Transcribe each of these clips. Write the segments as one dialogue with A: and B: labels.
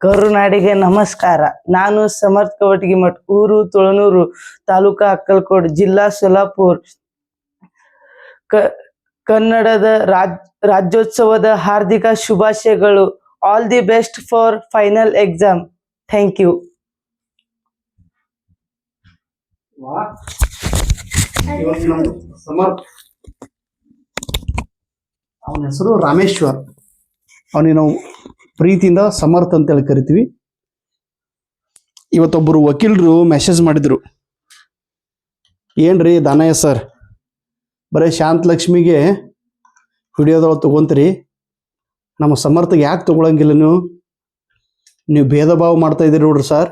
A: ಕರುನಾಡಿಗೆ ನಮಸ್ಕಾರ. ನಾನು ಸಮರ್ಥ ಕವಟಗಿಮಠ, ಊರು ತುಳನೂರು, ತಾಲೂಕಾ ಅಕ್ಕಲಕೋಟ್, ಜಿಲ್ಲಾ ಸೊಲ್ಲಾಪುರ. ಕನ್ನಡದ ರಾಜ್ಯೋತ್ಸವದ ಹಾರ್ದಿಕ ಶುಭಾಶಯಗಳು. All the best for final exam. Thank you.
B: ಅವನ ಹೆಸರು ರಾಮೇಶ್ವರ್. ಅವನಿಗೆ ನಾವು ಪ್ರೀತಿಯಿಂದ ಸಮರ್ಥ ಅಂತೇಳಿ ಕರಿತೀವಿ. ಇವತ್ತೊಬ್ಬರು ವಕೀಲರು ಮೆಸೇಜ್ ಮಾಡಿದ್ರು, ಏನ್ರಿ ದಾನಯ್ಯ ಸರ್, ಬರೀ ಶಾಂತಲಕ್ಷ್ಮಿಗೆ ವಿಡಿಯೋದೊಳಗೆ ತೊಗೊಂತೀರಿ, ನಮ್ಮ ಸಮರ್ಥಗೆ ಯಾಕೆ ತೊಗೊಳಂಗಿಲ್ಲ ನೀವು ಭೇದ ಭಾವ ಮಾಡ್ತಾ ಇದ್ದೀರಿ ನೋಡ್ರಿ ಸರ್,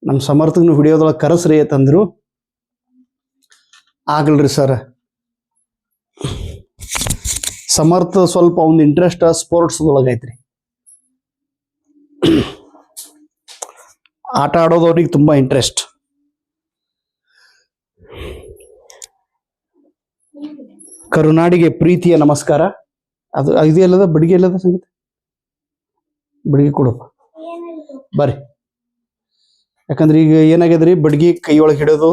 B: ನಮ್ಮ ಸಮರ್ಥಗೆ ನೀವು ವಿಡಿಯೋದೊಳಗೆ ಕರೆಸ್ರಿ ಅಂತಂದ್ರು. ಆಗಲ್ರಿ ಸರ್, ಸಮರ್ಥ ಸ್ವಲ್ಪ ಒಂದು ಇಂಟ್ರೆಸ್ಟ್ ಸ್ಪೋರ್ಟ್ಸ್ದೊಳಗೈತ್ರಿ. ಆಟ ಆಡೋದವ್ರಿಗೆ ತುಂಬ ಇಂಟ್ರೆಸ್ಟ್. ಕರುನಾಡಿಗೆ ಪ್ರೀತಿಯ ನಮಸ್ಕಾರ. ಅದು ಇದು ಎಲ್ಲದ ಬಡಿಗೆ ಎಲ್ಲದ ಸಂಗೀತ ಬಡಿಗೆ ಕೊಡಪ್ಪ ಬರ್ರಿ. ಯಾಕಂದ್ರೆ ಈಗ ಏನಾಗ್ಯದ್ರಿ, ಬಡ್ಗಿ ಕೈಯೊಳಗೆ ಹಿಡೋದು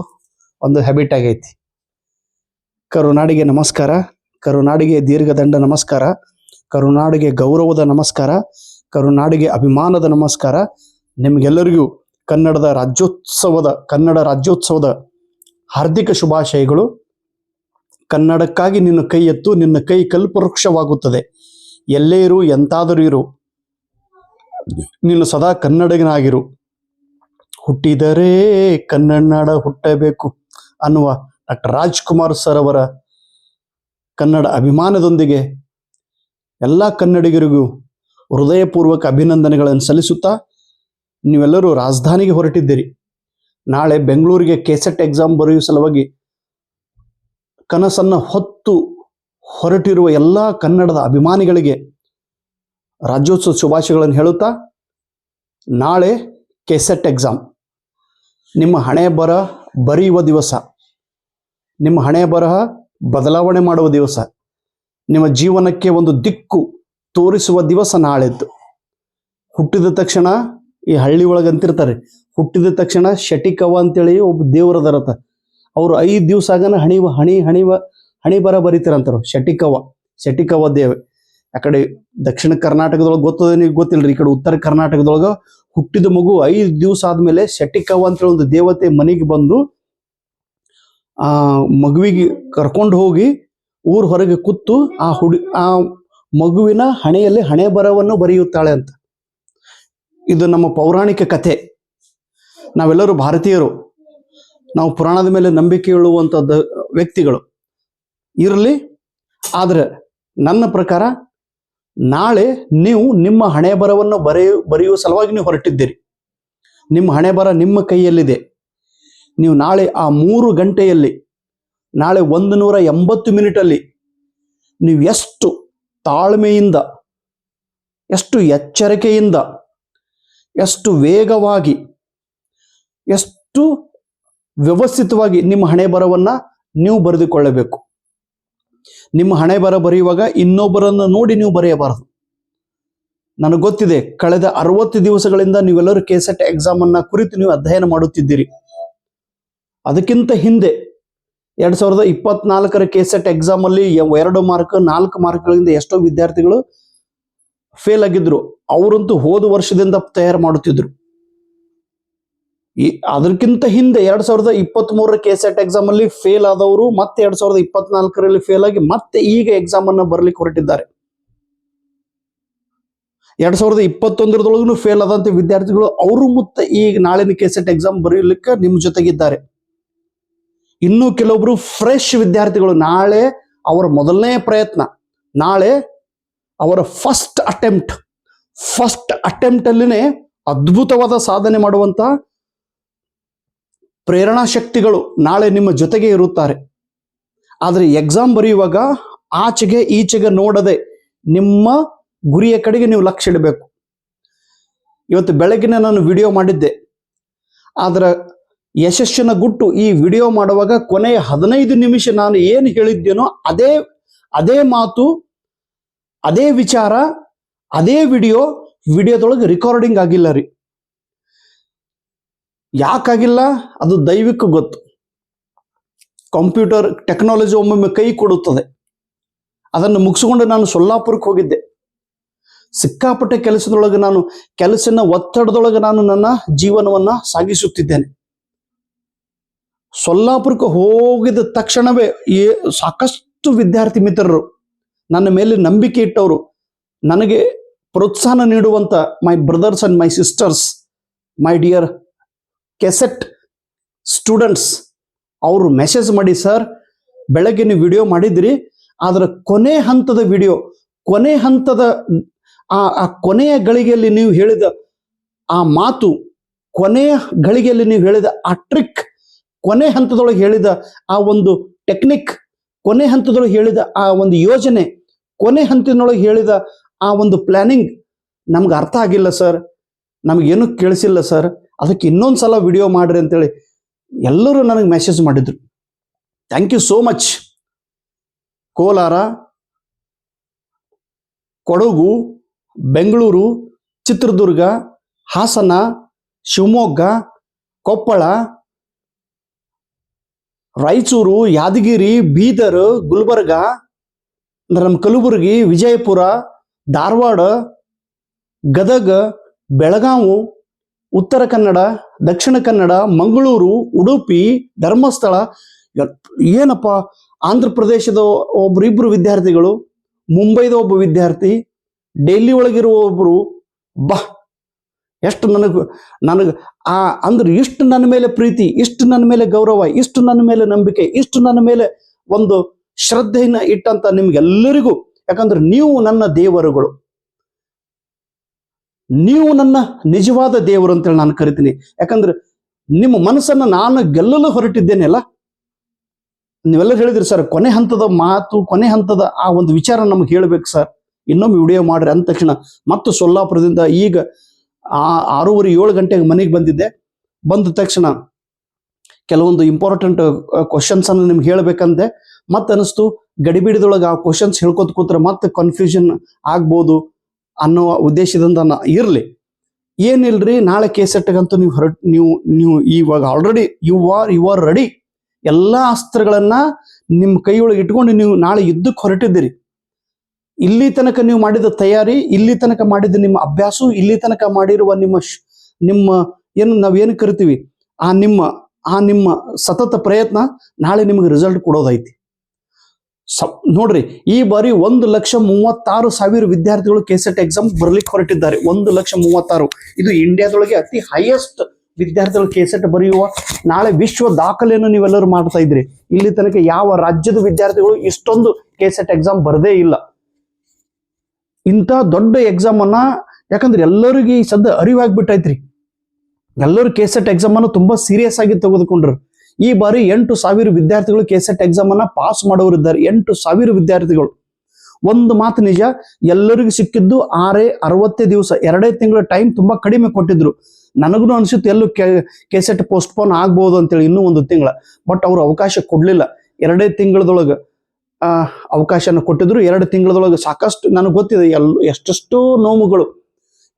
B: ಒಂದು ಹ್ಯಾಬಿಟ್ ಆಗೈತಿ. ಕರುನಾಡಿಗೆ ನಮಸ್ಕಾರ, ಕರುನಾಡಿಗೆ ದೀರ್ಘದಂಡ ನಮಸ್ಕಾರ, ಕರುನಾಡಿಗೆ ಗೌರವದ ನಮಸ್ಕಾರ, ಕರುನಾಡಿಗೆ ಅಭಿಮಾನದ ನಮಸ್ಕಾರ. ನಿಮಗೆಲ್ಲರಿಗೂ ಕನ್ನಡ ರಾಜ್ಯೋತ್ಸವದ ಹಾರ್ದಿಕ ಶುಭಾಶಯಗಳು. ಕನ್ನಡಕ್ಕಾಗಿ ನಿನ್ನ ಕೈ ಎತ್ತು, ನಿನ್ನ ಕೈ ಕಲ್ಪವೃಕ್ಷವಾಗುತ್ತದೆ. ಎಲ್ಲೇ ಇರು, ಎಂತಾದರೂ ಇರು, ನೀನು ಸದಾ ಕನ್ನಡಿಗನಾಗಿರು. ಹುಟ್ಟಿದರೆ ಕನ್ನಡ ಹುಟ್ಟಬೇಕು ಅನ್ನುವ ಡಾಕ್ಟರ್ ರಾಜ್ಕುಮಾರ್ ಸರ್ ಅವರ ಕನ್ನಡ ಅಭಿಮಾನದೊಂದಿಗೆ ಎಲ್ಲ ಕನ್ನಡಿಗರಿಗೂ ಹೃದಯಪೂರ್ವಕ ಅಭಿನಂದನೆಗಳನ್ನು ಸಲ್ಲಿಸುತ್ತಾ, ನೀವೆಲ್ಲರೂ ರಾಜಧಾನಿಗೆ ಹೊರಟಿದ್ದೀರಿ. ನಾಳೆ ಬೆಂಗಳೂರಿಗೆ ಕೆಸೆಟ್ ಎಕ್ಸಾಮ್ ಬರೆಯುವ ಸಲುವಾಗಿ ಕನಸನ್ನು ಹೊತ್ತು ಹೊರಟಿರುವ ಎಲ್ಲ ಕನ್ನಡದ ಅಭಿಮಾನಿಗಳಿಗೆ ರಾಜ್ಯೋತ್ಸವ ಶುಭಾಶಯಗಳನ್ನು ಹೇಳುತ್ತಾ, ನಾಳೆ ಕೆಸೆಟ್ ಎಕ್ಸಾಮ್ ನಿಮ್ಮ ಹಣೆ ಬರಹ ಬರೆಯುವ ದಿವಸ, ನಿಮ್ಮ ಹಣೆ ಬರಹ ಬದಲಾವಣೆ ಮಾಡುವ ದಿವಸ, ನಿಮ್ಮ ಜೀವನಕ್ಕೆ ಒಂದು ದಿಕ್ಕು ತೋರಿಸುವ ದಿವಸ ನಾಳೆದ್ದು. ಹುಟ್ಟಿದ ತಕ್ಷಣ ಈ ಹಳ್ಳಿ ಒಳಗಂತಿರ್ತಾರೆ, ಹುಟ್ಟಿದ ತಕ್ಷಣ ಶಟಿಕವ ಅಂತೇಳಿ ಒಬ್ಬ ದೇವರದರತ, ಅವರು 5 ದಿವಸ ಆಗನ ಹಣಿ ಬರ ಬರೀತಾರಂತಾರ. ಶಟಿಕವ ದೇವ. ಆ ಕಡೆ ದಕ್ಷಿಣ ಕರ್ನಾಟಕದೊಳಗೆ ಗೊತ್ತದೆ, ನೀವು ಗೊತ್ತಿಲ್ಲರಿ. ಈ ಕಡೆ ಉತ್ತರ ಕರ್ನಾಟಕದೊಳಗೆ ಹುಟ್ಟಿದ ಮಗು 5 ದಿವಸ ಆದ್ಮೇಲೆ ಶಟಿಕವ ಅಂತೇಳಿ ಒಂದು ದೇವತೆ ಮನೆಗೆ ಬಂದು ಆ ಮಗುವಿಗೆ ಕರ್ಕೊಂಡು ಹೋಗಿ ಊರ್ ಹೊರಗೆ ಕೂತು ಆ ಮಗುವಿನ ಹಣೆಯಲ್ಲಿ ಹಣೆ ಬರವನ್ನು ಬರೆಯುತ್ತಾಳೆ ಅಂತ. ಇದು ನಮ್ಮ ಪೌರಾಣಿಕ ಕಥೆ. ನಾವೆಲ್ಲರೂ ಭಾರತೀಯರು, ನಾವು ಪುರಾಣದ ಮೇಲೆ ನಂಬಿಕೆ ಇಳುವಂಥದ್ದು ವ್ಯಕ್ತಿಗಳು ಇರಲಿ. ಆದರೆ ನನ್ನ ಪ್ರಕಾರ ನಾಳೆ ನೀವು ನಿಮ್ಮ ಹಣೆ ಬರವನ್ನು ಬರೆಯುವ ಸಲುವಾಗಿ ನೀವು ಹೊರಟಿದ್ದೀರಿ. ನಿಮ್ಮ ಹಣೆ ಬರ ನಿಮ್ಮ ಕೈಯಲ್ಲಿದೆ. ನೀವು ನಾಳೆ ಆ 3 ಗಂಟೆಯಲ್ಲಿ, ನಾಳೆ 180 ಮಿನಿಟಲ್ಲಿ ನೀವು ಎಷ್ಟು ತಾಳ್ಮೆಯಿಂದ, ಎಷ್ಟು ಎಚ್ಚರಿಕೆಯಿಂದ, ಎಷ್ಟು ವೇಗವಾಗಿ, ಎಷ್ಟು ವ್ಯವಸ್ಥಿತವಾಗಿ ನಿಮ್ಮ ಹಣೆ ಬರವನ್ನು ನೀವು ಬರೆದುಕೊಳ್ಳಬೇಕು. ನಿಮ್ಮ ಹಣೆ ಬರ ಬರೆಯುವಾಗ ಇನ್ನೊಬ್ಬರನ್ನು ನೋಡಿ ನೀವು ಬರೆಯಬಾರದು. ನನಗೆ ಗೊತ್ತಿದೆ, ಕಳೆದ 60 ದಿವಸಗಳಿಂದ ನೀವೆಲ್ಲರೂ ಕೆಸೆಟ್ ಎಕ್ಸಾಮ್ ಅನ್ನ ಕುರಿತು ನೀವು ಅಧ್ಯಯನ ಮಾಡುತ್ತಿದ್ದೀರಿ. ಅದಕ್ಕಿಂತ ಹಿಂದೆ 2024ರ ಕೆಸೆಟ್ ಎಕ್ಸಾಮ್ ಅಲ್ಲಿ 2 ಮಾರ್ಕ್ 4 ಮಾರ್ಕ್ಗಳಿಂದ ಎಷ್ಟೋ ವಿದ್ಯಾರ್ಥಿಗಳು ಫೇಲ್ ಆಗಿದ್ರು. ಅವರಂತೂ ಹೋದ ವರ್ಷದಿಂದ ತಯಾರು ಮಾಡುತ್ತಿದ್ರು. ಅದಕ್ಕಿಂತ ಹಿಂದೆ 2023ರ ಕೆಸೆಟ್ ಎಕ್ಸಾಮ್ ಅಲ್ಲಿ ಫೇಲ್ ಆದವರು ಮತ್ತೆ 2024ರಲ್ಲಿ ಫೇಲ್ ಆಗಿ ಮತ್ತೆ ಈಗ ಎಕ್ಸಾಮ್ ಅನ್ನ ಬರ್ಲಿಕ್ಕೆ ಹೊರಟಿದ್ದಾರೆ. 2021ರದೊಳಗೂ ಫೇಲ್ ಆದಂತ ವಿದ್ಯಾರ್ಥಿಗಳು ಅವರು ಮತ್ತೆ ಈಗ ನಾಳಿನ ಕೆಸೆಟ್ ಎಕ್ಸಾಮ್ ಬರೆಯಲಿಕ್ಕೆ ನಿಮ್ಮ ಜೊತೆಗಿದ್ದಾರೆ. ಇನ್ನು ಕೆಲವೊಬ್ರು ಫ್ರೆಶ್ ವಿದ್ಯಾರ್ಥಿಗಳು, ನಾಳೆ ಅವರ ಮೊದಲನೇ ಪ್ರಯತ್ನ, ನಾಳೆ ಅವರ ಫಸ್ಟ್ ಅಟೆಂಪ್ಟ್ ಅಲ್ಲಿನೇ ಅದ್ಭುತವಾದ ಸಾಧನೆ ಮಾಡುವಂತ ಪ್ರೇರಣಾ ಶಕ್ತಿಗಳು ನಾಳೆ ನಿಮ್ಮ ಜೊತೆಗೆ ಇರುತ್ತಾರೆ. ಆದರೆ ಎಕ್ಸಾಮ್ ಬರೆಯುವಾಗ ಆಚೆಗೆ ಈಚೆಗೆ ನೋಡದೆ ನಿಮ್ಮ ಗುರಿಯ ಕಡೆಗೆ ನೀವು ಲಕ್ಷ್ಯ ಇಡಬೇಕು. ಇವತ್ತು ಬೆಳಗಿನ ನಾನು ವಿಡಿಯೋ ಮಾಡಿದ್ದೆ, ಆದರೆ ಯಶಸ್ಸಿನ ಗುಟ್ಟು ಈ ವಿಡಿಯೋ ಮಾಡುವಾಗ ಕೊನೆಯ 15 ನಿಮಿಷ ನಾನು ಏನು ಹೇಳಿದ್ದೇನೋ ಅದೇ ಮಾತು ಅದೇ ವಿಚಾರ ಅದೇ ವಿಡಿಯೋದೊಳಗೆ ರೆಕಾರ್ಡಿಂಗ್ ಆಗಿಲ್ಲ ರೀ. ಯಾಕಾಗಿಲ್ಲ ಅದು ದೈವಿಕ ಗೊತ್ತು. ಕಂಪ್ಯೂಟರ್ ಟೆಕ್ನಾಲಜಿ ಒಮ್ಮೊಮ್ಮೆ ಕೈ ಕೊಡುತ್ತದೆ. ಅದನ್ನು ಮುಗಿಸ್ಕೊಂಡು ನಾನು ಸೊಲ್ಲಾಪುರಕ್ಕೆ ಹೋಗಿದ್ದೆ. ಸಿಕ್ಕಾಪಟ್ಟೆ ಕೆಲಸದ ಒತ್ತಡದೊಳಗೆ ನಾನು ನನ್ನ ಜೀವನವನ್ನ ಸಾಗಿಸುತ್ತಿದ್ದೇನೆ. ಸೊಲ್ಲಾಪುರಕ್ಕೆ ಹೋಗಿದ ತಕ್ಷಣವೇ ಸಾಕಷ್ಟು ವಿದ್ಯಾರ್ಥಿ ಮಿತ್ರರು ನನ್ನ ಮೇಲೆ ನಂಬಿಕೆ ಇಟ್ಟವರು, ನನಗೆ ಪ್ರೋತ್ಸಾಹ ನೀಡುವಂತ my brothers and my sisters, my dear KSET students, ಅವರು ಮೆಸೇಜ್ ಮಾಡಿ, ಸರ್ ಬೆಳಗ್ಗೆ ನೀವು ವಿಡಿಯೋ ಮಾಡಿದ್ರಿ, ಅದರ ಕೊನೆ ಹಂತದ ವಿಡಿಯೋ, ಕೊನೆ ಹಂತದ ಆ ಕೊನೆಯ ಗಳಿಗೆಯಲ್ಲಿ ನೀವು ಹೇಳಿದ ಆ ಮಾತು, ಕೊನೆಯ ಗಳಿಗೆಯಲ್ಲಿ ನೀವು ಹೇಳಿದ ಆ ಟ್ರಿಕ್, ಕೊನೆ ಹಂತದೊಳಗೆ ಹೇಳಿದ ಆ ಒಂದು ಟೆಕ್ನಿಕ್, ಕೊನೆ ಹಂತದೊಳಗೆ ಹೇಳಿದ ಆ ಒಂದು ಯೋಜನೆ, ಕೊನೆ ಹಂತದೊಳಗೆ ಹೇಳಿದ ಆ ಒಂದು ಪ್ಲಾನಿಂಗ್ ನಮ್ಗೆ ಅರ್ಥ ಆಗಿಲ್ಲ ಸರ್, ನಮಗೇನು ಕೇಳಿಸಿಲ್ಲ ಸರ್, ಅದಕ್ಕೆ ಇನ್ನೊಂದ್ಸಲ ವಿಡಿಯೋ ಮಾಡ್ರಿ ಅಂತೇಳಿ ಎಲ್ಲರೂ ನನಗೆ ಮೆಸೇಜ್ ಮಾಡಿದ್ರು. Thank you so much. Kolar, Kodagu, Bengaluru, Chitradurga, Hassan, Shivamogga, Koppal, Raichur, Yadgir, Bidar, Gulbarga, ನಮ್ಮ ಕಲಬುರಗಿ, ವಿಜಯಪುರ, ಧಾರವಾಡ, ಗದಗ, ಬೆಳಗಾವಿ, ಉತ್ತರ ಕನ್ನಡ, ದಕ್ಷಿಣ ಕನ್ನಡ, ಮಂಗಳೂರು, ಉಡುಪಿ, ಧರ್ಮಸ್ಥಳ, ಏನಪ್ಪ, ಆಂಧ್ರ ಪ್ರದೇಶದ ಒಬ್ಬರಿಬ್ಬರು ವಿದ್ಯಾರ್ಥಿಗಳು, ಮುಂಬೈದ ಒಬ್ಬ ವಿದ್ಯಾರ್ಥಿ, ಡೆಲ್ಲಿ ಒಳಗಿರುವ ಒಬ್ಬರು, ಎಷ್ಟು ನನಗೆ ಅಂದ್ರೆ ಇಷ್ಟು ನನ್ನ ಮೇಲೆ ಪ್ರೀತಿ, ಇಷ್ಟು ನನ್ನ ಮೇಲೆ ಗೌರವ, ಇಷ್ಟು ನನ್ನ ಮೇಲೆ ನಂಬಿಕೆ, ಇಷ್ಟು ನನ್ನ ಮೇಲೆ ಒಂದು ಶ್ರದ್ಧೆಯನ್ನ ಇಟ್ಟಂತ ನಿಮ್ಗೆಲ್ಲರಿಗೂ, ಯಾಕಂದ್ರೆ ನೀವು ನನ್ನ ದೇವರುಗಳು, ನೀವು ನನ್ನ ನಿಜವಾದ ದೇವರು ಅಂತೇಳಿ ನಾನು ಕರಿತೀನಿ. ಯಾಕಂದ್ರೆ ನಿಮ್ಮ ಮನಸ್ಸನ್ನು ನಾನು ಗೆಲ್ಲಲು ಹೊರಟಿದ್ದೇನೆ ಅಲ್ಲ. ನೀವೆಲ್ಲ ಹೇಳಿದ್ರಿ ಸರ್, ಕೊನೆ ಹಂತದ ಮಾತು, ಕೊನೆ ಹಂತದ ಆ ಒಂದು ವಿಚಾರ ನಮ್ಗೆ ಹೇಳ್ಬೇಕು ಸರ್, ಇನ್ನೊಮ್ಮೆ ವಿಡಿಯೋ ಮಾಡ್ರಿ ಅಂದ ತಕ್ಷಣ ಮತ್ತು ಸೊಲ್ಲಾಪುರದಿಂದ ಈಗ 6:30-7 ಗಂಟೆಗೆ ಮನೆಗೆ ಬಂದಿದ್ದೆ. ಬಂದ ತಕ್ಷಣ ಕೆಲವೊಂದು ಇಂಪಾರ್ಟೆಂಟ್ ಕ್ವಶನ್ಸ್ ಅನ್ನು ನಿಮ್ಗೆ ಹೇಳ್ಬೇಕಂತೆ. ಮತ್ತೆ ಅನಿಸ್ತು ಗಡಿಬಿಡಿದೊಳಗೆ ಆ ಕ್ವಶನ್ಸ್ ಹೇಳ್ಕೊತ ಕೂತ್ರೆ ಮತ್ತೆ ಕನ್ಫ್ಯೂಷನ್ ಆಗ್ಬೋದು ಅನ್ನೋ ಉದ್ದೇಶದಿಂದ ಇರಲಿ. ಏನಿಲ್ರಿ, ನಾಳೆ ಕೆಸೆಟ್ಗಂತೂ ನೀವು ಇವಾಗ ಆಲ್ರೆಡಿ ಯು ಆರ್ ರೆಡಿ. ಎಲ್ಲ ಅಸ್ತ್ರಗಳನ್ನ ನಿಮ್ಮ ಕೈಯೊಳಗೆ ಇಟ್ಕೊಂಡು ನೀವು ನಾಳೆ ಯುದ್ಧಕ್ಕೆ ಹೊರಟಿದ್ದೀರಿ. ಇಲ್ಲಿ ತನಕ ನೀವು ಮಾಡಿದ ತಯಾರಿ, ಇಲ್ಲಿ ತನಕ ಮಾಡಿದ ನಿಮ್ಮ ಅಭ್ಯಾಸ, ಇಲ್ಲಿ ತನಕ ಮಾಡಿರುವ ನಿಮ್ಮ ಏನು ನಾವೇನು ಕರಿತೀವಿ ಆ ನಿಮ್ಮ ಸತತ ಪ್ರಯತ್ನ ನಾಳೆ ನಿಮಗೆ ರಿಸಲ್ಟ್ ಕೊಡೋದೈತಿ. ನೋಡ್ರಿ, ಈ ಬಾರಿ 1,36,000 ವಿದ್ಯಾರ್ಥಿಗಳು ಕೆಸೆಟ್ ಎಕ್ಸಾಮ್ ಬರ್ಲಿಕ್ಕೆ ಹೊರಟಿದ್ದಾರೆ. 1,36,000 ಇದು ಇಂಡಿಯಾದೊಳಗೆ ಅತಿ ಹೈಯೆಸ್ಟ್ ವಿದ್ಯಾರ್ಥಿಗಳು ಕೆಸೆಟ್ ಬರೆಯುವ ನಾಳೆ ವಿಶ್ವ ದಾಖಲೆಯನ್ನು ನೀವೆಲ್ಲರೂ ಮಾಡ್ತಾ ಇದ್ರಿ. ಇಲ್ಲಿ ತನಕ ಯಾವ ರಾಜ್ಯದ ವಿದ್ಯಾರ್ಥಿಗಳು ಇಷ್ಟೊಂದು ಕೆಸೆಟ್ ಎಕ್ಸಾಮ್ ಬರದೇ ಇಲ್ಲ. ಇಂಥ ದೊಡ್ಡ ಎಕ್ಸಾಮ್ ಅನ್ನ, ಯಾಕಂದ್ರೆ ಎಲ್ಲರಿಗೂ ಈ ಸದ್ಯ ಅರಿವಾಗ್ಬಿಟ್ಟೈತ್ರಿ, ಎಲ್ಲರೂ ಕೆಸೆಟ್ ಎಕ್ಸಾಮ್ ಅನ್ನು ತುಂಬಾ ಸೀರಿಯಸ್ ಆಗಿ ತೆಗೆದುಕೊಂಡ್ರು. ಈ ಬಾರಿ 8,000 ವಿದ್ಯಾರ್ಥಿಗಳು ಕೆಸೆಟ್ ಎಕ್ಸಾಮ್ ಅನ್ನ ಪಾಸ್ ಮಾಡೋರಿದ್ದಾರೆ. 8,000 ವಿದ್ಯಾರ್ಥಿಗಳು. ಒಂದು ಮಾತು ನಿಜ, ಎಲ್ಲರಿಗೂ ಸಿಕ್ಕಿದ್ದು 60 ದಿವಸ, 2 ತಿಂಗಳ ಟೈಮ್ ತುಂಬಾ ಕಡಿಮೆ ಕೊಟ್ಟಿದ್ರು. ನನಗೂ ಅನ್ಸುತ್ತೆ ಎಲ್ಲೂ ಕೆಸೆಟ್ ಪೋಸ್ಟ್ಪೋನ್ ಆಗ್ಬೋದು ಅಂತೇಳಿ ಇನ್ನೂ 1 ತಿಂಗಳ. ಬಟ್ ಅವರು ಅವಕಾಶ ಕೊಡ್ಲಿಲ್ಲ. 2 ತಿಂಗಳದೊಳಗೆ ಅವಕಾಶನ ಕೊಟ್ಟಿದ್ರು. 2 ತಿಂಗಳದೊಳಗೆ ಸಾಕಷ್ಟು ನನಗೆ ಗೊತ್ತಿದೆ ಎಷ್ಟೆಷ್ಟೋ ನೋವುಗಳು.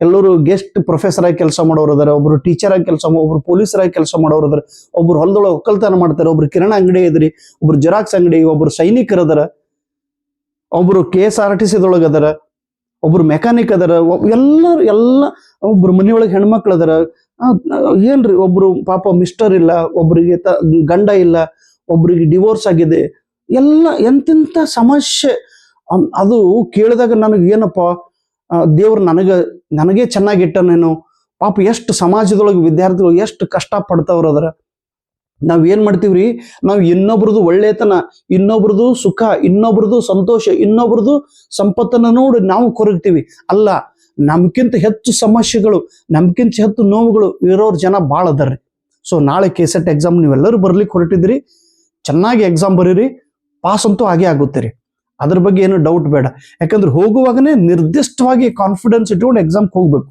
B: ಎಲ್ಲರೂ ಗೆಸ್ಟ್ ಪ್ರೊಫೆಸರ್ ಆಗಿ ಕೆಲಸ ಮಾಡೋರು ಅದಾರ, ಒಬ್ರು ಟೀಚರ್ ಆಗಿ ಒಬ್ರು ಪೊಲೀಸರಾಗಿ ಕೆಲಸ ಮಾಡೋರು ಅದಾರ, ಒಬ್ರು ಹೊಲದೊಳಗೆ ಒಕ್ಕಲ್ತನ ಮಾಡ್ತಾರೆ, ಒಬ್ರು ಕಿರಾಣ ಅಂಗಡಿ ಇದ್ರಿ, ಒಬ್ರು ಜೆರಾಕ್ಸ್ ಅಂಗಡಿ, ಒಬ್ರು ಸೈನಿಕರು ಅದಾರ, ಒಬ್ರು KSRTC ದೊಳಗೆ ಅದಾರ, ಒಬ್ರು ಮೆಕ್ಯಾನಿಕ್ ಅದಾರ, ಎಲ್ಲ ಒಬ್ರು ಮನೆಯೊಳಗೆ ಹೆಣ್ಮಕ್ಳು ಅದಾರ. ಏನ್ರಿ, ಒಬ್ರು ಪಾಪ ಮಿಸ್ಟರ್ ಇಲ್ಲ, ಒಬ್ರಿಗೆ ಗಂಡ ಇಲ್ಲ, ಒಬ್ರಿಗೆ ಡಿವೋರ್ಸ್ ಆಗಿದೆ. ಎಲ್ಲ ಎಂತೆಂಥ ಸಮಸ್ಯೆ. ಅದು ಕೇಳಿದಾಗ ನನಗೆ ಏನಪ್ಪ, ದೇವ್ರು ನನಗೆ ಚೆನ್ನಾಗಿಟ್ಟನೇನು. ಪಾಪ ಎಷ್ಟು ಸಮಾಜದೊಳಗೆ ವಿದ್ಯಾರ್ಥಿಗಳು ಎಷ್ಟು ಕಷ್ಟ ಪಡ್ತಾವ್ರ ಅದರ. ನಾವ್ ಏನ್ ಮಾಡ್ತೀವ್ರಿ, ನಾವು ಇನ್ನೊಬ್ರದ್ದು ಒಳ್ಳೆತನ, ಇನ್ನೊಬ್ರದ್ದು ಸುಖ, ಇನ್ನೊಬ್ರದ್ದು ಸಂತೋಷ, ಇನ್ನೊಬ್ರದ್ದು ಸಂಪತ್ತನ್ನ ನೋಡಿ ನಾವು ಕೊರಗ್ತೀವಿ. ಅಲ್ಲ, ನಮ್ಗಿಂತ ಹೆಚ್ಚು ಸಮಸ್ಯೆಗಳು, ನಮ್ಗಿಂತ ಹೆಚ್ಚು ನೋವುಗಳು ಇರೋರ್ ಜನ ಭಾಳ ಅದಾರ್ರಿ. ಸೊ ನಾಳೆ ಕೆಸೆಟ್ ಎಕ್ಸಾಮ್ ನೀವೆಲ್ಲರೂ ಬರ್ಲಿಕ್ಕೆ ಹೊರಟಿದ್ರಿ. ಚೆನ್ನಾಗಿ ಎಕ್ಸಾಮ್ ಬರೀರಿ, ಪಾಸ್ ಅಂತೂ ಆಗೇ ಆಗುತ್ತೀರಿ, ಅದ್ರ ಬಗ್ಗೆ ಏನು ಡೌಟ್ ಬೇಡ. ಯಾಕಂದ್ರೆ ಹೋಗುವಾಗನೇ ನಿರ್ದಿಷ್ಟವಾಗಿ ಕಾನ್ಫಿಡೆನ್ಸ್ ಇಟ್ಕೊಂಡು ಎಕ್ಸಾಮ್ಗೆ ಹೋಗ್ಬೇಕು.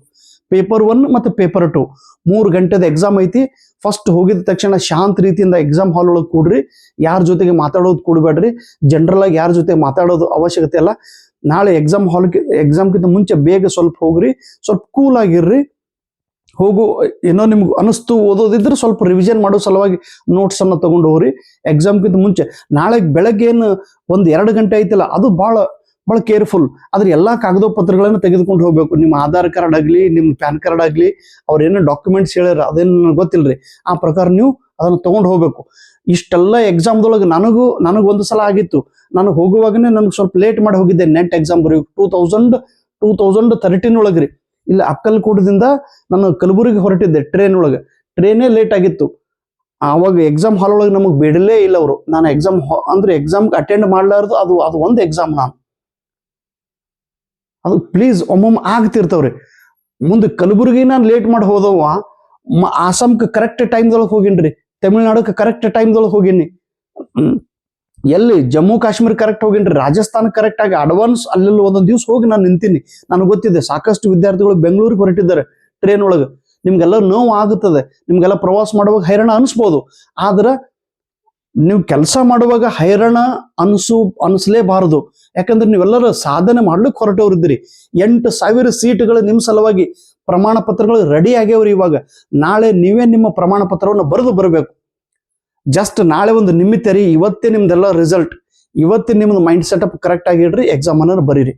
B: ಪೇಪರ್ 1 ಮತ್ತು ಪೇಪರ್ 2 3 ಗಂಟೆದ ಎಕ್ಸಾಮ್ ಐತಿ. ಫಸ್ಟ್ ಹೋಗಿದ ತಕ್ಷಣ ಶಾಂತ ರೀತಿಯಿಂದ ಎಕ್ಸಾಮ್ ಹಾಲ್ ಒಳಗೆ ಕೂಡ್ರಿ. ಯಾರ ಜೊತೆಗೆ ಮಾತಾಡೋದು ಕೂಡಬೇಡ್ರಿ. ಜನರಲ್ ಆಗಿ ಯಾರ ಜೊತೆ ಮಾತಾಡೋದು ಅವಶ್ಯಕತೆ ಇಲ್ಲ. ನಾಳೆ ಎಕ್ಸಾಮ್ಗಿಂತ ಮುಂಚೆ ಬೇಗ ಸ್ವಲ್ಪ ಹೋಗ್ರಿ, ಸ್ವಲ್ಪ ಕೂಲ್ ಆಗಿರ್ರಿ. ಏನೋ ನಿಮ್ಗೆ ಅನಿಸ್ತು ಓದೋದಿದ್ರೆ ಸ್ವಲ್ಪ ರಿವಿಷನ್ ಮಾಡೋ ಸಲುವಾಗಿ ನೋಟ್ಸ್ ಅನ್ನ ತಗೊಂಡು ಹೋಗ್ರಿ. ಎಕ್ಸಾಮ್ಗಿಂತ ಮುಂಚೆ ನಾಳೆ ಬೆಳಗ್ಗೆ ಏನು 1-2 ಗಂಟೆ ಐತಿಲ್ಲ, ಅದು ಬಹಳ ಬಹಳ ಕೇರ್ಫುಲ್. ಆದ್ರೆ ಎಲ್ಲಾ ಕಾಗದ ಪತ್ರಗಳನ್ನು ತೆಗೆದುಕೊಂಡು ಹೋಗ್ಬೇಕು. ನಿಮ್ಮ ಆಧಾರ್ ಕಾರ್ಡ್ ಆಗ್ಲಿ, ನಿಮ್ಮ ಪ್ಯಾನ್ ಕಾರ್ಡ್ ಆಗ್ಲಿ, ಅವ್ರೇನೋ ಡಾಕ್ಯುಮೆಂಟ್ಸ್ ಹೇಳ್ಯಾರ ಅದೇನು ಗೊತ್ತಿಲ್ರಿ, ಆ ಪ್ರಕಾರ ನೀವು ಅದನ್ನ ತಗೊಂಡು ಹೋಗ್ಬೇಕು. ಇಷ್ಟೆಲ್ಲ ಎಕ್ಸಾಮ್ದೊಳಗೆ ನನಗೂ ಒಂದು ಸಲ ಆಗಿತ್ತು. ನಾನು ಹೋಗುವಾಗನೇ ನನಗೆ ಸ್ವಲ್ಪ ಲೇಟ್ ಮಾಡಿ ಹೋಗಿದ್ದೆ ನೆಟ್ ಎಕ್ಸಾಮ್ ಬರೀ 2013 ಒಳಗ್ರಿ. ಇಲ್ಲಿ ಅಕ್ಕಲ್ಕೋಟದಿಂದ ನಾನು ಕಲಬುರಗಿ ಹೊರಟಿದ್ದೆ ಟ್ರೇನೇ ಲೇಟ್ ಆಗಿತ್ತು. ಆವಾಗ ಎಕ್ಸಾಮ್ ಹಾಲ್ ಒಳಗೆ ನಮಗೆ ಬಿಡಲೇ ಇಲ್ಲ ಅವರು. ನಾನು ಎಕ್ಸಾಮ್ ಅಟೆಂಡ್ ಮಾಡ್ಲಾರ್ದು ಅದು ಒಂದು ಎಕ್ಸಾಮ್. ಅದು ಪ್ಲೀಸ್ ಒಮ್ಮೊಮ್ಮೆ ಆಗ್ತಿರ್ತಾವ್ರಿ. ಮುಂದೆ ಕಲಬುರಗಿ ನಾನು ಲೇಟ್ ಮಾಡಿ ಹೋದವ, ಆಸಾಮ್ಗೆ ಕರೆಕ್ಟ್ ಟೈಮ್ದೊಳಗೆ ಹೋಗಿನ್ರಿ, ತಮಿಳ್ನಾಡಕ್ಕೆ ಕರೆಕ್ಟ್ ಟೈಮ್ದೊಳಗೆ ಹೋಗಿನಿ, ಎಲ್ಲಿ ಜಮ್ಮು ಕಾಶ್ಮೀರ ಕರೆಕ್ಟ್ ಹೋಗಿನ್ರಿ, ರಾಜಸ್ಥಾನ ಕರೆಕ್ಟ್ ಆಗಿ ಅಡ್ವಾನ್ಸ್ ಅಲ್ಲೆಲ್ಲ ಒಂದೊಂದು ದಿವ್ಸ ಹೋಗಿ ನಾನು ನಿಂತೀನಿ. ನನಗೆ ಗೊತ್ತಿದೆ ಸಾಕಷ್ಟು ವಿದ್ಯಾರ್ಥಿಗಳು ಬೆಂಗಳೂರಿಗೆ ಹೊರಟಿದ್ದಾರೆ ಟ್ರೈನ್ ಒಳಗೆ. ನಿಮ್ಗೆಲ್ಲ ನೋವು ಆಗುತ್ತದೆ, ನಿಮ್ಗೆಲ್ಲ ಪ್ರವಾಸ ಮಾಡುವಾಗ ಹೈರಾಣ ಅನಿಸ್ಬೋದು. ಆದ್ರೆ ನೀವು ಕೆಲಸ ಮಾಡುವಾಗ ಹೈರಾಣ ಅನಿಸ್ಲೇಬಾರದು. ಯಾಕಂದ್ರೆ ನೀವೆಲ್ಲರೂ ಸಾಧನೆ ಮಾಡ್ಲಿಕ್ಕೆ ಹೊರಟವ್ರಿದ್ದೀರಿ. 8,000 ಸೀಟ್ಗಳು ನಿಮ್ಮ ಸಲುವಾಗಿ ಪ್ರಮಾಣ ಪತ್ರಗಳು ರೆಡಿ ಆಗ್ಯಾವ್ರಿ. ಇವಾಗ ನಾಳೆ ನೀವೇ ನಿಮ್ಮ ಪ್ರಮಾಣ ಪತ್ರವನ್ನು ಬರೆದು ಬರಬೇಕು. ಜಸ್ಟ್ ನಾಳೆ ಒಂದು ನಿಮಿತ್ತರಿ, ಇವತ್ತೇ ನಿಮ್ದೆಲ್ಲ ರಿಸಲ್ಟ್, ಇವತ್ತೇ ನಿಮ್ದು ಮೈಂಡ್ ಸೆಟಪ್ ಕರೆಕ್ಟ್ ಆಗಿಡ್ರಿ, ಎಕ್ಸಾಮ್ ಅನ್ನ ಬರೀರಿ.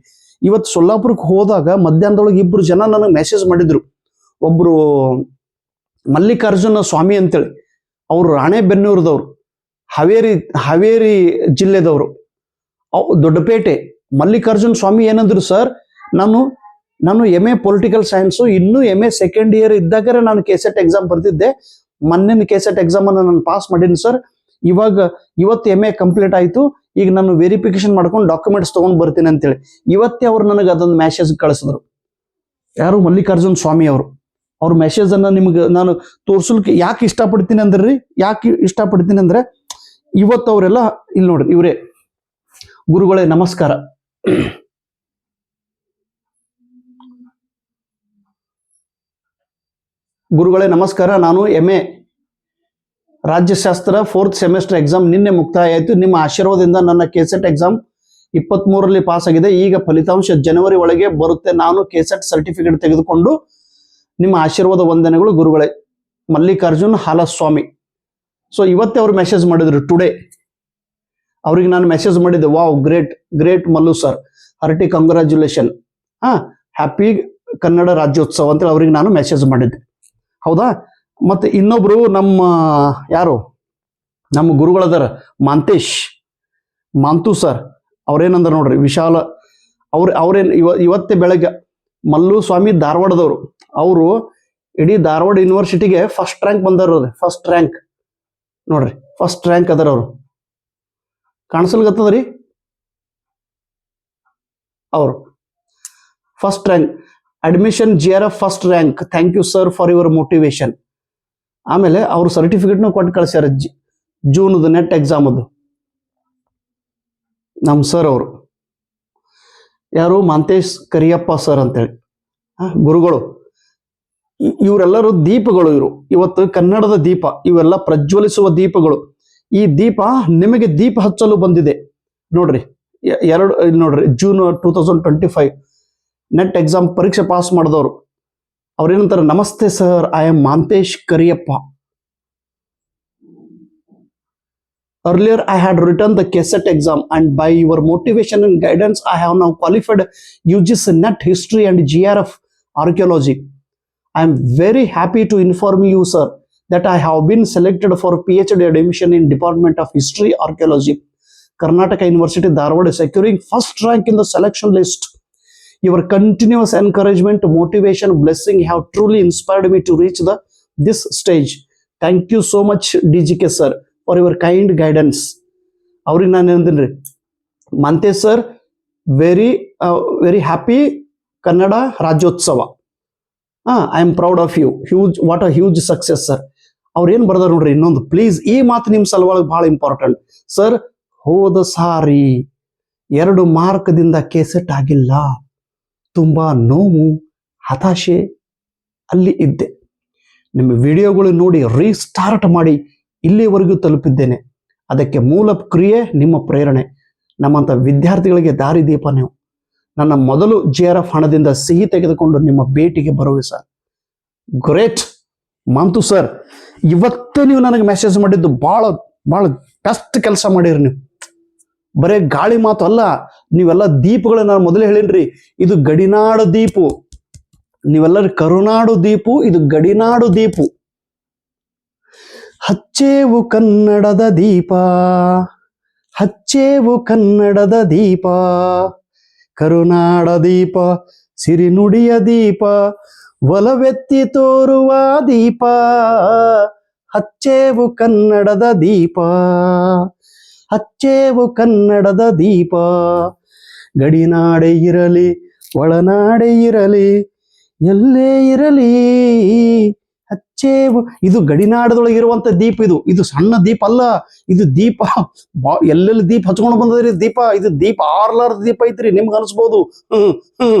B: ಇವತ್ತು ಸೊಲ್ಲಾಪುರಕ್ಕೆ ಹೋದಾಗ ಮಧ್ಯಾಹ್ನದೊಳಗೆ 2 ಜನ ನನಗೆ ಮೆಸೇಜ್ ಮಾಡಿದ್ರು. ಒಬ್ರು ಮಲ್ಲಿಕಾರ್ಜುನ ಸ್ವಾಮಿ ಅಂತೇಳಿ, ಅವರು ರಾಣೆಬೆನ್ನೂರದವ್ರು, ಹಾವೇರಿ ಜಿಲ್ಲೆದವರು, ದೊಡ್ಡಪೇಟೆ. ಮಲ್ಲಿಕಾರ್ಜುನ್ ಸ್ವಾಮಿ ಏನಂದ್ರು, ಸರ್ ನಾನು MA ಪೊಲಿಟಿಕಲ್ ಸೈನ್ಸು, ಇನ್ನೂ MA ಸೆಕೆಂಡ್ ಇಯರ್ ಇದ್ದಾಗ ನಾನು ಕೆಸೆಟ್ ಎಕ್ಸಾಮ್ ಬರ್ತಿದ್ದೆ. ಮೊನ್ನೆ ಕೆಸೆಟ್ ಎಕ್ಸಾಮ್ ಅನ್ನು ನಾನು ಪಾಸ್ ಮಾಡೀನಿ ಸರ್. ಇವತ್ತು MA ಕಂಪ್ಲೀಟ್ ಆಯ್ತು. ಈಗ ನಾನು ವೆರಿಫಿಕೇಶನ್ ಮಾಡ್ಕೊಂಡು ಡಾಕ್ಯುಮೆಂಟ್ಸ್ ತಗೊಂಡ್ ಬರ್ತೀನಿ ಅಂತೇಳಿ ಇವತ್ತೇ ಅವ್ರು ನನಗೆ ಅದೊಂದು ಮೆಸೇಜ್ ಕಳಿಸಿದ್ರು. ಯಾರು? ಮಲ್ಲಿಕಾರ್ಜುನ್ ಸ್ವಾಮಿ ಅವರು. ಅವ್ರ ಮೆಸೇಜ್ ಅನ್ನ ನಿಮ್ಗೆ ನಾನು ತೋರ್ಸಲಿಕ್ಕೆ ಯಾಕೆ ಇಷ್ಟಪಡ್ತೀನಿ ಅಂದ್ರೆ ಇವತ್ತು ಅವರೆಲ್ಲ ಇಲ್ಲಿ ನೋಡ್ರಿ, ಇವರೇ ಗುರುಗಳೇ ನಮಸ್ಕಾರ. ಗುರುಗಳೇ ನಮಸ್ಕಾರ. ನಾನು MA ರಾಜ್ಯಶಾಸ್ತ್ರ 4th ಸೆಮಿಸ್ಟರ್ ಎಕ್ಸಾಮ್ ನಿನ್ನೆ ಮುಕ್ತಾಯ ಆಯಿತು. ನಿಮ್ಮ ಆಶೀರ್ವಾದದಿಂದ ನನ್ನ ಕೆಸೆಟ್ ಎಕ್ಸಾಮ್ 23ರಲ್ಲಿ ಪಾಸ್ ಆಗಿದೆ. ಈಗ ಫಲಿತಾಂಶ ಜನವರಿ ಒಳಗೆ ಬರುತ್ತೆ. ನಾನು ಕೆಸೆಟ್ ಸರ್ಟಿಫಿಕೇಟ್ ತೆಗೆದುಕೊಂಡು ನಿಮ್ಮ ಆಶೀರ್ವಾದ ವಂದನೆಗಳು ಗುರುಗಳೇ. ಮಲ್ಲಿಕಾರ್ಜುನ್ ಹಾಲಸ್ವಾಮಿ. ಸೊ ಇವತ್ತೇ ಅವ್ರು ಮೆಸೇಜ್ ಮಾಡಿದ್ರು ಟುಡೇ. ಅವ್ರಿಗೆ ನಾನು ಮೆಸೇಜ್ ಮಾಡಿದ್ದೆ, wow great Mallu sir, hearty congratulation, happy Kannada Rajyotsava ಅಂತೇಳಿ ಅವ್ರಿಗೆ ನಾನು ಮೆಸೇಜ್ ಮಾಡಿದ್ದೆ. ಹೌದಾ? ಮತ್ತೆ ಇನ್ನೊಬ್ರು ನಮ್ಮ ಗುರುಗಳದಾರ ಮಾಂತು ಸರ್. ಅವ್ರೇನಂದ್ರ ನೋಡ್ರಿ, ವಿಶಾಲ ಅವ್ರೇನ್ ಇವತ್ತೇ ಬೆಳಗ್ಗೆ ಮಲ್ಲು ಸ್ವಾಮಿ ಧಾರವಾಡದವರು. ಅವರು ಇಡೀ ಧಾರವಾಡ ಯೂನಿವರ್ಸಿಟಿಗೆ ಫಸ್ಟ್ ರ್ಯಾಂಕ್ ಬಂದಾರ. ಫಸ್ಟ್ ರ್ಯಾಂಕ್ ನೋಡ್ರಿ, ಫಸ್ಟ್ ರ್ಯಾಂಕ್ ಅದಾರ ಅವರು. ಕಾಣಿಸಲ್ಗತ್ತದ್ರಿ ಅವರು first rank. Admission GRF first rank. Thank you sir for your motivation. ಆಮೇಲೆ ಅವ್ರ ಸರ್ಟಿಫಿಕೇಟ್ನು ಕೊಟ್ಟು ಕಳಿಸ್ಯಾರ ಜೂನ್ದು ನೆಟ್ ಎಕ್ಸಾಮ್ ಅದು. ನಮ್ಮ ಸರ್ ಅವರು ಯಾರು? ಮಾಂತೇಶ್ ಕರಿಯಪ್ಪ ಸರ್ ಅಂತೇಳಿ ಗುರುಗಳು. ಇವರೆಲ್ಲರೂ ದೀಪಗಳು. ಇವತ್ತು ಕನ್ನಡದ ದೀಪ, ಇವೆಲ್ಲ ಪ್ರಜ್ವಲಿಸುವ ದೀಪಗಳು. ಈ ದೀಪ ನಿಮಗೆ ದೀಪ ಹಚ್ಚಲು ಬಂದಿದೆ ನೋಡ್ರಿ. ನೋಡ್ರಿ, ಜೂನ್ 2025 ನೆಟ್ ಎಕ್ಸಾಮ್ ಪರೀಕ್ಷೆ ಪಾಸ್ ಮಾಡಿದವರು. ಅವ್ರೇನಂತಾರೆ, ನಮಸ್ತೆ sir, I am Mantesh Kariyappa. Earlier, I had written the KCET exam, and by your motivation and guidance, I have now qualified UGC NET History and GRF Archaeology. I am very happy to inform you, sir, that I have been selected for PhD admission in Department of History Archaeology, Karnataka University, Dharwad, securing first rank in the selection list. Your continuous encouragement, motivation, blessing have truly inspired me to reach this stage. Thank you so much, DGK sir, for your kind guidance. ಅವ್ರಿಗೆ ನಾನು ಏನಂತೀನಿ, Mantesh sir, very happy Kannada Rajyotsava. I am proud of you. What a huge success sir. ಅವ್ರು ಏನ್ ಬರ್ದಾರ ನೋಡ್ರಿ, ಇನ್ನೊಂದು please, ಈ ಮಾತು ನಿಮ್ ಸಲುವಾಗಿ ಬಹಳ ಇಂಪಾರ್ಟೆಂಟ್ ಸರ್. ಹೋದ ಸಾರಿ 2 ಮಾರ್ಕ್ದಿಂದ ಕೆಸೆಟ್ ಆಗಿಲ್ಲ. ತುಂಬಾ ನೋವು, ಹತಾಶೆ ಅಲ್ಲಿ ಇದ್ದೆ. ನಿಮ್ಮ ವಿಡಿಯೋಗಳು ನೋಡಿ ರೀಸ್ಟಾರ್ಟ್ ಮಾಡಿ ಇಲ್ಲಿವರೆಗೂ ತಲುಪಿದ್ದೇನೆ. ಅದಕ್ಕೆ ಮೂಲ ಕ್ರಿಯೆ ನಿಮ್ಮ ಪ್ರೇರಣೆ. ನಮ್ಮಂಥ ವಿದ್ಯಾರ್ಥಿಗಳಿಗೆ ದಾರಿದೀಪ ನೀವು. ನನ್ನ ಮೊದಲು JRF ಹಣದಿಂದ ಸಿಹಿ ತೆಗೆದುಕೊಂಡು ನಿಮ್ಮ ಭೇಟಿಗೆ ಬರುವೆ ಸರ್. ಗ್ರೇಟ್ ಮಂತು ಸರ್, ಇವತ್ತೇ ನೀವು ನನಗೆ ಮೆಸೇಜ್ ಮಾಡಿದ್ದು ಭಾಳ ಭಾಳ ಬೆಸ್ಟ್ ಕೆಲಸ ಮಾಡಿರಿ ನೀವು. ಬರೇ ಗಾಳಿ ಮಾತು ಅಲ್ಲ, ನೀವೆಲ್ಲ ದೀಪಗಳು ನಾನು ಮೊದಲೇ ಹೇಳಿನ್ರಿ, ಇದು ಗಡಿನಾಡು ದೀಪು. ನೀವೆಲ್ಲರೂ ಕರುನಾಡು ದೀಪು, ಇದು ಗಡಿನಾಡು ದೀಪು. ಹಚ್ಚೇವು ಕನ್ನಡದ ದೀಪ, ಹಚ್ಚೇವು ಕನ್ನಡದ ದೀಪ, ಕರುನಾಡ ದೀಪ, ಸಿರಿನುಡಿಯ ದೀಪ, ಒಲವೆತ್ತಿ ತೋರುವ ದೀಪ, ಹಚ್ಚೇವು ಕನ್ನಡದ ದೀಪ, ಹಚ್ಚೇವು ಕನ್ನಡದ ದೀಪ. ಗಡಿನಾಡೆ ಇರಲಿ ಒಳನಾಡೆ ಇರಲಿ ಎಲ್ಲೇ ಇರಲಿ ಹಚ್ಚೇವು. ಇದು ಗಡಿನಾಡದೊಳಗೆ ಇರುವಂತ ದೀಪ. ಇದು ಸಣ್ಣ ದೀಪ ಅಲ್ಲ, ಇದು ದೀಪ ಎಲ್ಲೆಲ್ಲಿ ದೀಪ ಹಚ್ಕೊಂಡು ಬಂದದ್ರಿ ದೀಪ. ಇದು ದೀಪ ಆರ್ಲಾರ್ದ ದೀಪ ಐತ್ರಿ, ನಿಮ್ಗೆ ಅನ್ಸ್ಬೋದು.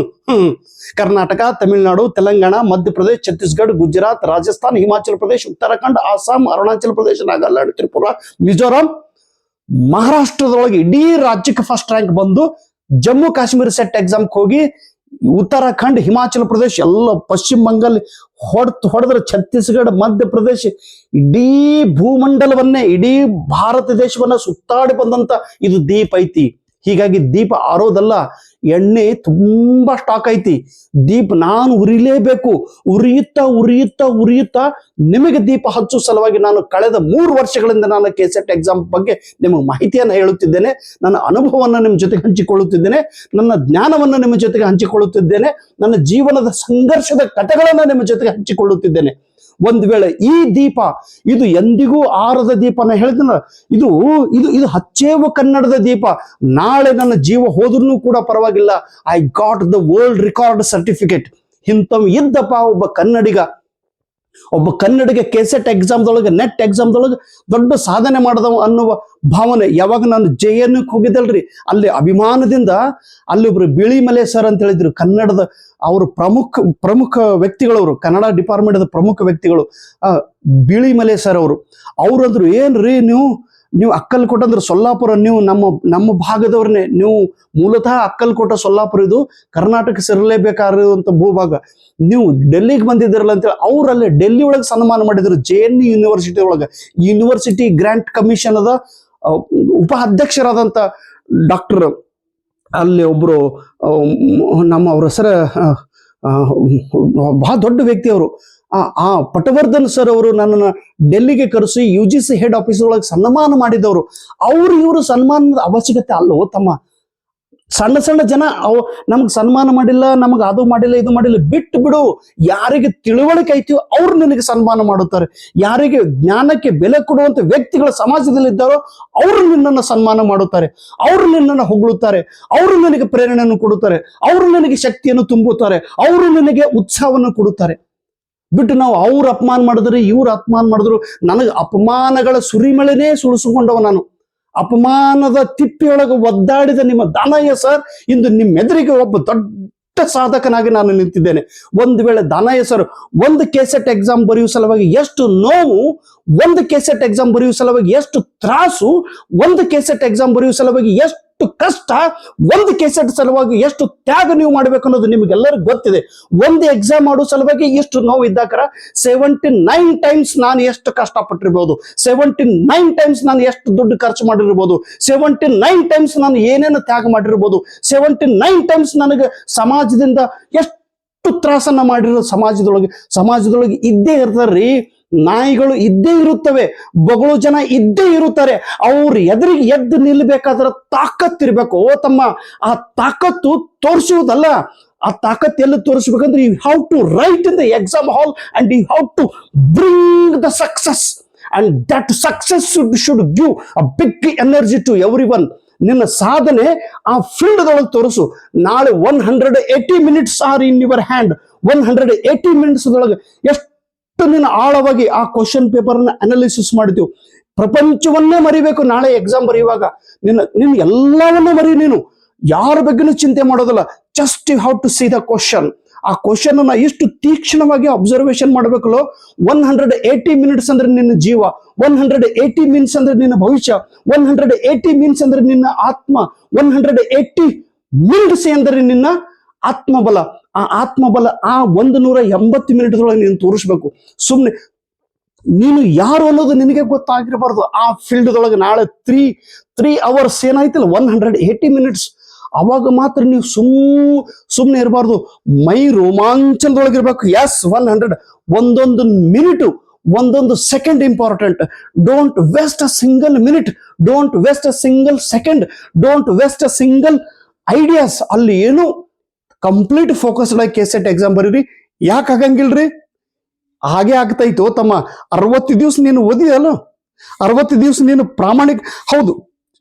B: ಕರ್ನಾಟಕ, ತಮಿಳುನಾಡು, ತೆಲಂಗಾಣ, ಮಧ್ಯಪ್ರದೇಶ, ಛತ್ತೀಸ್ಗಢ, ಗುಜರಾತ್, ರಾಜಸ್ಥಾನ್, ಹಿಮಾಚಲ ಪ್ರದೇಶ, ಉತ್ತರಾಖಂಡ್, ಅಸ್ಸಾಂ, ಅರುಣಾಚಲ ಪ್ರದೇಶ, ನಾಗಾಲ್ಯಾಂಡ್, ತ್ರಿಪುರಾ, ಮಿಜೋರಾಂ, ಮಹಾರಾಷ್ಟ್ರದೊಳಗೆ ಇಡೀ ರಾಜ್ಯಕ್ಕೆ ಫಸ್ಟ್ ರ್ಯಾಂಕ್ ಬಂದು, ಜಮ್ಮು ಕಾಶ್ಮೀರ ಸೆಟ್ ಎಕ್ಸಾಮ್ಗೆ ಹೋಗಿ ಉತ್ತರಾಖಂಡ್, ಹಿಮಾಚಲ ಪ್ರದೇಶ, ಎಲ್ಲ ಪಶ್ಚಿಮ ಬಂಗಾಲ್ ಹೊಡೆದ್ರೆ ಛತ್ತೀಸ್ಗಢ, ಮಧ್ಯಪ್ರದೇಶ, ಇಡೀ ಭೂಮಂಡಲವನ್ನೇ, ಇಡೀ ಭಾರತ ದೇಶವನ್ನ ಸುತ್ತಾಡಿ ಬಂದಂತ ಇದು ದೀಪ ಐತಿ. ಹೀಗಾಗಿ ದೀಪ ಆರೋದಲ್ಲ, ಎಣ್ಣೆ ತುಂಬಾ ಸ್ಟಾಕ್ ಐತಿ. ದೀಪ ನಾನು ಉರಿಲೇಬೇಕು. ಉರಿಯುತ್ತಾ ಉರಿಯುತ್ತಾ ಉರಿಯುತ್ತಾ ನಿಮಗೆ ದೀಪ ಹಚ್ಚೋ ಸಲುವಾಗಿ ನಾನು ಕಳೆದ 3 ವರ್ಷಗಳಿಂದ ನಾನು KCET ಎಕ್ಸಾಮ್ ಬಗ್ಗೆ ನಿಮಗೆ ಮಾಹಿತಿಯನ್ನು ಹೇಳುತ್ತಿದ್ದೇನೆ. ನನ್ನ ಅನುಭವವನ್ನು ನಿಮ್ಮ ಜೊತೆಗೆ ಹಂಚಿಕೊಳ್ಳುತ್ತಿದ್ದೇನೆ, ನನ್ನ ಜ್ಞಾನವನ್ನು ನಿಮ್ಮ ಜೊತೆಗೆ ಹಂಚಿಕೊಳ್ಳುತ್ತಿದ್ದೇನೆ, ನನ್ನ ಜೀವನದ ಸಂಘರ್ಷದ ಕಥೆಗಳನ್ನು ನಿಮ್ಮ ಜೊತೆಗೆ ಹಂಚಿಕೊಳ್ಳುತ್ತಿದ್ದೇನೆ. ಒಂದು ವೇಳೆ ಈ ದೀಪ ಇದು ಎಂದಿಗೂ ಆರದ ದೀಪನ ಹೇಳಿದ್ನ, ಇದು ಇದು ಇದು ಹಚ್ಚೇವು ಕನ್ನಡದ ದೀಪ. ನಾಳೆ ನನ್ನ ಜೀವ ಹೋದ್ರೂ ಕೂಡ ಪರವಾಗಿಲ್ಲ, I got the world record certificate. ಇಂಥವ್ ಇದ್ದಪ್ಪ ಒಬ್ಬ ಕನ್ನಡಿಗ KCET ಎಕ್ಸಾಮ್ದೊಳಗೆ, ನೆಟ್ ಎಕ್ಸಾಮ್ದೊಳಗೆ ದೊಡ್ಡ ಸಾಧನೆ ಮಾಡದವ ಅನ್ನುವ ಭಾವನೆ. ಯಾವಾಗ ನಾನು JNU ಹೋಗಿದ್ದಲ್ರಿ, ಅಲ್ಲಿ ಅಭಿಮಾನದಿಂದ ಅಲ್ಲಿ ಒಬ್ರು ಬಿಳಿಮಲೆ ಸರ್ ಅಂತ ಹೇಳಿದ್ರು, ಕನ್ನಡದ ಅವರು ಪ್ರಮುಖ ವ್ಯಕ್ತಿಗಳವರು, ಕನ್ನಡ ಡಿಪಾರ್ಟ್ಮೆಂಟ್ ಪ್ರಮುಖ ವ್ಯಕ್ತಿಗಳು, ಬಿಳಿಮಲೆ ಸರ್ ಅವ್ರಂದ್ರು, ಏನ್ರಿ ನೀವು ಅಕ್ಕಲ್ಕೋಟ ಅಂದ್ರೆ ಸೊಲ್ಲಾಪುರ, ನೀವು ನಮ್ಮ ಭಾಗದವ್ರನ್ನೇ, ನೀವು ಮೂಲತಃ ಅಕ್ಕಲ್ಕೋಟ ಸೊಲ್ಲಾಪುರ, ಇದು ಕರ್ನಾಟಕ ಸೇರಲೇಬೇಕಾಗಿರುವಂತ ಭೂಭಾಗ, ನೀವು ಡೆಲ್ಲಿಗೆ ಬಂದಿದ್ದೀರಲ್ಲ ಅಂತೇಳಿ ಅವರಲ್ಲೇ ಡೆಲ್ಲಿ ಒಳಗೆ ಸನ್ಮಾನ ಮಾಡಿದ್ರು. JNU ಯೂನಿವರ್ಸಿಟಿ ಒಳಗೆ ಯೂನಿವರ್ಸಿಟಿ ಗ್ರಾಂಟ್ ಕಮಿಷನ್ ಅದ ಉಪಾಧ್ಯಕ್ಷರಾದಂಥ ಡಾಕ್ಟರ್, ಅಲ್ಲಿ ಒಬ್ರು ಅವ್ರ ಹೆಸರ ಬಹಳ ದೊಡ್ಡ ವ್ಯಕ್ತಿ ಅವರು, ಪಟವರ್ಧನ್ ಸರ್ ಅವರು ನನ್ನನ್ನು ಡೆಲ್ಲಿಗೆ ಕರೆಸಿ UGC ಹೆಡ್ ಆಫೀಸ್ ಒಳಗೆ ಸನ್ಮಾನ ಮಾಡಿದವರು. ಇವರು ಸನ್ಮಾನದ ಅವಶ್ಯಕತೆ ಅಲ್ಲೋ ತಮ್ಮ. ಸಣ್ಣ ಸಣ್ಣ ಜನ ನಮ್ಗೆ ಸನ್ಮಾನ ಮಾಡಿಲ್ಲ, ನಮಗೆ ಅದು ಮಾಡಿಲ್ಲ, ಇದು ಮಾಡಿಲ್ಲ, ಬಿಟ್ಟು ಬಿಡು. ಯಾರಿಗೆ ತಿಳುವಳಿಕೆ ಐತಿಯೋ ಅವ್ರು ನಿನಗೆ ಸನ್ಮಾನ ಮಾಡುತ್ತಾರೆ. ಯಾರಿಗೆ ಜ್ಞಾನಕ್ಕೆ ಬೆಲೆ ಕೊಡುವಂತ ವ್ಯಕ್ತಿಗಳು ಸಮಾಜದಲ್ಲಿ ಇದ್ದಾರೋ ಅವರು ನಿನ್ನನ್ನು ಸನ್ಮಾನ ಮಾಡುತ್ತಾರೆ, ಅವರು ನಿನ್ನನ್ನು ಹೊಗಳುತ್ತಾರೆ, ಅವರು ನಿನಗೆ ಪ್ರೇರಣೆಯನ್ನು ಕೊಡುತ್ತಾರೆ, ಅವರು ನಿನಗೆ ಶಕ್ತಿಯನ್ನು ತುಂಬುತ್ತಾರೆ, ಅವರು ನಿನಗೆ ಉತ್ಸಾಹವನ್ನು ಕೊಡುತ್ತಾರೆ. ಬಿಟ್ಟು ನಾವು ಅವ್ರು ಅಪಮಾನ ಮಾಡಿದ್ರು, ಇವ್ರು ಅಪಮಾನ ಮಾಡಿದ್ರು, ನನಗೆ ಅಪಮಾನಗಳ ಸುರಿಮಳೆನೇ ಸುಳಿಸಿಕೊಂಡವ ನಾನು. ಅಪಮಾನದ ತಿಪ್ಪಿಯೊಳಗೆ ಒದ್ದಾಡಿದ ನಿಮ್ಮ ದಾನಯ್ಯ ಸರ್ ಇಂದು ನಿಮ್ಮೆದುರಿಗೆ ಒಬ್ಬ ದೊಡ್ಡ ಸಾಧಕನಾಗಿ ನಾನು ನಿಂತಿದ್ದೇನೆ. ಒಂದು ವೇಳೆ ದಾನಯ್ಯ ಸರ್ ಒಂದು KCET ಎಕ್ಸಾಮ್ ಬರೆಯುವ ಸಲುವಾಗಿ ಎಷ್ಟು ನೋವು, ಒಂದು KCET ಎಕ್ಸಾಮ್ ಬರೆಯುವ ಸಲುವಾಗಿ ಎಷ್ಟು ತ್ರಾಸು, ಒಂದು KCET ಎಕ್ಸಾಮ್ ಬರೆಯುವ ಸಲುವಾಗಿ ಎಷ್ಟು ಕಷ್ಟ, ಒಂದು KCET ಸಲುವಾಗಿ ಎಷ್ಟು ತ್ಯಾಗ ನೀವು ಮಾಡ್ಬೇಕು ಅನ್ನೋದು ನಿಮಗೆಲ್ಲರಿಗೂ ಗೊತ್ತಿದೆ. ಒಂದು ಎಕ್ಸಾಮ್ ಮಾಡೋ ಸಲುವಾಗಿ ಎಷ್ಟು ನೋವು ಇದ್ದಾಕರ 79 ಟೈಮ್ಸ್ ನಾನು ಎಷ್ಟು ಕಷ್ಟಪಟ್ಟಿರ್ಬೋದು, 79 ಟೈಮ್ಸ್ ನಾನು ಎಷ್ಟು ದುಡ್ಡು ಖರ್ಚು ಮಾಡಿರ್ಬೋದು, 79 ಟೈಮ್ಸ್ ನಾನು ಏನೇನು ತ್ಯಾಗ ಮಾಡಿರ್ಬೋದು, 79 ಟೈಮ್ಸ್ ನನಗೆ ಸಮಾಜದಿಂದ ಎಷ್ಟು ತ್ರಾಸನ್ನ ಮಾಡಿರೋ ಸಮಾಜದೊಳಗೆ ಇದ್ದೇ ಇರ್ತಾರ್ರಿ. ನಾಯಿಗಳು ಇದ್ದೇ ಇರುತ್ತವೆ, ಬೊಗಳು ಜನ ಇದ್ದೇ ಇರುತ್ತಾರೆ. ಅವ್ರ ಎದುರಿಗೆ ಎದ್ದು ನಿಲ್ಬೇಕಾದ್ರೆ ತಾಕತ್ತಿರ್ಬೇಕು ತಮ್ಮ. ಆ ತಾಕತ್ತು ತೋರಿಸುವುದಲ್ಲ, ಆ ತಾಕತ್ತು ಎಲ್ಲಿ ತೋರಿಸ್ಬೇಕಂದ್ರೆ you have to write in the exam hall and you have to bring the success, and that success should give a big energy to everyone. ನಿನ್ನ ಸಾಧನೆ ಆ ಫೀಲ್ಡ್ದೊಳಗೆ ತೋರಿಸು. ನಾಳೆ 180 minutes are in your hand. 180 minutes ಒಳಗೆ ಎಷ್ಟು ನೀನು ಆಳವಾಗಿ ಆ ಕ್ವಶನ್ ಪೇಪರ್ ಅನ್ನ ಅನಾಲಿಸಿಸ್ ಮಾಡ್ತೀವಿ. ಪ್ರಪಂಚವನ್ನೇ ಮರಿಬೇಕು ನಾಳೆ ಎಕ್ಸಾಮ್ ಬರೆಯುವಾಗ. ನಿನ್ನ ಎಲ್ಲವನ್ನೂ ಮರಿ, ನೀನು ಯಾರ ಬಗ್ಗೆನೂ ಚಿಂತೆ ಮಾಡೋದಲ್ಲ. Just you have to see the question. ಆ ಕ್ವಶನ್ ಅನ್ನ ಎಷ್ಟು ತೀಕ್ಷ್ಣವಾಗಿ ಅಬ್ಸರ್ವೇಷನ್ ಮಾಡ್ಬೇಕಲ್ಲೋ. 180 ಮಿನಿಟ್ಸ್ ಅಂದ್ರೆ ನಿನ್ನ ಜೀವ, 180 ಮಿನಿಟ್ಸ್ ಅಂದ್ರೆ ನಿನ್ನ ಭವಿಷ್ಯ, 180 ಮಿನಿಟ್ಸ್ ಅಂದ್ರೆ ನಿನ್ನ ಆತ್ಮ, 180 ಮಿನಿಟ್ಸ್ ಎಂದರೆ ನಿನ್ನ ಆತ್ಮಬಲ. ಆ ಆತ್ಮಬಲ ಆ 180 ಮಿನಿಟ್ದೊಳಗೆ ನೀನು ತೋರಿಸ್ಬೇಕು. ಸುಮ್ಮನೆ ನೀನು ಯಾರು ಅನ್ನೋದು ನಿನಗೆ ಗೊತ್ತಾಗಿರಬಾರ್ದು. ಆ ಫೀಲ್ಡ್ದೊಳಗೆ ನಾಳೆ 3 hours ಏನಾಯ್ತಲ್ಲ 180 ಮಿನಿಟ್ಸ್, ಅವಾಗ ಮಾತ್ರ ನೀವು ಸುಮ್ಮನೆ ಇರಬಾರ್ದು. ಮೈ ರೋಮಾಂಚನದೊಳಗಿರ್ಬೇಕು. ಎಸ್ 100, ಒಂದೊಂದು ಮಿನಿಟು ಒಂದೊಂದು second important. Don't waste a single minute, don't waste a single second, don't waste a single ideas. ಅಲ್ಲಿ ಏನು ಕಂಪ್ಲೀಟ್ ಫೋಕಸ್ಡ್ ಆಗಿ ಕೆಸೆಟ್ ಎಕ್ಸಾಮ್ ಬರೀರಿ. ಯಾಕೆ ಆಗಂಗಿಲ್ರಿ? ಹಾಗೆ ಆಗ್ತೈತೋ ತಮ್ಮ. 60 ದಿವಸ ನೀನು ಓದಿಯಲ್ಲ, 60 ದಿವಸ ನೀನು ಪ್ರಾಮಾಣಿಕ. ಹೌದು,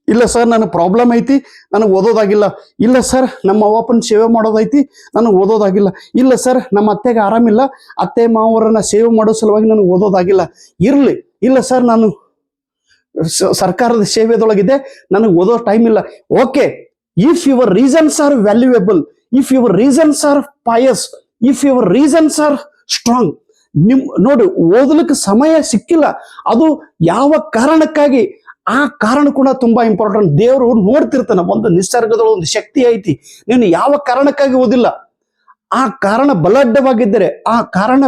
B: ಇಲ್ಲ ಸರ್ ನನಗೆ ಪ್ರಾಬ್ಲಮ್ ಐತಿ, ನನಗೆ ಓದೋದಾಗಿಲ್ಲ. ಇಲ್ಲ ಸರ್ ನಮ್ಮ ಅವ್ವಪ್ಪನ ಸೇವೆ ಮಾಡೋದೈತಿ, ನನಗೆ ಓದೋದಾಗಿಲ್ಲ. ಇಲ್ಲ ಸರ್ ನಮ್ಮ ಅತ್ತೆಗೆ ಆರಾಮಿಲ್ಲ, ಅತ್ತೆ ಮಾವರನ್ನ ಸೇವೆ ಮಾಡೋ ಸಲುವಾಗಿ ನನಗೆ ಓದೋದಾಗಿಲ್ಲ. ಇರಲಿ. ಇಲ್ಲ ಸರ್ ನಾನು ಸರ್ಕಾರದ ಸೇವೆದೊಳಗಿದೆ, ನನಗೆ ಓದೋ ಟೈಮ್ ಇಲ್ಲ. Okay, if your reasons are valuable, if your reasons are pious, if your reasons are strong, ನೋಡಿ ಓದಲಿಕ್ಕೆ ಸಮಯ ಸಿಕ್ಕಿಲ್ಲ, ಅದು ಯಾವ ಕಾರಣಕ್ಕಾಗಿ, ಆ ಕಾರಣ ಕೂಡ ತುಂಬಾ ಇಂಪಾರ್ಟೆಂಟ್. ದೇವರು ನೋಡ್ತಿರ್ತಾನೆ. ಒಂದು ನಿಸರ್ಗದೊಳಗೆ ಒಂದು ಶಕ್ತಿ ಐತಿ, ನೀನು ಯಾವ ಕಾರಣಕ್ಕಾಗಿ ಓದಿಲ್ಲ, ಆ ಕಾರಣ ಬಲಡ್ಡವಾಗಿದ್ದರೆ, ಆ ಕಾರಣ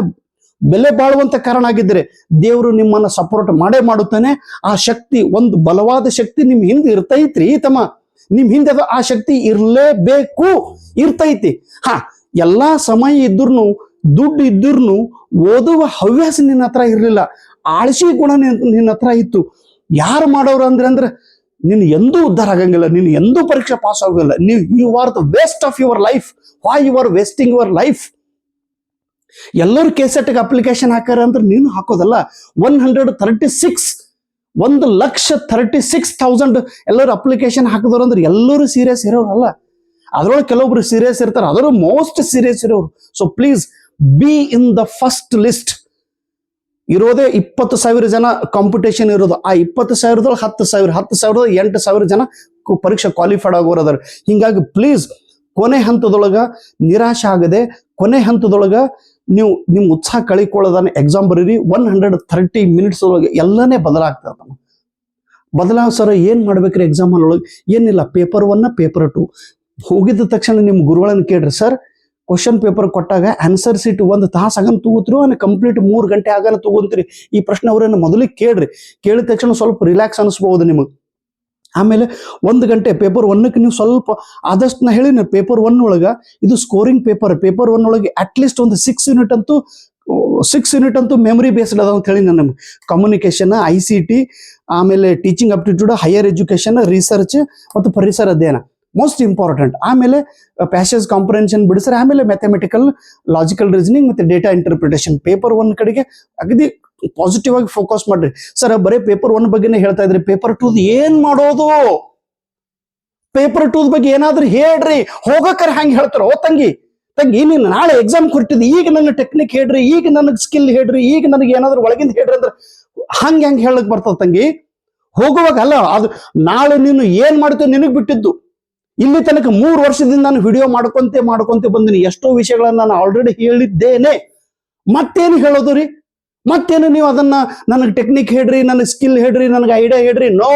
B: ಬೆಲೆ ಬಾಳುವಂತ ಕಾರಣ ಆಗಿದ್ದರೆ ದೇವರು ನಿಮ್ಮನ್ನ ಸಪೋರ್ಟ್ ಮಾಡೇ ಮಾಡುತ್ತಾನೆ. ಆ ಶಕ್ತಿ, ಒಂದು ಬಲವಾದ ಶಕ್ತಿ ನಿಮ್ ಹಿಂದೆ ಇರ್ತೈತ್ರಿ ತಮ್ಮ, ನಿಮ್ ಹಿಂದೆ ಆ ಶಕ್ತಿ ಇರ್ಲೇಬೇಕು, ಇರ್ತೈತಿ. ಎಲ್ಲಾ ಸಮಯ ಇದ್ರೂ, ದುಡ್ಡು ಇದ್ರೂ ಓದುವ ಹವ್ಯಾಸ ನಿನ್ನ ಹತ್ರ ಇರ್ಲಿಲ್ಲ, ಆಳಸಿ ಗುಣ ನಿನ್ನ ಹತ್ರ ಇತ್ತು. ಯಾರು ಮಾಡೋರು ಅಂದ್ರೆ ನೀನು ಎಂದೂ ಉದ್ಧಾರ ಆಗಂಗಿಲ್ಲ, ನೀನು ಎಂದೂ ಪರೀಕ್ಷೆ ಪಾಸ್ ಆಗೋಲ್ಲ. You are the waste of your life. Why you are wasting your life? ಎಲ್ಲರೂ ಕೆಸೆಟ್ಗೆ ಅಪ್ಲಿಕೇಶನ್ ಹಾಕಾರ ಅಂದ್ರೆ ನೀನು ಹಾಕೋದಲ್ಲ. 136,000 ಎಲ್ಲರೂ ಅಪ್ಲಿಕೇಶನ್ ಹಾಕಿದವ್ರು ಅಂದ್ರೆ ಎಲ್ಲರೂ ಸೀರಿಯಸ್ ಇರೋರಲ್ಲ. ಅದ್ರೊಳಗೆ ಕೆಲವೊಬ್ರು ಸೀರಿಯಸ್ ಇರ್ತಾರೆ, ಅದರ ಮೋಸ್ಟ್ ಸೀರಿಯಸ್ ಇರೋರು. So please be in the first list. ಇರೋದೇ 20,000 ಜನ ಕಾಂಪಿಟೇಷನ್ ಇರೋದು. ಆ 20,000 10,000, 10,000 8,000 ಜನ ಪರೀಕ್ಷೆ ಕ್ವಾಲಿಫೈಡ್ ಆಗೋರು ಅದಾರ. ಹಿಂಗಾಗಿ ಪ್ಲೀಸ್ ಕೊನೆ ಹಂತದೊಳಗ ನಿರಾಶೆ ಆಗದೆ, ಕೊನೆ ಹಂತದೊಳಗ ನೀವು ನಿಮ್ಮ ಉತ್ಸಾಹ ಕಳಿಕೊಳ್ಳೋದನ್ನ ಎಕ್ಸಾಮ್ ಬರೀರಿ. 130 ಮಿನಿಟ್ಸ್ ಒಳಗೆ ಎಲ್ಲನೇ ಬದಲಾಗ್ತದೆ. ಸರ್ ಏನ್ ಮಾಡ್ಬೇಕ್ರಿ ಎಕ್ಸಾಮ್ ಒಳಗೆ? ಏನಿಲ್ಲ, ಪೇಪರ್ 1 ಪೇಪರ್ 2 ಹೋಗಿದ್ದ ತಕ್ಷಣ ನಿಮ್ಮ ಗುರುಗಳನ್ನ ಕೇಳ್ರಿ, ಸರ್ ಕ್ವಶನ್ ಪೇಪರ್ ಕೊಟ್ಟಾಗ ಆನ್ಸರ್ ಸೀಟ್ 1 ತಾಸು ಆಗನ್ ತಗೋತ್ರು, ಕಂಪ್ಲೀಟ್ 3 ಗಂಟೆ ಆಗನ ತಗೊಂತೀರಿ? ಈ ಪ್ರಶ್ನೆ ಅವ್ರನ್ನ ಮೊದಲಿಗೆ ಕೇಳ್ರಿ. ಕೇಳಿದ ತಕ್ಷಣ ಸ್ವಲ್ಪ ರಿಲ್ಯಾಕ್ಸ್ ಅನಿಸ್ಬಹುದು ನಿಮಗೆ. ಆಮೇಲೆ 1 ಗಂಟೆ ಪೇಪರ್ 1ಕ್ಕೆ ನೀವು ಸ್ವಲ್ಪ ಆದಷ್ಟು, ನಾ ಹೇಳಿನ ಪೇಪರ್ 1 ಒಳಗ ಇದು ಸ್ಕೋರಿಂಗ್ ಪೇಪರ್. ಪೇಪರ್ 1 ಒಳಗೆ ಅಟ್ಲೀಸ್ಟ್ ಒಂದು 6 ಯೂನಿಟ್ ಅಂತೂ ಮೆಮರಿ ಬೇಸ್ಡ್ ಅದ ಅಂತ ಹೇಳಿ ನಾನು. ಕಮ್ಯುನಿಕೇಶನ್, ICT, ಆಮೇಲೆ teaching aptitude, higher education, research ಮತ್ತು ಪರಿಸರ ಅಧ್ಯಯನ ಮೋಸ್ಟ್ ಇಂಪಾರ್ಟೆಂಟ್. ಆಮೇಲೆ ಪ್ಯಾಸೇಜ್ ಕಾಂಪ್ರಿಹೆನ್ಷನ್ ಬಿಡಿಸ್ರೆ, ಆಮೇಲೆ ಮ್ಯಾಥಮೆಟಿಕಲ್, ಲಾಜಿಕಲ್ ರೀಸನಿಂಗ್ ಮತ್ತೆ ಡೇಟಾ ಇಂಟರ್ಪ್ರಿಟೇಷನ್. ಪೇಪರ್ 1 ಕಡೆಗೆ ಅಗದಿ ಪಾಸಿಟಿವ್ ಆಗಿ ಫೋಕಸ್ ಮಾಡ್ರಿ. ಸರ್ ಬರೀ ಪೇಪರ್ 1 ಬಗ್ಗೆನೇ ಹೇಳ್ತಾ ಇದ್ರಿ, ಪೇಪರ್ 2 ಏನ್ ಮಾಡೋದು? ಪೇಪರ್ 2 ಬಗ್ಗೆ ಏನಾದ್ರೂ ಹೇಳ್ರಿ. ಹೋಗಕ್ಕಾರ ಹಂಗೆ ಹೇಳ್ತಾರೋ? ತಂಗಿ ನೀನು ನಾಳೆ ಎಕ್ಸಾಮ್ ಕೊಟ್ಟಿದ್ದು, ಈಗ ನನ್ನ ಟೆಕ್ನಿಕ್ ಹೇಳ್ರಿ, ಈಗ ನನಗೆ ಸ್ಕಿಲ್ ಹೇಳ್ರಿ, ಈಗ ನನಗೆ ಏನಾದ್ರು ಒಳಗಿಂದ ಹೇಳ್ರಿ ಅಂದ್ರೆ ಹೆಂಗೆ ಹೇಳಕ್ ಬರ್ತದ ತಂಗಿ? ಹೋಗುವಾಗ ಅಲ್ಲ, ಅದು ನಾಳೆ ನೀನು ಏನ್ ಮಾಡ್ತೇವೆ ನಿನಗ್ ಬಿಟ್ಟಿದ್ದು. ಇಲ್ಲಿ ತನಕ 3 ವರ್ಷದಿಂದ ನಾನು ವಿಡಿಯೋ ಮಾಡ್ಕೊಂತೆ ಬಂದಿನಿ. ಎಷ್ಟೋ ವಿಷಯಗಳನ್ನ ನಾನು ಆಲ್ರೆಡಿ ಹೇಳಿದ್ದೇನೆ. ಮತ್ತೇನು ಹೇಳೋದು ರೀ? ಮತ್ತೇನು ನೀವು ಅದನ್ನ ನನಗೆ ಟೆಕ್ನಿಕ್ ಹೇಳ್ರಿ, ನನಗೆ ಸ್ಕಿಲ್ ಹೇಳ್ರಿ, ನನಗೆ ಐಡಿಯಾ ಹೇಳ್ರಿ? ನೋ,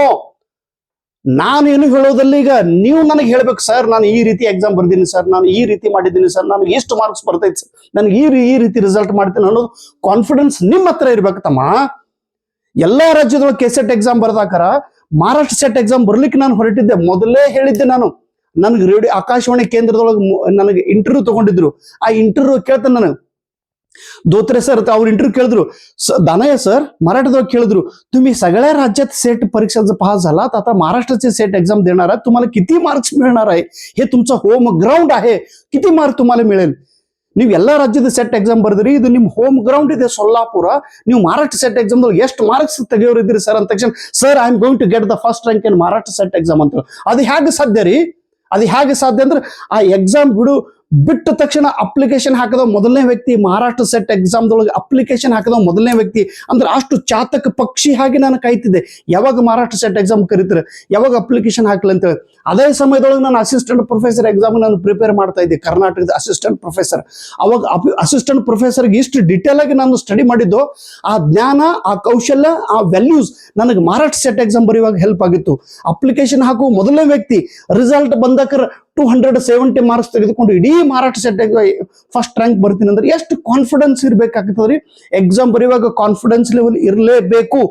B: ನಾನೇನು ಹೇಳೋದಲ್ಲ. ಈಗ ನೀವು ನನಗೆ ಹೇಳ್ಬೇಕು, ಸರ್ ನಾನು ಈ ರೀತಿ ಎಕ್ಸಾಮ್ ಬರ್ದೀನಿ ಸರ್, ನಾನು ಈ ರೀತಿ ಮಾಡಿದ್ದೀನಿ ಸರ್, ನನಗೆ ಎಷ್ಟು ಮಾರ್ಕ್ಸ್ ಬರ್ತೈತಿ ಸರ್, ನನಗೆ ಈ ರೀತಿ ರಿಸಲ್ಟ್ ಮಾಡ್ತೀನಿ ಅನ್ನೋದು ಕಾನ್ಫಿಡೆನ್ಸ್ ನಿಮ್ಮ ಹತ್ರ ಇರ್ಬೇಕು ತಮ್ಮ. ಎಲ್ಲಾ ರಾಜ್ಯದೊಳಗೆ ಕೆಸೆಟ್ ಎಕ್ಸಾಮ್ ಬರ್ದಾಕಾರ ಮಹಾರಾಷ್ಟ್ರ ಸೆಟ್ ಎಕ್ಸಾಮ್ ಬರ್ಲಿಕ್ಕೆ ನಾನು ಹೊರಟಿದ್ದೆ. ಮೊದಲೇ ಹೇಳಿದ್ದೆ ನಾನು. ನನಗೆ ರೇಡಿಯೋ ಆಕಾಶವಾಣಿ ಕೇಂದ್ರದೊಳಗೆ ನನಗೆ ಇಂಟರ್ವ್ಯೂ ತಗೊಂಡಿದ್ರು. ಆ ಇಂಟರ್ವ್ಯೂ ಕೇಳ್ತಾನೆ ನಾನು, धोत्रे सर ಅವ್ರು इंटरव्ह्यू केळದ್ರು दानय सर मराठीत केळದ್ರು तुम्ही सगळ्या राज्यात सेट परीक्षांचा पास झालात आता महाराष्ट्राचे सेट एग्जाम देणार आहात तुम्हाला किती मार्क्स मिळणार आहे हे तुमचं होम ग्राउंड आहे किती मार्क तुम्हाला मिळेल ನೀವು ಎಲ್ಲ ರಾಜ್ಯದ ಸೆಟ್ ಎಕ್ಸಾಮ್ ಬರ್ದ್ರಿ ಇದು ನಿಮ್ಮ ಹೋಮ್ ಗ್ರೌಂಡ್ ಇದೆ ಸೊಲ್ಲಾಪುರ ನೀವು ಮಹಾರಾಷ್ಟ್ರ ಸೆಟ್ ಎಕ್ಸಾಮ್ ದಲ್ಲಿ ಎಷ್ಟು ಮಾರ್ಕ್ಸ್ ತೆಗೆಯೋರು ಇದ್ರಿ ಸರ್ ಅಂತ ತಕ್ಷಣ sir I am going to get the first rank in Maharashtra SET exam ಅಂತ ಅದು ಹೇಗೆ ಸಾಧ್ಯ ರೀ ಅದು ಹೇಗೆ ಸಾಧ್ಯ ಅಂದ್ರೆ ಆ ಎಕ್ಸಾಮ್ ಬಿಟ್ಟ ತಕ್ಷಣ ಅಪ್ಲಿಕೇಶನ್ ಹಾಕದ ಮೊದಲನೇ ವ್ಯಕ್ತಿ ಮಹಾರಾಷ್ಟ್ರ ಸೆಟ್ ಎಕ್ಸಾಮ್ ದೊಳಗೆ ಅಪ್ಲಿಕೇಶನ್ ಹಾಕದ ಮೊದಲನೇ ವ್ಯಕ್ತಿ ಅಂದ್ರೆ ಅಷ್ಟು ಚಾತಕ ಪಕ್ಷಿ ಹಾಗೆ ನಾನು ಕಾಯ್ತಿದ್ದೆ ಯಾವಾಗ ಮಹಾರಾಷ್ಟ್ರ ಸೆಟ್ ಎಕ್ಸಾಮ್ ಕರೀತಾರೆ ಯಾವಾಗ ಅಪ್ಲಿಕೇಶನ್ ಹಾಕಲಿ ಅಂತ ಹೇಳಿ ಅದೇ ಸಮಯದೊಳಗೆ ನಾನು ಅಸಿಸ್ಟೆಂಟ್ ಪ್ರೊಫೆಸರ್ ಎಕ್ಸಾಮ್ ನಾನು ಪ್ರಿಪೇರ್ ಮಾಡ್ತಾ ಇದ್ದೆ ಕರ್ನಾಟಕದ ಅಸಿಸ್ಟೆಂಟ್ ಪ್ರೊಫೆಸರ್ ಅವಾಗ ಅಸಿಸ್ಟೆಂಟ್ ಪ್ರೊಫೆಸರ್ಗೆ ಇಷ್ಟು ಡಿಟೇಲ್ ಆಗಿ ನಾನು ಸ್ಟಡಿ ಮಾಡಿದ್ದು ಆ ಜ್ಞಾನ ಆ ಕೌಶಲ್ಯ ಆ ವ್ಯಾಲ್ಯೂಸ್ ನನಗೆ ಮಹಾರಾಷ್ಟ್ರ ಸೆಟ್ ಎಕ್ಸಾಮ್ ಬರೆಯುವಾಗ ಹೆಲ್ಪ್ ಆಗಿತ್ತು ಅಪ್ಲಿಕೇಶನ್ ಹಾಕುವ ಮೊದಲನೇ ವ್ಯಕ್ತಿ ರಿಸಲ್ಟ್ ಬಂದಕರ 270 ಮಾರ್ಕ್ಸ್ ತೆಗೆದುಕೊಂಡು ಇಡೀ ಮಾರಾಟ ಸೆಟ್ಟಾಗಿ ಫಸ್ಟ್ ರ್ಯಾಂಕ್ ಬರ್ತೀನಿ ಅಂದ್ರೆ ಎಷ್ಟು ಕಾನ್ಫಿಡೆನ್ಸ್ ಇರ್ಬೇಕಾಗ್ತದ್ರಿ. ಎಕ್ಸಾಮ್ ಬರೆಯುವಾಗ ಕಾನ್ಫಿಡೆನ್ಸ್ ಲೆವೆಲ್ ಇರಲೇಬೇಕು.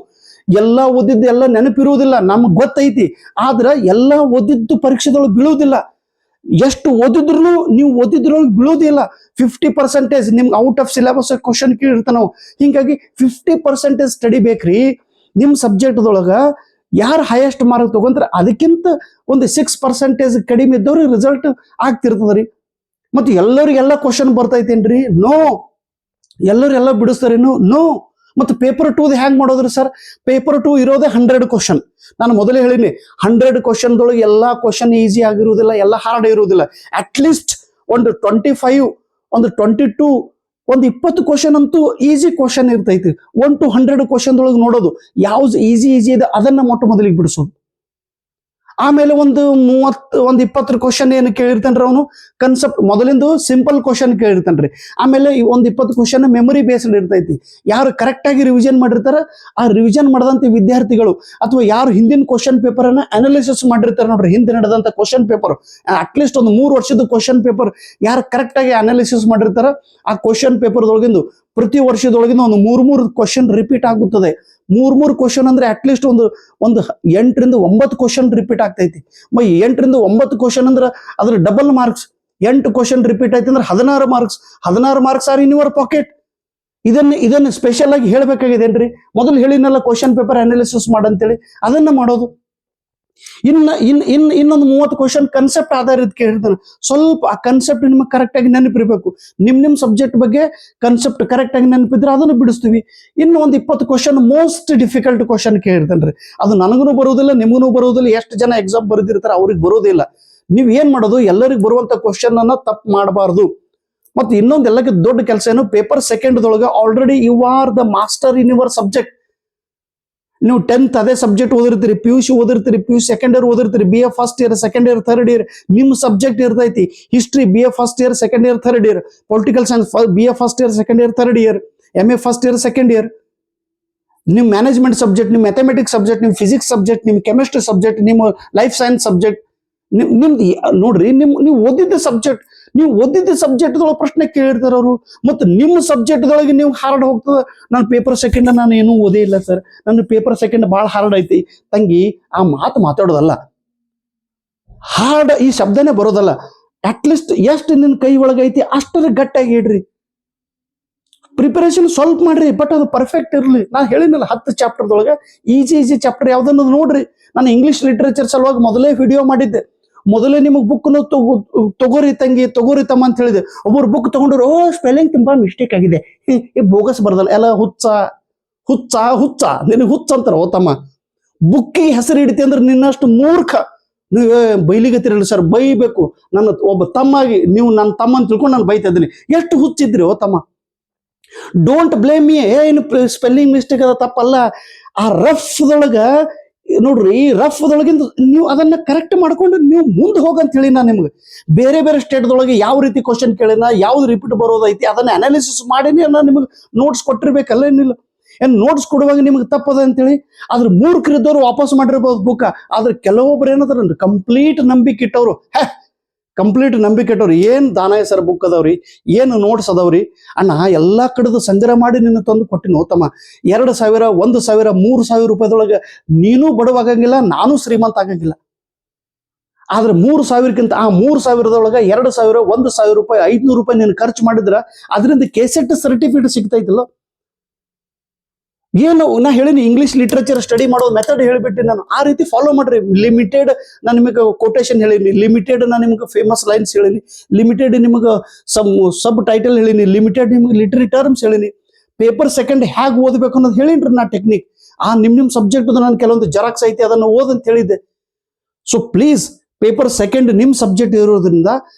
B: ಎಲ್ಲ ಓದಿದ್ದು ಎಲ್ಲ ನೆನಪಿರುವುದಿಲ್ಲ, ನಮ್ಗೆ ಗೊತ್ತೈತಿ, ಆದ್ರೆ ಎಲ್ಲ ಓದಿದ್ದು ಪರೀಕ್ಷೆದೊಳಗೆ ಬೀಳುವುದಿಲ್ಲ. ಎಷ್ಟು ಓದಿದ್ರು ನೀವು ಓದಿದ್ರೊಳಗೆ ಬೀಳೋದಿಲ್ಲ. 50% ನಿಮ್ಗೆ ಔಟ್ ಆಫ್ ಸಿಲೆಬಸ್ ಕ್ವಶನ್ ಕೇಳಿರ್ತಾನ ನಾವು. ಹಿಂಗಾಗಿ 50% ಸ್ಟಡಿ ಬೇಕ್ರಿ. ನಿಮ್ ಸಬ್ಜೆಕ್ಟ್ದೊಳಗ ಯಾರು ಹೈಯೆಸ್ಟ್ ಮಾರ್ಕ್ ತಗೊಂತಾರೆ ಅದಕ್ಕಿಂತ ಒಂದು 6% ಕಡಿಮೆ ಇದ್ದವ್ರಿಗೆ ರಿಸಲ್ಟ್ ಆಗ್ತಿರ್ತದ್ರಿ. ಮತ್ತೆ ಎಲ್ಲರಿಗೆಲ್ಲ ಕ್ವಶನ್ ಬರ್ತೈತೇನ್ರಿ? ನೋ. ಎಲ್ಲರೆಲ್ಲ ಬಿಡಿಸ್ತಾರೇನು? ನೋ. ಮತ್ತು ಪೇಪರ್ 2 ಹ್ಯಾಂಗ್ ಮಾಡೋದ್ರಿ ಸರ್? ಪೇಪರ್ 2 ಇರೋದೇ 100 ಕ್ವಶನ್. ನಾನು ಮೊದಲೇ ಹೇಳಿನಿ, 100 ಕ್ವಶನ್ದೊಳಗೆ ಎಲ್ಲಾ ಕ್ವಶನ್ ಈಸಿ ಆಗಿರುವುದಿಲ್ಲ, ಎಲ್ಲ ಹಾರ್ಡ್ ಇರುವುದಿಲ್ಲ. ಅಟ್ಲೀಸ್ಟ್ ಒಂದು 25, ಒಂದು 22, ಒಂದು 20 ಕ್ವಶನ್ ಅಂತೂ ಈಸಿ ಕ್ವಶನ್ ಇರ್ತೈತಿ. 1 to 100 ಕ್ವಶನ್ದೊಳಗೆ ನೋಡೋದು ಯಾವ್ದು ಈಸಿ ಇದೆ ಅದನ್ನ ಮೊಟ್ಟ ಮೊದಲಿಗೆ ಬಿಡಿಸೋದು. ಆಮೇಲೆ ಒಂದು 20 ಕ್ವಶನ್ ಏನು ಕೇಳಿರ್ತಾನ್ರಿ ಅವನು, ಕನ್ಸೆಪ್ಟ್ ಮೊದಲಿಂದು ಸಿಂಪಲ್ ಕ್ವಶನ್ ಕೇಳಿರ್ತಾನ್ರಿ. ಆಮೇಲೆ ಒಂದು 20 ಕ್ವಶನ್ ಮೆಮೊರಿ ಬೇಸ್ಡ್ ಇರ್ತೈತಿ. ಯಾರು ಕರೆಕ್ಟ್ ಆಗಿ ರಿವಿಷನ್ ಮಾಡಿರ್ತಾರ ಆ ರಿವಿಷನ್ ಮಾಡಿದಂತ ವಿದ್ಯಾರ್ಥಿಗಳು, ಅಥವಾ ಯಾರು ಹಿಂದಿನ ಕ್ವಶನ್ ಪೇಪರ್ ಅನ್ನ ಅನಾಲಿಸಿಸ್ ಮಾಡಿರ್ತಾರೆ ನೋಡ್ರಿ, ಹಿಂದೆ ನಡೆದಂತ ಕ್ವಶನ್ ಪೇಪರ್, ಅಟ್ಲೀಸ್ಟ್ ಒಂದು 3 ವರ್ಷದ ಕ್ವಶನ್ ಪೇಪರ್ ಯಾರು ಕರೆಕ್ಟ್ ಆಗಿ ಅನಾಲಿಸಿಸ್ ಮಾಡಿರ್ತಾರ ಆ ಕ್ವಶನ್ ಪೇಪರ್ ದೊಳಗಿಂದು ಪ್ರತಿ ವರ್ಷದೊಳಗಿಂದ ಒಂದು 3 ಕ್ವಶನ್ ರಿಪೀಟ್ ಆಗುತ್ತದೆ. 3 ಕ್ವಶನ್ ಅಂದ್ರೆ ಅಟ್ಲೀಸ್ಟ್ ಒಂದು 8 ರಿಂದ 9 ಕ್ವಶನ್ ರಿಪೀಟ್ ಆಗ್ತೈತಿ. 8 ರಿಂದ 9 ಕ್ವಶನ್ ಅಂದ್ರೆ ಅದ್ರ ಡಬಲ್ ಮಾರ್ಕ್ಸ್. 8 ಕ್ವಶನ್ ರಿಪೀಟ್ ಆಯ್ತು ಅಂದ್ರೆ 16 marks. 16 marks are in your pocket. ಇದನ್ನ ಸ್ಪೆಷಲ್ ಆಗಿ ಹೇಳ್ಬೇಕಾಗಿದೇನ್ರಿ? ಮೊದಲು ಹೇಳಿನಲ್ಲ ಕ್ವಶನ್ ಪೇಪರ್ ಅನಾಲಿಸಿಸ್ ಮಾಡಂತೇಳಿ, ಅದನ್ನ ಮಾಡೋದು. ಇನ್ನೊಂದು 30 ಕ್ವಶನ್ ಕನ್ಸೆಪ್ಟ್ ಆಧಾರಿತ ಕೇಳಿರ್ತಾನೆ. ಸ್ವಲ್ಪ ಆ ಕನ್ಸೆಪ್ಟ್ ನಿಮಗೆ ಕರೆಕ್ಟ್ ಆಗಿ ನೆನಪಿರ್ಬೇಕು. ನಿಮ್ ಸಬ್ಜೆಕ್ಟ್ ಬಗ್ಗೆ ಕನ್ಸೆಪ್ಟ್ ಕರೆಕ್ಟ್ ಆಗಿ ನೆನಪಿದ್ರೆ ಅದನ್ನು ಬಿಡಿಸ್ತೀವಿ. ಇನ್ನು ಒಂದು 20 ಕ್ವಶನ್ ಮೋಸ್ಟ್ ಡಿಫಿಕಲ್ಟ್ ಕ್ವಶನ್ ಕೇಳಿರ್ತಾನ್ರಿ. ಅದು ನನಗೂ ಬರುವುದಿಲ್ಲ, ನಿಮಗೂ ಬರುವುದಿಲ್ಲ. ಎಷ್ಟು ಜನ ಎಕ್ಸಾಮ್ ಬರೆದಿರ್ತಾರೆ ಅವ್ರಿಗೆ ಬರೋದಿಲ್ಲ. ನೀವ್ ಏನ್ ಮಾಡೋದು, ಎಲ್ಲರಿಗೂ ಬರುವಂತ ಕ್ವಶನ್ ಅನ್ನ ತಪ್ಪು ಮಾಡಬಾರ್ದು. ಮತ್ತೆ ಇನ್ನೊಂದು ಎಲ್ಲಕ್ಕೆ ದೊಡ್ಡ ಕೆಲಸ ಏನು, ಪೇಪರ್ ಸೆಕೆಂಡ್ದೊಳಗೆ already you are the master in your subject. ನೀವು 10th ಅದೇ ಸಬ್ಜೆಕ್ಟ್ ಓದಿರ್ತೀರಿ, PUC ಓದಿರ್ತೀರಿ, PUC ಸೆಕೆಂಡ್ ಇಯರ್ ಓದಿರ್ತೀರಿ, BA first year, second year, third year ನಿಮ್ ಸಬ್ಜೆಕ್ಟ್ ಇರ್ತೈತಿ. History BA first year, second year, third year. Political science BA first year, second year, third year. MA first year, second year. ನಿಮ್ management subject, ನಿಮ್ mathematics subject, ನಿಮ್ physics subject, ನಿಮ್ chemistry subject, ನಿಮ್ life science subject. ನಿಮ್ದು ನೋಡ್ರಿ, ನೀವು ಓದಿದ್ದ subject, ನೀವು ಓದಿದ್ದ ಸಬ್ಜೆಕ್ಟ್ದೊಳಗೆ ಪ್ರಶ್ನೆ ಕೇಳಿರ್ತಾರ ಅವರು. ಮತ್ತು ನಿಮ್ಮ ಸಬ್ಜೆಕ್ಟ್ದೊಳಗೆ ನೀವು ಹಾರ್ಡ್ ಹೋಗ್ತದ. ನಾನು ಪೇಪರ್ ಸೆಕೆಂಡ್ ನಾನು ಏನೂ ಓದೇ ಇಲ್ಲ ಸರ್, ನನ್ನ ಪೇಪರ್ ಸೆಕೆಂಡ್ ಭಾಳ ಹಾರ್ಡ್ ಐತಿ. ತಂಗಿ, ಆ ಮಾತಾಡೋದಲ್ಲ, ಹಾರ್ಡ್ ಈ ಶಬ್ದನೇ ಬರೋದಲ್ಲ. ಅಟ್ಲೀಸ್ಟ್ ಎಷ್ಟು ನಿನ್ನ ಕೈ ಒಳಗೈತಿ ಅಷ್ಟರ ಗಟ್ಟಾಗಿ ಇಡ್ರಿ. ಪ್ರಿಪರೇಷನ್ ಸ್ವಲ್ಪ ಮಾಡ್ರಿ, ಬಟ್ ಅದು ಪರ್ಫೆಕ್ಟ್ ಇರಲಿ. ನಾನು ಹೇಳಿನಲ್ಲ 10 ಚಾಪ್ಟರ್ದೊಳಗೆ ಈಸಿ ಚಾಪ್ಟರ್ ಯಾವ್ದನ್ನು ನೋಡ್ರಿ. ನಾನು ಇಂಗ್ಲಿಷ್ ಲಿಟ್ರೇಚರ್ ಸಲುವಾಗಿ ಮೊದಲೇ ವಿಡಿಯೋ ಮಾಡಿದ್ದೆ. ಮೊದಲೇ ನಿಮಗೆ ಬುಕ್ ತಗೋರಿ ತಂಗಿ, ತಗೋರಿ ತಮ್ಮ ಅಂತ ಹೇಳಿದೆ. ಒಬ್ಬರು ಬುಕ್ ತಗೊಂಡ್ರು, ಸ್ಪೆಲ್ಲಿಂಗ್ ತುಂಬಾ ಮಿಸ್ಟೇಕ್ ಆಗಿದೆ, ಬೋಗಸ್ ಬರ್ದಲ್ಲ, ಎಲ್ಲ ಹುಚ್ಚ ನಿನಗೆ ಹುಚ್ಚ ಅಂತಾರ. ಓ ತಮ್ಮ, ಬುಕ್ಕಿಗೆ ಹೆಸರು ಹಿಡಿತಿ ಅಂದ್ರೆ ನಿನ್ನಷ್ಟು ಮೂರ್ಖ ನೀವು ಬೈಲಿಗತ್ತಿರಲ್ಲ ಸರ್. ಬೈಬೇಕು. ನನ್ನ ಒಬ್ಬ ತಮ್ಮಾಗಿ ನೀವು ನನ್ನ ತಮ್ಮ ಅಂತ ತಿಳ್ಕೊಂಡು ನಾನು ಬೈತಾ ಇದ್ದೀನಿ. ಎಷ್ಟು ಹುಚ್ಚಿದ್ರಿ ಓ ತಮ್ಮ. Don't blame me. ಏನು ಸ್ಪೆಲ್ಲಿಂಗ್ ಮಿಸ್ಟೇಕ್ ಅದ ತಪ್ಪಲ್ಲ. ಆ ರಫ್ದೊಳಗ ನೋಡ್ರಿ, ರಫ್ದೊಳಗಿಂದ ನೀವು ಅದನ್ನ ಕರೆಕ್ಟ್ ಮಾಡ್ಕೊಂಡು ನೀವು ಮುಂದೆ ಹೋಗಂತ ಹೇಳಿ ನಾನು ನಿಮ್ಗೆ. ಬೇರೆ ಸ್ಟೇಟ್ದೊಳಗೆ ಯಾವ ರೀತಿ ಕ್ವಶನ್ ಕೇಳಿನ, ಯಾವ್ದು ರಿಪೀಟ್ ಬರೋದೈತಿ ಅದನ್ನ ಅನಾಲಿಸಿಸ್ ಮಾಡೀನಿ ನಾನು ನಿಮಗೆ ನೋಟ್ಸ್ ಕೊಟ್ಟಿರ್ಬೇಕಲ್ಲ. ಏನಿಲ್ಲ ಏನ್ ನೋಟ್ಸ್ ಕೊಡುವಾಗ ನಿಮ್ಗೆ ತಪ್ಪದ ಅಂತೇಳಿ ಅದ್ರ ಮೂರ್ಖರಿದ್ದವ್ರು ವಾಪಸ್ ಮಾಡಿರ್ಬೋದು ಬುಕ್. ಆದ್ರೆ ಕೆಲವೊಬ್ರು ಏನಂತಾರ, ಕಂಪ್ಲೀಟ್ ನಂಬಿಕೆ ಇಟ್ಟವ್ರು, ಕಂಪ್ಲೀಟ್ ನಂಬಿಕೆ ಇಟ್ಟವ್ರು, ಏನ್ ದಾನಾಯ ಸರ್ ಬುಕ್ ಅದಾವ್ರಿ, ಏನು ನೋಟ್ಸ್ ಅದಾವ್ರಿ ಅಣ್ಣ, ಎಲ್ಲಾ ಕಡೆದು ಸಂಗ್ರಹ ಮಾಡಿ ನಿನ್ನ ತಂದು ಕೊಟ್ಟಿನ ಹೋತಮ್ಮ. 2,000, 1,000, 3,000 ರೂಪಾಯಿದೊಳಗೆ ನೀನು ಬಡವಾಗಂಗಿಲ್ಲ, ನಾನು ಶ್ರೀಮಂತ ಆಗಂಗಿಲ್ಲ. ಆದ್ರೆ 3,000ಕ್ಕಿಂತ ಆ 3,000ದೊಳಗೆ 2,000, 1,000 ರೂಪಾಯಿ, 500 ರೂಪಾಯಿ ನೀನು ಖರ್ಚು ಮಾಡಿದ್ರ ಅದರಿಂದ ಕೆಸೆಟ್ ಸರ್ಟಿಫಿಕೇಟ್ ಸಿಗ್ತೈತಿಲ್ಲ. ಏನು ನಾ ಹೇಳಿನಿ, ಇಂಗ್ಲಿಷ್ ಲಿಟ್ರೇಚರ್ ಸ್ಟಡಿ ಮಾಡೋ ಮೆಥಡ್ ಹೇಳಿಬಿಟ್ಟು ನಾನು. ಆ ರೀತಿ ಫಾಲೋ ಮಾಡ್ರಿ. ಲಿಮಿಟೆಡ್ ನಾನು ನಿಮಗೆ ಕೊಟೇಶನ್ ಹೇಳಿನಿ, ಲಿಮಿಟೆಡ್ ನಾನು ನಿಮ್ಗೆ ಫೇಮಸ್ ಲೈನ್ಸ್ ಹೇಳಿನಿ, ಲಿಮಿಟೆಡ್ ನಿಮಗೆ ಸಬ್ ಟೈಟಲ್ ಹೇಳಿನಿ, ಲಿಮಿಟೆಡ್ ನಿಮ್ಗೆ ಲಿಟರಿ ಟರ್ಮ್ಸ್ ಹೇಳಿನಿ. ಪೇಪರ್ ಸೆಕೆಂಡ್ ಹೇಗೆ ಓದಬೇಕು ಅನ್ನೋದು ಹೇಳಿನ್ರಿ ನಾ ಟೆಕ್ನಿಕ್. ಆ ನಿಮ್ ಸಬ್ಜೆಕ್ಟ್ ನಾನು ಕೆಲವೊಂದು ಜೆರಾಕ್ಸ್ ಐತಿ ಅದನ್ನು ಓದಂತ ಹೇಳಿದ್ದೆ. ಸೊ ಪ್ಲೀಸ್, ಪೇಪರ್ ಸೆಕೆಂಡ್ ನಿಮ್ ಸಬ್ಜೆಕ್ಟ್ ಇರೋದ್ರಿಂದ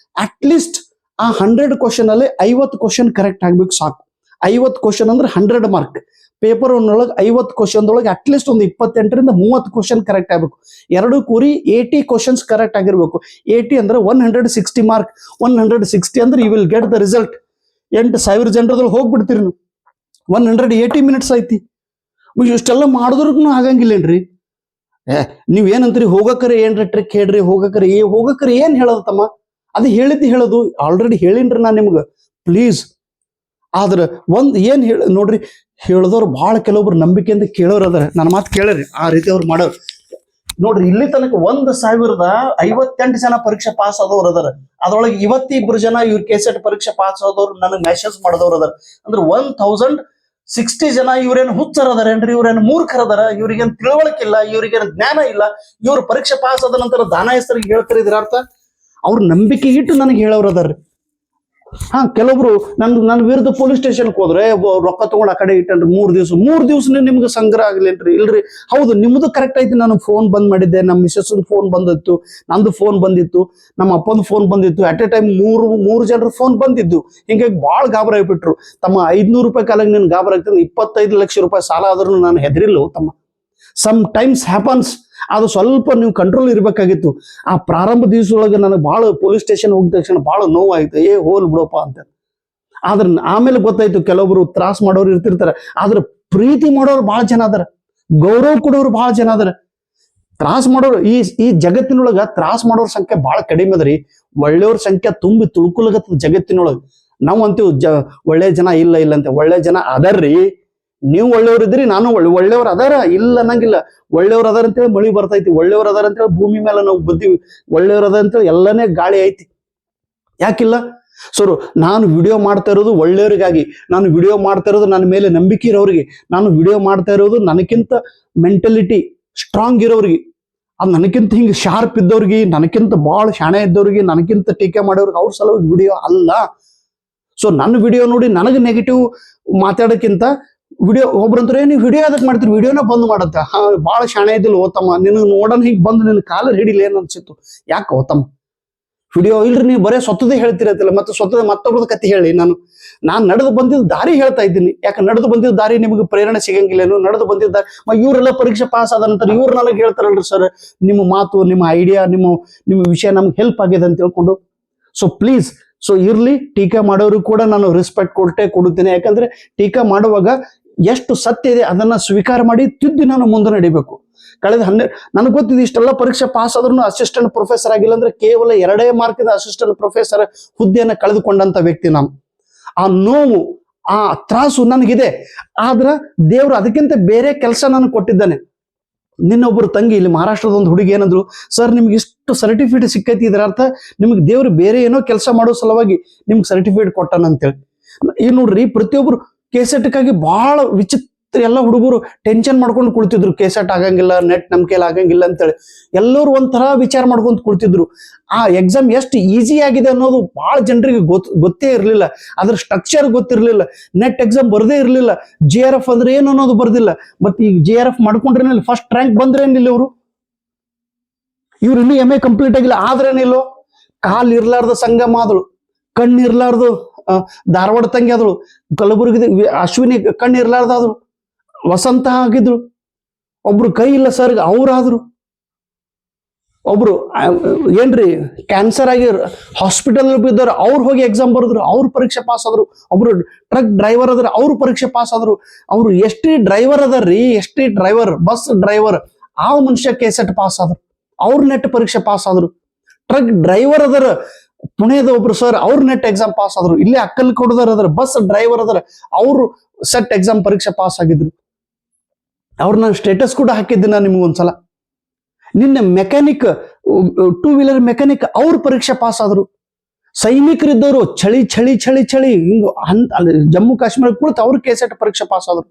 B: ಅಟ್ಲೀಸ್ಟ್ ಆ 100 ಕ್ವಶನ್ ಅಲ್ಲಿ 50 ಕ್ವಶನ್ ಕರೆಕ್ಟ್ ಆಗ್ಬೇಕು ಸಾಕು. 50 ಕ್ವಶನ್ ಅಂದ್ರೆ 100 ಮಾರ್ಕ್. ಪೇಪರ್ ಒಳಗೆ 50 ಕ್ವಶನ್ದೊಳಗೆ ಅಟ್ಲೀಸ್ಟ್ ಒಂದು 28 ರಿಂದ 30 ಕ್ವಶನ್ ಕರೆಕ್ಟ್ ಆಗ್ಬೇಕು. 2 ಕೂರಿ 80 ಕ್ವಶನ್ಸ್ ಕರೆಕ್ಟ್ ಆಗಿರ್ಬೇಕು. 80 ಅಂದ್ರೆ 160 ಮಾರ್ಕ್. 160 ಅಂದ್ರೆ you will get the result. 8,000 ಜನರದೊಳಗೆ ಹೋಗ್ಬಿಡ್ತೀರಿ ನೀವು. 180 ಮಿನಿಟ್ಸ್ ಐತಿ. ಇಷ್ಟೆಲ್ಲ ಮಾಡಿದ್ರೂ ಆಗಂಗಿಲ್ಲೇನ್ರಿ? ನೀವೇನಂತೀರಿ ಹೋಗಕರೆ ಏನ್ರಿ ಟ್ರಿಕ್ ಹೇಳ್ರಿ, ಹೋಗಕರೆ ಏನ್ ಹೇಳೋದು ತಮ್ಮ? ಅದು ಹೇಳೋದು ಆಲ್ರೆಡಿ ಹೇಳಿನ್ರಿ ನಾನು ನಿಮ್ಗೆ. ಪ್ಲೀಸ್ ಆದ್ರೆ ಏನ್ ನೋಡ್ರಿ, ಹೇಳಿದವ್ರು ಭಾಳ ಕೆಲವೊಬ್ರು ನಂಬಿಕೆಯಿಂದ ಕೇಳೋರು ಅದಾರ, ನನ್ನ ಮಾತು ಕೇಳ್ರಿ, ಆ ರೀತಿ ಅವ್ರು ಮಾಡೋರು. ನೋಡ್ರಿ, ಇಲ್ಲಿ ತನಕ 1058 ಜನ ಪರೀಕ್ಷೆ ಪಾಸ್ ಆದವ್ರು ಅದಾರ. ಅದ್ರೊಳಗೆ 22 ಜನ ಇವ್ರ ಕೆಸೆಟ್ ಪರೀಕ್ಷೆ ಪಾಸ್ ಆದವ್ರು ನನಗೆ ಮೆಸೇಜ್ ಮಾಡಿದವ್ರು ಅದಾರ. ಅಂದ್ರೆ 1060 ಜನ ಇವ್ರೇನು ಹುಚ್ಚರ ಅದಾರೇನ್ರಿ, ಇವ್ರೇನು ಮೂರ್ಖರ ಅದಾರ, ಇವ್ರಿಗೇನು ತಿಳುವಳಿಕಿಲ್ಲ, ಇವ್ರಿಗೇನು ಜ್ಞಾನ ಇಲ್ಲ, ಇವ್ರು ಪರೀಕ್ಷೆ ಪಾಸ್ ಆದ ನಂತರ ದಾನ ಹೆಸರಿಗೆ ಹೇಳ್ತಾರೆ. ಇದ್ರ ಅರ್ಥ ಅವ್ರ ನಂಬಿಕೆ ಇಟ್ಟು ನನಗೆ ಹೇಳೋರು ಅದಾರ್ರಿ. ಕೆಲವೊಬ್ರು ನನ್ನ ವಿರುದ್ಧ ಪೊಲೀಸ್ ಸ್ಟೇಷನ್ಗೆ ಹೋದ್ರೆ ರೊಕ್ಕ ತಗೊಂಡು ಆ ಕಡೆ ಇಟ್ಟನ್ರಿ 3 ದಿವಸ ನಿಮ್ಗೆ ಸಂಗ್ರಹ ಆಗ್ಲೇನ್ರಿ? ಇಲ್ರಿ, ಹೌದು ನಿಮ್ದು ಕರೆಕ್ಟ್ ಐತಿ. ನಾನು ಫೋನ್ ಬಂದ್ ಮಾಡಿದ್ದೆ, ನಮ್ಮ ಮಿಸಸ್ ಫೋನ್ ಬಂದಿತ್ತು, ನಂದು ಫೋನ್ ಬಂದಿತ್ತು, ನಮ್ಮ ಅಪ್ಪನ ಫೋನ್ ಬಂದಿತ್ತು. ಅಟ್ ಎ ಟೈಮ್ ಮೂರು ಜನರ ಫೋನ್ ಬಂದಿದ್ದು. ಹಿಂಗಾಗಿ ಭಾಳ ಗಾಬರಿ ಆಗ್ಬಿಟ್ರು. ತಮ್ಮ 500 ರೂಪಾಯಿ ಕಾಲಾಗ ನೀನು ಗಾಬರಿ ಆಗ್ತದೆ, 25 ಲಕ್ಷ ರೂಪಾಯಿ ಸಾಲ ಆದ್ರೂ ನಾನು ಹೆದರಿಲ್ಲ ತಮ್ಮ. Sometimes happens. ಅದು ಸ್ವಲ್ಪ ನೀವು ಕಂಟ್ರೋಲ್ ಇರ್ಬೇಕಾಗಿತ್ತು. ಆ ಪ್ರಾರಂಭ ದಿವಸದೊಳಗೆ ನನಗೆ ಭಾಳ ಪೊಲೀಸ್ ಸ್ಟೇಷನ್ ಹೋಗಿದ ತಕ್ಷಣ ಭಾಳ ನೋವಾಯ್ತು. ಹೋಲ್ ಬಿಡಪ್ಪ ಅಂತ. ಆದ್ರೆ ಆಮೇಲೆ ಗೊತ್ತಾಯ್ತು, ಕೆಲವೊಬ್ರು ತ್ರಾಸ ಮಾಡೋರು ಇರ್ತಿರ್ತಾರೆ, ಆದ್ರೆ ಪ್ರೀತಿ ಮಾಡೋರು ಭಾಳ ಜನ ಅದಾರ, ಗೌರವ ಕೊಡೋರು ಭಾಳ ಜನ ಅದಾರ. ತ್ರಾಸ ಮಾಡೋರು ಈ ಜಗತ್ತಿನೊಳಗ ತ್ರಾಸ ಮಾಡೋರ ಸಂಖ್ಯೆ ಭಾಳ ಕಡಿಮೆ ಅದ್ರಿ. ಒಳ್ಳೆಯವ್ರ ಸಂಖ್ಯೆ ತುಂಬಿ ತುಳ್ಕೊಳಗತ್ತದ ಜಗತ್ತಿನೊಳಗೆ. ನಾವು ಅಂತೀವಿ ಒಳ್ಳೆ ಜನ ಇಲ್ಲ ಅಂತ. ಒಳ್ಳೆ ಜನ ಅದರ್ರಿ. ನೀವು ಒಳ್ಳೆಯವ್ರು ಇದ್ರಿ, ನಾನು ಒಳ್ಳೆಯವ್ರು ಅದಾರ, ಇಲ್ಲ ಅನ್ನಂಗಿಲ್ಲ. ಒಳ್ಳೆಯವ್ರು ಅದಾರ ಅಂತೇಳಿ ಮಳಿ ಬರ್ತೈತಿ, ಒಳ್ಳೆಯವ್ರು ಅದಾರ ಅಂತೇಳಿ ಭೂಮಿ ಮೇಲೆ ನಾವು ಬದ್ದೀವಿ, ಒಳ್ಳೆಯವ್ರು ಅದಾರ ಅಂತೇಳಿ ಎಲ್ಲನೇ ಗಾಳಿ ಐತಿ. ಯಾಕಿಲ್ಲ? ಸರ್, ನಾನು ವಿಡಿಯೋ ಮಾಡ್ತಾ ಇರೋದು ಒಳ್ಳೆಯವ್ರಿಗಾಗಿ, ನಾನು ವಿಡಿಯೋ ಮಾಡ್ತಾ ಇರೋದು ನನ್ನ ಮೇಲೆ ನಂಬಿಕೆ ಇರೋರಿಗೆ, ನಾನು ವಿಡಿಯೋ ಮಾಡ್ತಾ ಇರೋದು ನನಗಿಂತ ಮೆಂಟಲಿಟಿ ಸ್ಟ್ರಾಂಗ್ ಇರೋರಿಗೆ, ಅದು ನನಗಿಂತ ಹಿಂಗೆ ಶಾರ್ಪ್ ಇದ್ದವ್ರಿಗೆ, ನನಗಿಂತ ಭಾಳ ಶಾಣೆ ಇದ್ದವ್ರಿಗೆ, ನನಗಿಂತ ಟೀಕೆ ಮಾಡೋರಿಗೆ ಅವ್ರ ಸಲುವಾಗಿ ವಿಡಿಯೋ ಅಲ್ಲ. ಸೊ ನನ್ನ ವಿಡಿಯೋ ನೋಡಿ ನನಗೆ ನೆಗೆಟಿವ್ ಮಾತಾಡೋಕ್ಕಿಂತ ವಿಡಿಯೋ ಒಬ್ರಂದ್ರೆ ನೀವು ವಿಡಿಯೋ ಅದಕ್ಕೆ ಮಾಡ್ತೀರಿ, ವಿಡಿಯೋನ ಬಂದ್ ಮಾಡತ್ತೆ. ಭಾಳ ಶಾಣೆ ಇದ್ದಿಲ್ಲ ಓತಮ್ಮ, ನಿನಗೆ ನೋಡೋಣ ಹಿಂಗೆ ಬಂದು ನಿನ್ನ ಕಾಲರ್ ಹಿಡಿಲಿ ಏನು ಅನ್ಸಿತ್ತು? ಯಾಕೆ ಓತಮ್ಮ ವಿಡಿಯೋ ಇಲ್ರಿ? ನೀವು ಬರೇ ಸ್ವತ್ತದೇ ಹೇಳ್ತಿರತ್ತಿಲ್ಲ, ಮತ್ತೆ ಸ್ವತ್ತದ ಮತ್ತೊಬ್ರದ ಕತೆ ಹೇಳಿ. ನಾನು ನಡೆದು ಬಂದಿದ್ದ ದಾರಿ ಹೇಳ್ತಾ ಇದ್ದೀನಿ. ಯಾಕೆ ನಡೆದು ಬಂದಿದ್ದ ದಾರಿ ನಿಮಗೆ ಪ್ರೇರಣೆ ಸಿಗಂಗಿಲ್ಲೇನು? ನಡೆದು ಬಂದಿದ್ದ ಇವರೆಲ್ಲ ಪರೀಕ್ಷೆ ಪಾಸ್ ಆದ ನಂತರ ಇವ್ರು ನನಗೆ ಹೇಳ್ತಾರಲ್ರಿ, ಸರ್ ನಿಮ್ಮ ಮಾತು, ನಿಮ್ಮ ಐಡಿಯಾ, ನಿಮ್ಮ ವಿಷಯ ನಮ್ಗೆ ಹೆಲ್ಪ್ ಆಗಿದೆ ಅಂತ ಹೇಳ್ಕೊಂಡು. ಸೊ ಪ್ಲೀಸ್, ಸೊ ಇರ್ಲಿ, ಟೀಕಾ ಮಾಡೋರು ಕೂಡ ನಾನು ರೆಸ್ಪೆಕ್ಟ್ ಕೊಡುತ್ತೇನೆ. ಯಾಕಂದ್ರೆ ಟೀಕಾ ಮಾಡುವಾಗ ಎಷ್ಟು ಸತ್ಯ ಇದೆ ಅದನ್ನ ಸ್ವೀಕಾರ ಮಾಡಿ ತಿದ್ದಿ ನಾನು ಮುಂದೆ ನಡಿಬೇಕು. ಕಳೆದ ನನಗೆ ಗೊತ್ತಿದೆ, ಇಷ್ಟೆಲ್ಲ ಪರೀಕ್ಷೆ ಪಾಸ್ ಆದ್ರೂ ಅಸಿಸ್ಟೆಂಟ್ ಪ್ರೊಫೆಸರ್ ಆಗಿಲ್ಲ ಅಂದ್ರೆ ಕೇವಲ 2 ಮಾರ್ಕಿಂದ ಅಸಿಸ್ಟೆಂಟ್ ಪ್ರೊಫೆಸರ್ ಹುದ್ದೆಯನ್ನು ಕಳೆದುಕೊಂಡಂತ ವ್ಯಕ್ತಿ ನಾನು. ಆ ನೋವು, ಆ ತ್ರಾಸು ನನಗಿದೆ. ಆದ್ರ ದೇವ್ರು ಅದಕ್ಕಿಂತ ಬೇರೆ ಕೆಲಸ ನನಗೆ ಕೊಟ್ಟಿದ್ದಾನೆ. ನಿನ್ನೊಬ್ಬರು ತಂಗಿ ಇಲ್ಲಿ ಮಹಾರಾಷ್ಟ್ರದ ಒಂದು ಹುಡುಗಿ ಏನಂದ್ರು, ಸರ್ ನಿಮ್ಗೆ ಇಷ್ಟು ಸರ್ಟಿಫಿಕೇಟ್ ಸಿಕ್ಕೈತಿ, ಇದರ ಅರ್ಥ ನಿಮ್ಗೆ ದೇವ್ರು ಬೇರೆ ಏನೋ ಕೆಲಸ ಮಾಡೋ ಸಲುವಾಗಿ ನಿಮ್ಗೆ ಸರ್ಟಿಫಿಕೇಟ್ ಕೊಟ್ಟಾನಂತೇಳಿ. ಈ ನೋಡ್ರಿ, ಪ್ರತಿಯೊಬ್ರು ಕೆಸೆಟ್ಗಾಗಿ ಬಹಳ ವಿಚಿತ್ರ, ಎಲ್ಲ ಹುಡುಗರು ಟೆನ್ಷನ್ ಮಾಡ್ಕೊಂಡು ಕುಳಿತಿದ್ರು. ಕೆಸೆಟ್ ಆಗಂಗಿಲ್ಲ, ನೆಟ್ ನಮ್ ಕೈಲಿ ಆಗಂಗಿಲ್ಲ ಅಂತೇಳಿ ಎಲ್ಲರೂ ಒಂಥರ ವಿಚಾರ ಮಾಡ್ಕೊಂತ ಕುಳಿತಿದ್ರು. ಆ ಎಕ್ಸಾಮ್ ಎಷ್ಟು ಈಸಿ ಆಗಿದೆ ಅನ್ನೋದು ಬಹಳ ಜನರಿಗೆ ಗೊತ್ತೇ ಇರಲಿಲ್ಲ. ಅದ್ರ ಸ್ಟ್ರಕ್ಚರ್ ಗೊತ್ತಿರಲಿಲ್ಲ. ನೆಟ್ ಎಕ್ಸಾಮ್ ಬರದೇ ಇರಲಿಲ್ಲ. JRF ಅಂದ್ರೆ ಏನು ಅನ್ನೋದು ಬರ್ದಿಲ್ಲ. ಮತ್ತೆ ಈ JRF ಮಾಡ್ಕೊಂಡ್ರೇನಿಲ್ಲ, ಫಸ್ಟ್ ರ್ಯಾಂಕ್ ಬಂದ್ರೇನಿಲ್ಲ ಇವ್ರು ಇನ್ನೂ MA ಕಂಪ್ಲೀಟ್ ಆಗಿಲ್ಲ. ಆದ್ರೇನಿಲ್ಲೋ, ಕಾಲ್ ಇರ್ಲಾರ್ದ ಸಂಗಮ ಆದಳು, ಕಣ್ಣಿರ್ಲಾರ್ದು ಧಾರವಾಡ ತಂಗಿ ಆದಳು, ಕಲಬುರಗಿ ಅಶ್ವಿನಿ ಕಣ್ಣಿರ್ಲಾರ್ದಾದ್ರು, ವಸಂತ ಆಗಿದ್ರು, ಒಬ್ರು ಕೈ ಇಲ್ಲ ಸರ್ ಅವ್ರಾದ್ರು, ಒಬ್ರು ಏನ್ರಿ ಕ್ಯಾನ್ಸರ್ ಆಗಿ ಹಾಸ್ಪಿಟಲ್ ಬಿದ್ದವ್ರು, ಅವ್ರು ಹೋಗಿ ಎಕ್ಸಾಮ್ ಬರೆದ್ರು, ಅವ್ರು ಪರೀಕ್ಷೆ ಪಾಸ್ ಆದ್ರು. ಒಬ್ರು ಟ್ರಕ್ ಡ್ರೈವರ್ ಅದ್ರ, ಅವ್ರು ಪರೀಕ್ಷೆ ಪಾಸ್ ಆದ್ರು. ಅವ್ರು ST ಡ್ರೈವರ್ ಅದಾರ್ರಿ, ST ಡ್ರೈವರ್, ಬಸ್ ಡ್ರೈವರ್, ಆ ಮನುಷ್ಯ ಕೆಸೆಟ್ ಪಾಸ್ ಆದ್ರು, ಅವ್ರು ನೆಟ್ ಪರೀಕ್ಷೆ ಪಾಸ್ ಆದ್ರು. ಟ್ರಕ್ ಡ್ರೈವರ್ ಅದರ ಪುಣೆದ ಒಬ್ರು ಸರ್, ಅವ್ರು ನೆಟ್ ಎಕ್ಸಾಮ್ ಪಾಸ್ ಆದ್ರು. ಇಲ್ಲಿ ಅಕ್ಕಲ್ಕೋಟದವ್ರ ಅದರ, ಬಸ್ ಡ್ರೈವರ್ ಅದರ, ಅವರು ಸೆಟ್ ಎಕ್ಸಾಮ್ ಪರೀಕ್ಷೆ ಪಾಸ್ ಆಗಿದ್ರು. ಅವ್ರು ನಾನು ಸ್ಟೇಟಸ್ ಕೂಡ ಹಾಕಿದ್ದೀನಿ ನಿಮ್ಗೆ ಒಂದ್ಸಲ. ನಿನ್ನೆ ಮೆಕ್ಯಾನಿಕ್, 2 ವೀಲರ್ ಮೆಕ್ಯಾನಿಕ್, ಅವ್ರು ಪರೀಕ್ಷೆ ಪಾಸ್ ಆದ್ರು. ಸೈನಿಕರಿದ್ದವರು ಚಳಿ ಚಳಿ ಚಳಿ ಚಳಿ ಹಿಂಗ ಅಲ್ಲಿ ಜಮ್ಮು ಕಾಶ್ಮೀರ ಕುಳಿತು ಅವ್ರು ಕೆಸೆಟ್ ಪರೀಕ್ಷೆ ಪಾಸ್ ಆದ್ರು.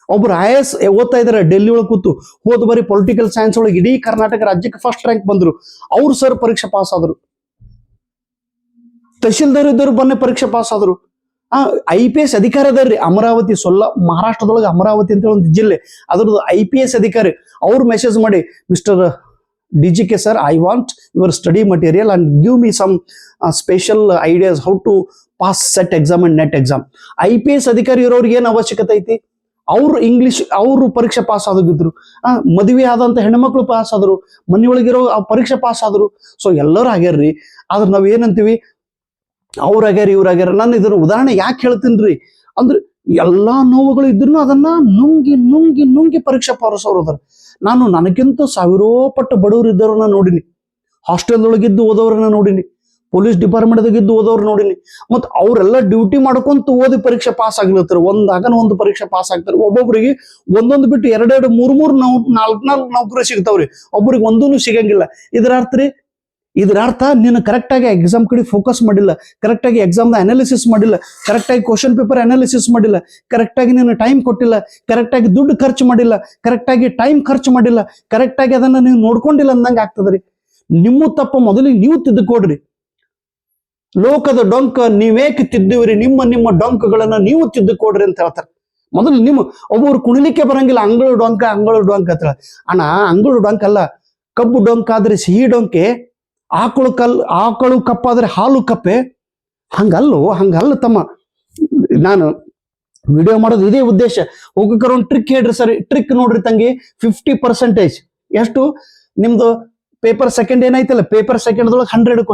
B: ಒಬ್ರು IAS ಓದ್ತಾ ಇದಾರೆ ಡೆಲ್ಲಿ ಒಳಗೆ ಕೂತು, ಹೋದ ಬಾರಿ ಪೊಲಿಟಿಕಲ್ ಸೈನ್ಸ್ ಒಳಗೆ ಇಡೀ ಕರ್ನಾಟಕ ರಾಜ್ಯಕ್ಕೆ ಫಸ್ಟ್ ರ್ಯಾಂಕ್ ಬಂದ್ರು, ಅವ್ರು ಸರ್ ಪರೀಕ್ಷೆ ಪಾಸ್ ಆದ್ರು. ತಹಶೀಲ್ದಾರ್ ಇದ್ದವರು ಮೊನ್ನೆ ಪರೀಕ್ಷೆ ಪಾಸ್ ಆದ್ರು. IPS ಅಧಿಕಾರಿ ಅದಾರ್ರಿ, ಅಮರಾವತಿ, ಮಹಾರಾಷ್ಟ್ರದೊಳಗೆ ಅಮರಾವತಿ ಅಂತ ಒಂದು ಜಿಲ್ಲೆ, ಅದ್ರದ್ದು IPS ಅಧಿಕಾರಿ, ಅವ್ರು ಮೆಸೇಜ್ ಮಾಡಿ, mister DGK sir, I want your study material and give me some special ideas how to pass SET exam and NET exam. IPS ಅಧಿಕಾರಿ ಇರೋರಿಗೆ ಏನು ಅವಶ್ಯಕತೆ ಐತಿ? ಅವ್ರು ಇಂಗ್ಲಿಷ್, ಅವರು ಪರೀಕ್ಷೆ ಪಾಸ್ ಆದೋಗಿದ್ರು. ಮದುವೆ ಆದಂತ ಹೆಣ್ಮಕ್ಳು ಪಾಸ್ ಆದ್ರು, ಮನೆಯೊಳಗಿರೋ ಪರೀಕ್ಷೆ ಪಾಸ್ ಆದ್ರು. ಸೊ ಎಲ್ಲರೂ ಆಗ್ಯಾರ್ರಿ. ಆದ್ರೆ ನಾವ್ ಏನಂತೀವಿ, ಅವ್ರಾಗ್ಯಾರ ಇವ್ರಾಗ್ಯಾರ. ನಾನು ಇದನ್ನ ಉದಾಹರಣೆ ಯಾಕೆ ಹೇಳ್ತೀನಿ ಅಂದ್ರೆ, ಎಲ್ಲಾ ನೋವುಗಳು ಇದ್ರು ಅದನ್ನ ನುಂಗಿ ನುಂಗಿ ನುಂಗಿ ಪರೀಕ್ಷೆ ಪಾಸವ್ರು ಅದಾರ. ನಾನು ನನಗಿಂತ ಸಾವಿರೋ ಪಟ್ಟು ಬಡವರು ಇದ್ದವ್ರನ್ನ ನೋಡಿನಿ, ಹಾಸ್ಟೆಲ್ದೊಳಗಿದ್ದು ಓದೋರನ್ನ ನೋಡಿನಿ, ಪೊಲೀಸ್ ಡಿಪಾರ್ಟ್ಮೆಂಟ್ದಾಗಿದ್ದು ಓದೋರು ನೋಡಿನಿ. ಮತ್ತು ಅವರೆಲ್ಲ ಡ್ಯೂಟಿ ಮಾಡ್ಕೊಂತ ಓದಿ ಪರೀಕ್ಷೆ ಪಾಸ್ ಆಗ್ಲತ್ತಾರೆ. ಒಂದು ಪರೀಕ್ಷೆ ಪಾಸ್ ಆಗ್ತಾರೆ. ಒಬ್ಬೊಬ್ರಿಗೆ ಒಂದೊಂದು ಬಿಟ್ಟು 2 3 4 ನೌಕರಿ ಸಿಗ್ತಾವ್ರಿ, ಒಬ್ರಿಗೆ ಒಂದೂ ಸಿಗಂಗಿಲ್ಲ. ಇದರ ಅರ್ಥ ನೀನು ಕರೆಕ್ಟಾಗಿ ಎಕ್ಸಾಮ್ ಕಡೆ ಫೋಕಸ್ ಮಾಡಿಲ್ಲ, ಕರೆಕ್ಟಾಗಿ ಎಕ್ಸಾಮ್ದ ಅನಾಲಿಸಿಸ್ ಮಾಡಿಲ್ಲ, ಕರೆಕ್ಟಾಗಿ ಕ್ವಶನ್ ಪೇಪರ್ ಅನಾಲಿಸಿಸ್ ಮಾಡಿಲ್ಲ, ಕರೆಕ್ಟಾಗಿ ನೀನು ಟೈಮ್ ಕೊಟ್ಟಿಲ್ಲ, ಕರೆಕ್ಟಾಗಿ ದುಡ್ಡು ಖರ್ಚು ಮಾಡಿಲ್ಲ, ಕರೆಕ್ಟಾಗಿ ಟೈಮ್ ಖರ್ಚು ಮಾಡಿಲ್ಲ, ಕರೆಕ್ಟಾಗಿ ಅದನ್ನ ನೀವು ನೋಡ್ಕೊಂಡಿಲ್ಲ ಅಂದಂಗೆ ಆಗ್ತದ್ರಿ. ನಿಮ್ಮ ತಪ್ಪು ಮೊದಲಿಗೆ ನೀವು ತಿದ್ದುಕೊಡ್ರಿ. ಲೋಕದ ಡೊಂಕ ನೀವೇಕೆ ತಿದ್ದುವಿರಿ, ನಿಮ್ಮ ಡೊಂಕಗಳನ್ನ ನೀವು ತಿದ್ದುಕೊಡ್ರಿ ಅಂತ ಹೇಳ್ತಾರೆ. ಮೊದಲು ನಿಮ್ಮ ಒಬ್ಬರು ಕುಣಿಲಿಕ್ಕೆ ಬರಂಗಿಲ್ಲ, ಅಂಗಳು ಡೊಂಕ ಅಂತ ಹೇಳ. ಅಣ್ಣ, ಅಂಗಳು ಡೊಂಕ ಅಲ್ಲ, ಕಬ್ಬು ಡೊಂಕ ಆದ್ರೆ ಸಿಹಿ ಡೊಂಕೆ, ಆಕಳು ಕಪ್ಪಾದ್ರೆ ಹಾಲು ಕಪ್ಪೆ. ಹಂಗಲ್ಲ ತಮ್ಮ. ನಾನು ವಿಡಿಯೋ ಮಾಡೋದು ಇದೇ ಉದ್ದೇಶ. ಹೋಗಕ್ಕೆ ಒಂದು ಟ್ರಿಕ್ ಹೇಳ್ರಿ ಸರಿ. ಟ್ರಿಕ್ ನೋಡ್ರಿ ತಂಗಿ, 50% ಎಷ್ಟು ನಿಮ್ದು ಪೇಪರ್ ಸೆಕೆಂಡ್ ಏನೈತಲ್ಲ, ಪೇಪರ್ ಸೆಕೆಂಡ್ದೊಳಗೆ 100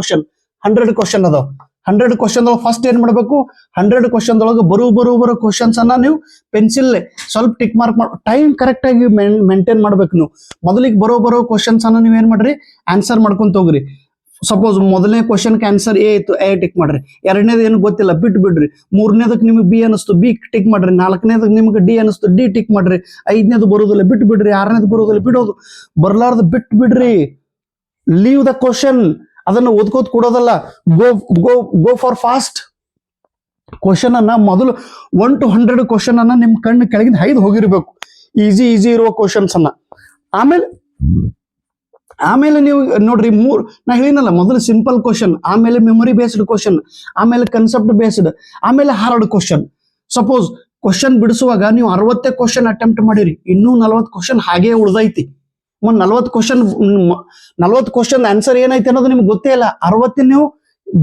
B: ಕ್ವಶನ್ ಅದಾವ. 100 ಕ್ವಶನ್ದೊಳಗೆ ಫಸ್ಟ್ ಏನ್ ಮಾಡ್ಬೇಕು, 100 ಕ್ವಶನ್ದೊಳಗೆ ಬರೋ ಕ್ವಶನ್ಸ್ ಅನ್ನ ನೀವು ಪೆನ್ಸಿಲ್ ಸ್ವಲ್ಪ ಟಿಕ್ ಮಾರ್ಕ್ ಮಾಡಿ ಟೈಮ್ ಕರೆಕ್ಟ್ ಆಗಿ ಮೇಂಟೈನ್ ಮಾಡ್ಬೇಕು. ನೀವು ಮೊದಲಿಗೆ ಬರೋ ಕ್ವಶನ್ಸ್ ಅನ್ನ ನೀವು ಏನ್ ಮಾಡ್ರಿ, ಆನ್ಸರ್ ಮಾಡ್ಕೊಂತ ಹೋಗ್ರಿ. ಸಪೋಸ್ ಮೊದಲನೇ ಕ್ವಶನ್ಗೆ ಆನ್ಸರ್ ಎ ಇತ್ತು, ಎ ಟಿಕ್ ಮಾಡ್ರಿ. ಎರಡನೇದು ಏನು ಗೊತ್ತಿಲ್ಲ, ಬಿಡ್ರಿ. ಮೂರನೇದಕ್ಕೆ ನಿಮ್ಗೆ ಬಿ ಅನಿಸ್ತು, ಬಿ ಟಿಕ್ ಮಾಡ್ರಿ. ನಾಲ್ಕನೇದಕ್ಕೆ ನಿಮ್ಗೆ ಡಿ ಅನಿಸ್ತು, ಡಿ ಟಿಕ್ ಮಾಡ್ರಿ. ಐದನೇದು ಬರೋದಿಲ್ಲ, ಬಿಡ್ರಿ. ಆರನೇದು ಬರೋದಿಲ್ಲ, ಬಿಡೋದು. ಬರ್ಲಾರ್ದು ಬಿಡ್ರಿ. Leave the question. ಅದನ್ನು ಓದ್ಕೋತ್ ಕೊಡೋದಲ್ಲ. Go for fast. ಕ್ವಶನ್ ಅನ್ನ ಮೊದಲು 1 to 100 ಕ್ವಶನ್ ಅನ್ನ ನಿಮ್ ಕಣ್ಣು ಕೆಳಗಿಂದ ಹೈದು ಹೋಗಿರ್ಬೇಕು, ಈಸಿ ಇರುವ ಕ್ವಶನ್ಸ್ ಅನ್ನ. ಆಮೇಲೆ ನೀವು ನೋಡ್ರಿ, ನಾ ಹೇಳಿನಲ್ಲ, ಮೊದಲು ಸಿಂಪಲ್ ಕ್ವಶನ್, ಆಮೇಲೆ ಮೆಮೊರಿ ಬೇಸ್ಡ್ ಕ್ವಶನ್, ಆಮೇಲೆ ಕನ್ಸೆಪ್ಟ್ ಬೇಸ್ಡ್, ಆಮೇಲೆ ಹಾರ್ಡ್ ಕ್ವಶನ್. ಸಪೋಸ್ ಕ್ವಶನ್ ಬಿಡಿಸುವಾಗ ನೀವು 60 ಕ್ವಶನ್ ಅಟೆಂಪ್ಟ್ ಮಾಡಿರಿ, ಇನ್ನೂ 40 ಕ್ವಶನ್ ಹಾಗೇ ಉಳ್ದೈತಿ. 40 ಕ್ವಶನ್ ಆನ್ಸರ್ ಏನೈತಿ ಅನ್ನೋದು ನಿಮ್ಗೆ ಗೊತ್ತೇ ಇಲ್ಲ. 60 ನೀವು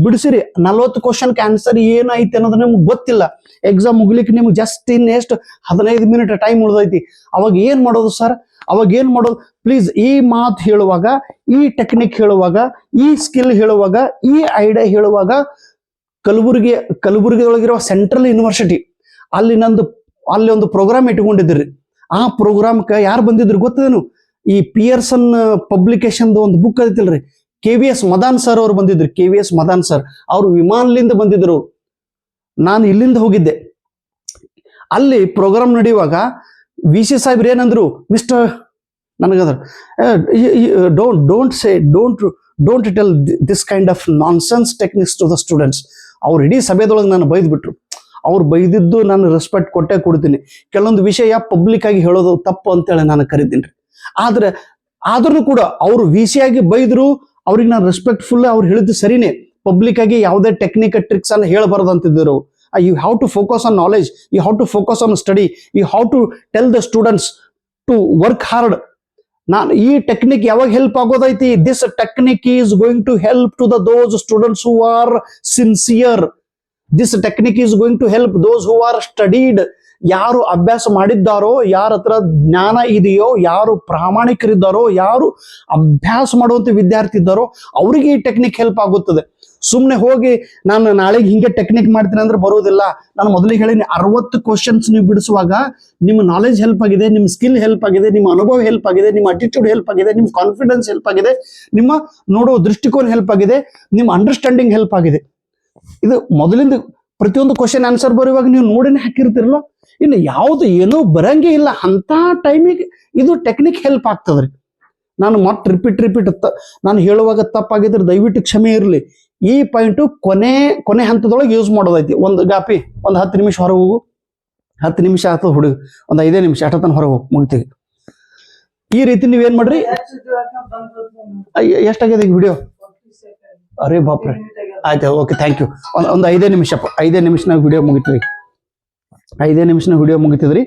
B: ಬಿಡಿಸಿರಿ, 40 ಕ್ವಶನ್ ಆನ್ಸರ್ ಏನೈತಿ ಅನ್ನೋದು ನಿಮ್ಗೆ ಗೊತ್ತಿಲ್ಲ. ಎಕ್ಸಾಮ್ ಮುಗ್ಲಿಕ್ಕೆ ನಿಮ್ಗೆ ಜಸ್ಟ್ ಎಷ್ಟು 15 ಮಿನಿಟ್ ಟೈಮ್ ಉಳ್ದೈತಿ. ಅವಾಗ ಏನ್ ಮಾಡೋದು ಸರ್? ಪ್ಲೀಸ್, ಈ ಮಾತು ಹೇಳುವಾಗ, ಈ ಟೆಕ್ನಿಕ್ ಹೇಳುವಾಗ, ಈ ಸ್ಕಿಲ್ ಹೇಳುವಾಗ, ಈ ಐಡಿಯಾ ಹೇಳುವಾಗ, ಕಲಬುರಗಿಯೊಳಗಿರುವ ಸೆಂಟ್ರಲ್ ಯೂನಿವರ್ಸಿಟಿ ಅಲ್ಲಿ ಒಂದು ಪ್ರೋಗ್ರಾಮ್ ಇಟ್ಕೊಂಡಿದ್ರಿ. ಆ ಪ್ರೋಗ್ರಾಮ್ಗೆ ಯಾರು ಬಂದಿದ್ರು ಗೊತ್ತೇನು? ಈ ಪಿಯರ್ಸನ್ ಪಬ್ಲಿಕೇಶನ್ ಒಂದು ಬುಕ್ ಐತಿಲ್ರಿ, KVS ಮದಾನ್ ಸರ್ ಅವ್ರು ಬಂದಿದ್ರು. KVS ಮದಾನ್ ಸರ್ ಅವ್ರು ವಿಮಾನದಿಂದ ಬಂದಿದ್ರು. ನಾನು ಇಲ್ಲಿಂದ ಹೋಗಿದ್ದೆ. ಅಲ್ಲಿ ಪ್ರೋಗ್ರಾಮ್ ನಡೆಯುವಾಗ VC ಸಾಹೇಬ್ರು ಏನಂದ್ರು, ಮಿಸ್ಟರ್ ನನಗದ್ರ don't tell this kind of nonsense techniques to the students. ಅವ್ರು ಇಡೀ ಸಭೆದೊಳಗೆ ನಾನು ಬೈದ್ಬಿಟ್ರು. ಅವ್ರು ಬೈದಿದ್ದು ನಾನು ರೆಸ್ಪೆಕ್ಟ್ ಕೊಡ್ತೀನಿ. ಕೆಲವೊಂದು ವಿಷಯ ಪಬ್ಲಿಕ್ ಆಗಿ ಹೇಳೋದು ತಪ್ಪು ಅಂತೇಳಿ ನಾನು ಕರಿತೀನಿ. ಆದ್ರೂ ಕೂಡ ಅವರು VC ಆಗಿ ಬೈದ್ರು, ಅವ್ರಿಗೆ ನಾನು ರೆಸ್ಪೆಕ್ಟ್ಫುಲ್, ಅವ್ರು ಹೇಳಿದ್ದು ಸರಿನೇ. ಪಬ್ಲಿಕ್ ಆಗಿ ಯಾವುದೇ ಟೆಕ್ನಿಕ್ ಟ್ರಿಕ್ಸ್ ಅನ್ನ ಹೇಳಬಾರದು ಅಂತಿದ್ರು. You have to focus on knowledge, you have to focus on study, you have to tell the students to work hard. ನಾನು ಈ ಟೆಕ್ನಿಕ್ ಯಾವಾಗ ಹೆಲ್ಪ್ ಆಗೋದೈತಿ? This technique is going to help to those students who are sincere. This technique is going to help those who are studied. ಯಾರು ಅಭ್ಯಾಸ ಮಾಡಿದ್ದಾರೋ, ಯಾರ ಹತ್ರ ಜ್ಞಾನ ಇದೆಯೋ, ಯಾರು ಪ್ರಾಮಾಣಿಕರಿದ್ದಾರೋ, ಯಾರು ಅಭ್ಯಾಸ ಮಾಡುವಂತ ವಿದ್ಯಾರ್ಥಿ ಇದ್ದಾರೋ ಅವರಿಗೆ ಈ ಟೆಕ್ನಿಕ್ ಹೆಲ್ಪ್ ಆಗುತ್ತದೆ. ಸುಮ್ಮನೆ ಹೋಗಿ ನಾನು ನಾಳೆಗೆ ಹಿಂಗೆ ಟೆಕ್ನಿಕ್ ಮಾಡ್ತೀನಿ ಅಂದ್ರೆ ಬರೋದಿಲ್ಲ. ನಾನು ಮೊದಲಿಗೆ ಹೇಳಿನಿ, 60 ಕ್ವಶನ್ಸ್ ನೀವು ಬಿಡಿಸುವಾಗ ನಿಮ್ಮ ನಾಲೆಜ್ ಹೆಲ್ಪ್ ಆಗಿದೆ, ನಿಮ್ಮ ಸ್ಕಿಲ್ ಹೆಲ್ಪ್ ಆಗಿದೆ, ನಿಮ್ಮ ಅನುಭವ ಹೆಲ್ಪ್ ಆಗಿದೆ, ನಿಮ್ಮ ಅಟಿಟ್ಯೂಡ್ ಹೆಲ್ಪ್ ಆಗಿದೆ, ನಿಮ್ಮ ಕಾನ್ಫಿಡೆನ್ಸ್ ಹೆಲ್ಪ್ ಆಗಿದೆ, ನಿಮ್ಮ ನೋಡೋ ದೃಷ್ಟಿಕೋನ ಹೆಲ್ಪ್ ಆಗಿದೆ, ನಿಮ್ಮ ಅಂಡರ್ಸ್ಟ್ಯಾಂಡಿಂಗ್ ಹೆಲ್ಪ್ ಆಗಿದೆ. ಇದು ಮೊದಲಿಂದ ಪ್ರತಿಯೊಂದು ಕ್ವಶನ್ ಆನ್ಸರ್ ಬರುವಾಗ ನೀವು ನೋಡಿನೇ ಹಾಕಿರ್ತಿರಲ್ಲ. ಇನ್ನು ಯಾವುದು ಏನೂ ಬರಂಗೇ ಇಲ್ಲ ಅಂತ ಟೈಮಿಗೆ ಇದು ಟೆಕ್ನಿಕ್ ಹೆಲ್ಪ್ ಆಗ್ತದ್ರಿ. ನಾನು ಮತ್ತೆ ರಿಪೀಟ್ ನಾನು ಹೇಳುವಾಗ ತಪ್ಪಾಗಿದ್ರೆ ದಯವಿಟ್ಟು ಕ್ಷಮೆ ಇರಲಿ. ಈ ಪಾಯಿಂಟು ಕೊನೆ ಹಂತದೊಳಗೆ ಯೂಸ್ ಮಾಡೋದೈತಿ. ಒಂದು 10 ನಿಮಿಷ ಹೊರಗೆ ಹೋಗು, 10 ನಿಮಿಷ ಆಗ್ತದೆ ಹುಡುಗ, ಒಂದು 5 ನಿಮಿಷ ಅಷ್ಟತನ ಹೊರಗೆ ಹೋಗಿ ಮುಗಿತೀವಿ. ಈ ರೀತಿ ನೀವೇನ್ ಮಾಡ್ರಿ. ಎಷ್ಟಾಗಿದೆ ಈಗ ವಿಡಿಯೋ? ಅರೇ ಬಾಪ್ರೆ, ಆಯ್ತು, ಓಕೆ, ಥ್ಯಾಂಕ್ ಯು. ಒಂದು 5 ನಿಮಿಷ ನಾವು ವಿಡಿಯೋ ಮುಗಿತೀವಿ. 5 ನಿಮಿಷ ವಿಡಿಯೋ ಮುಗಿತಿದ್ರಿ.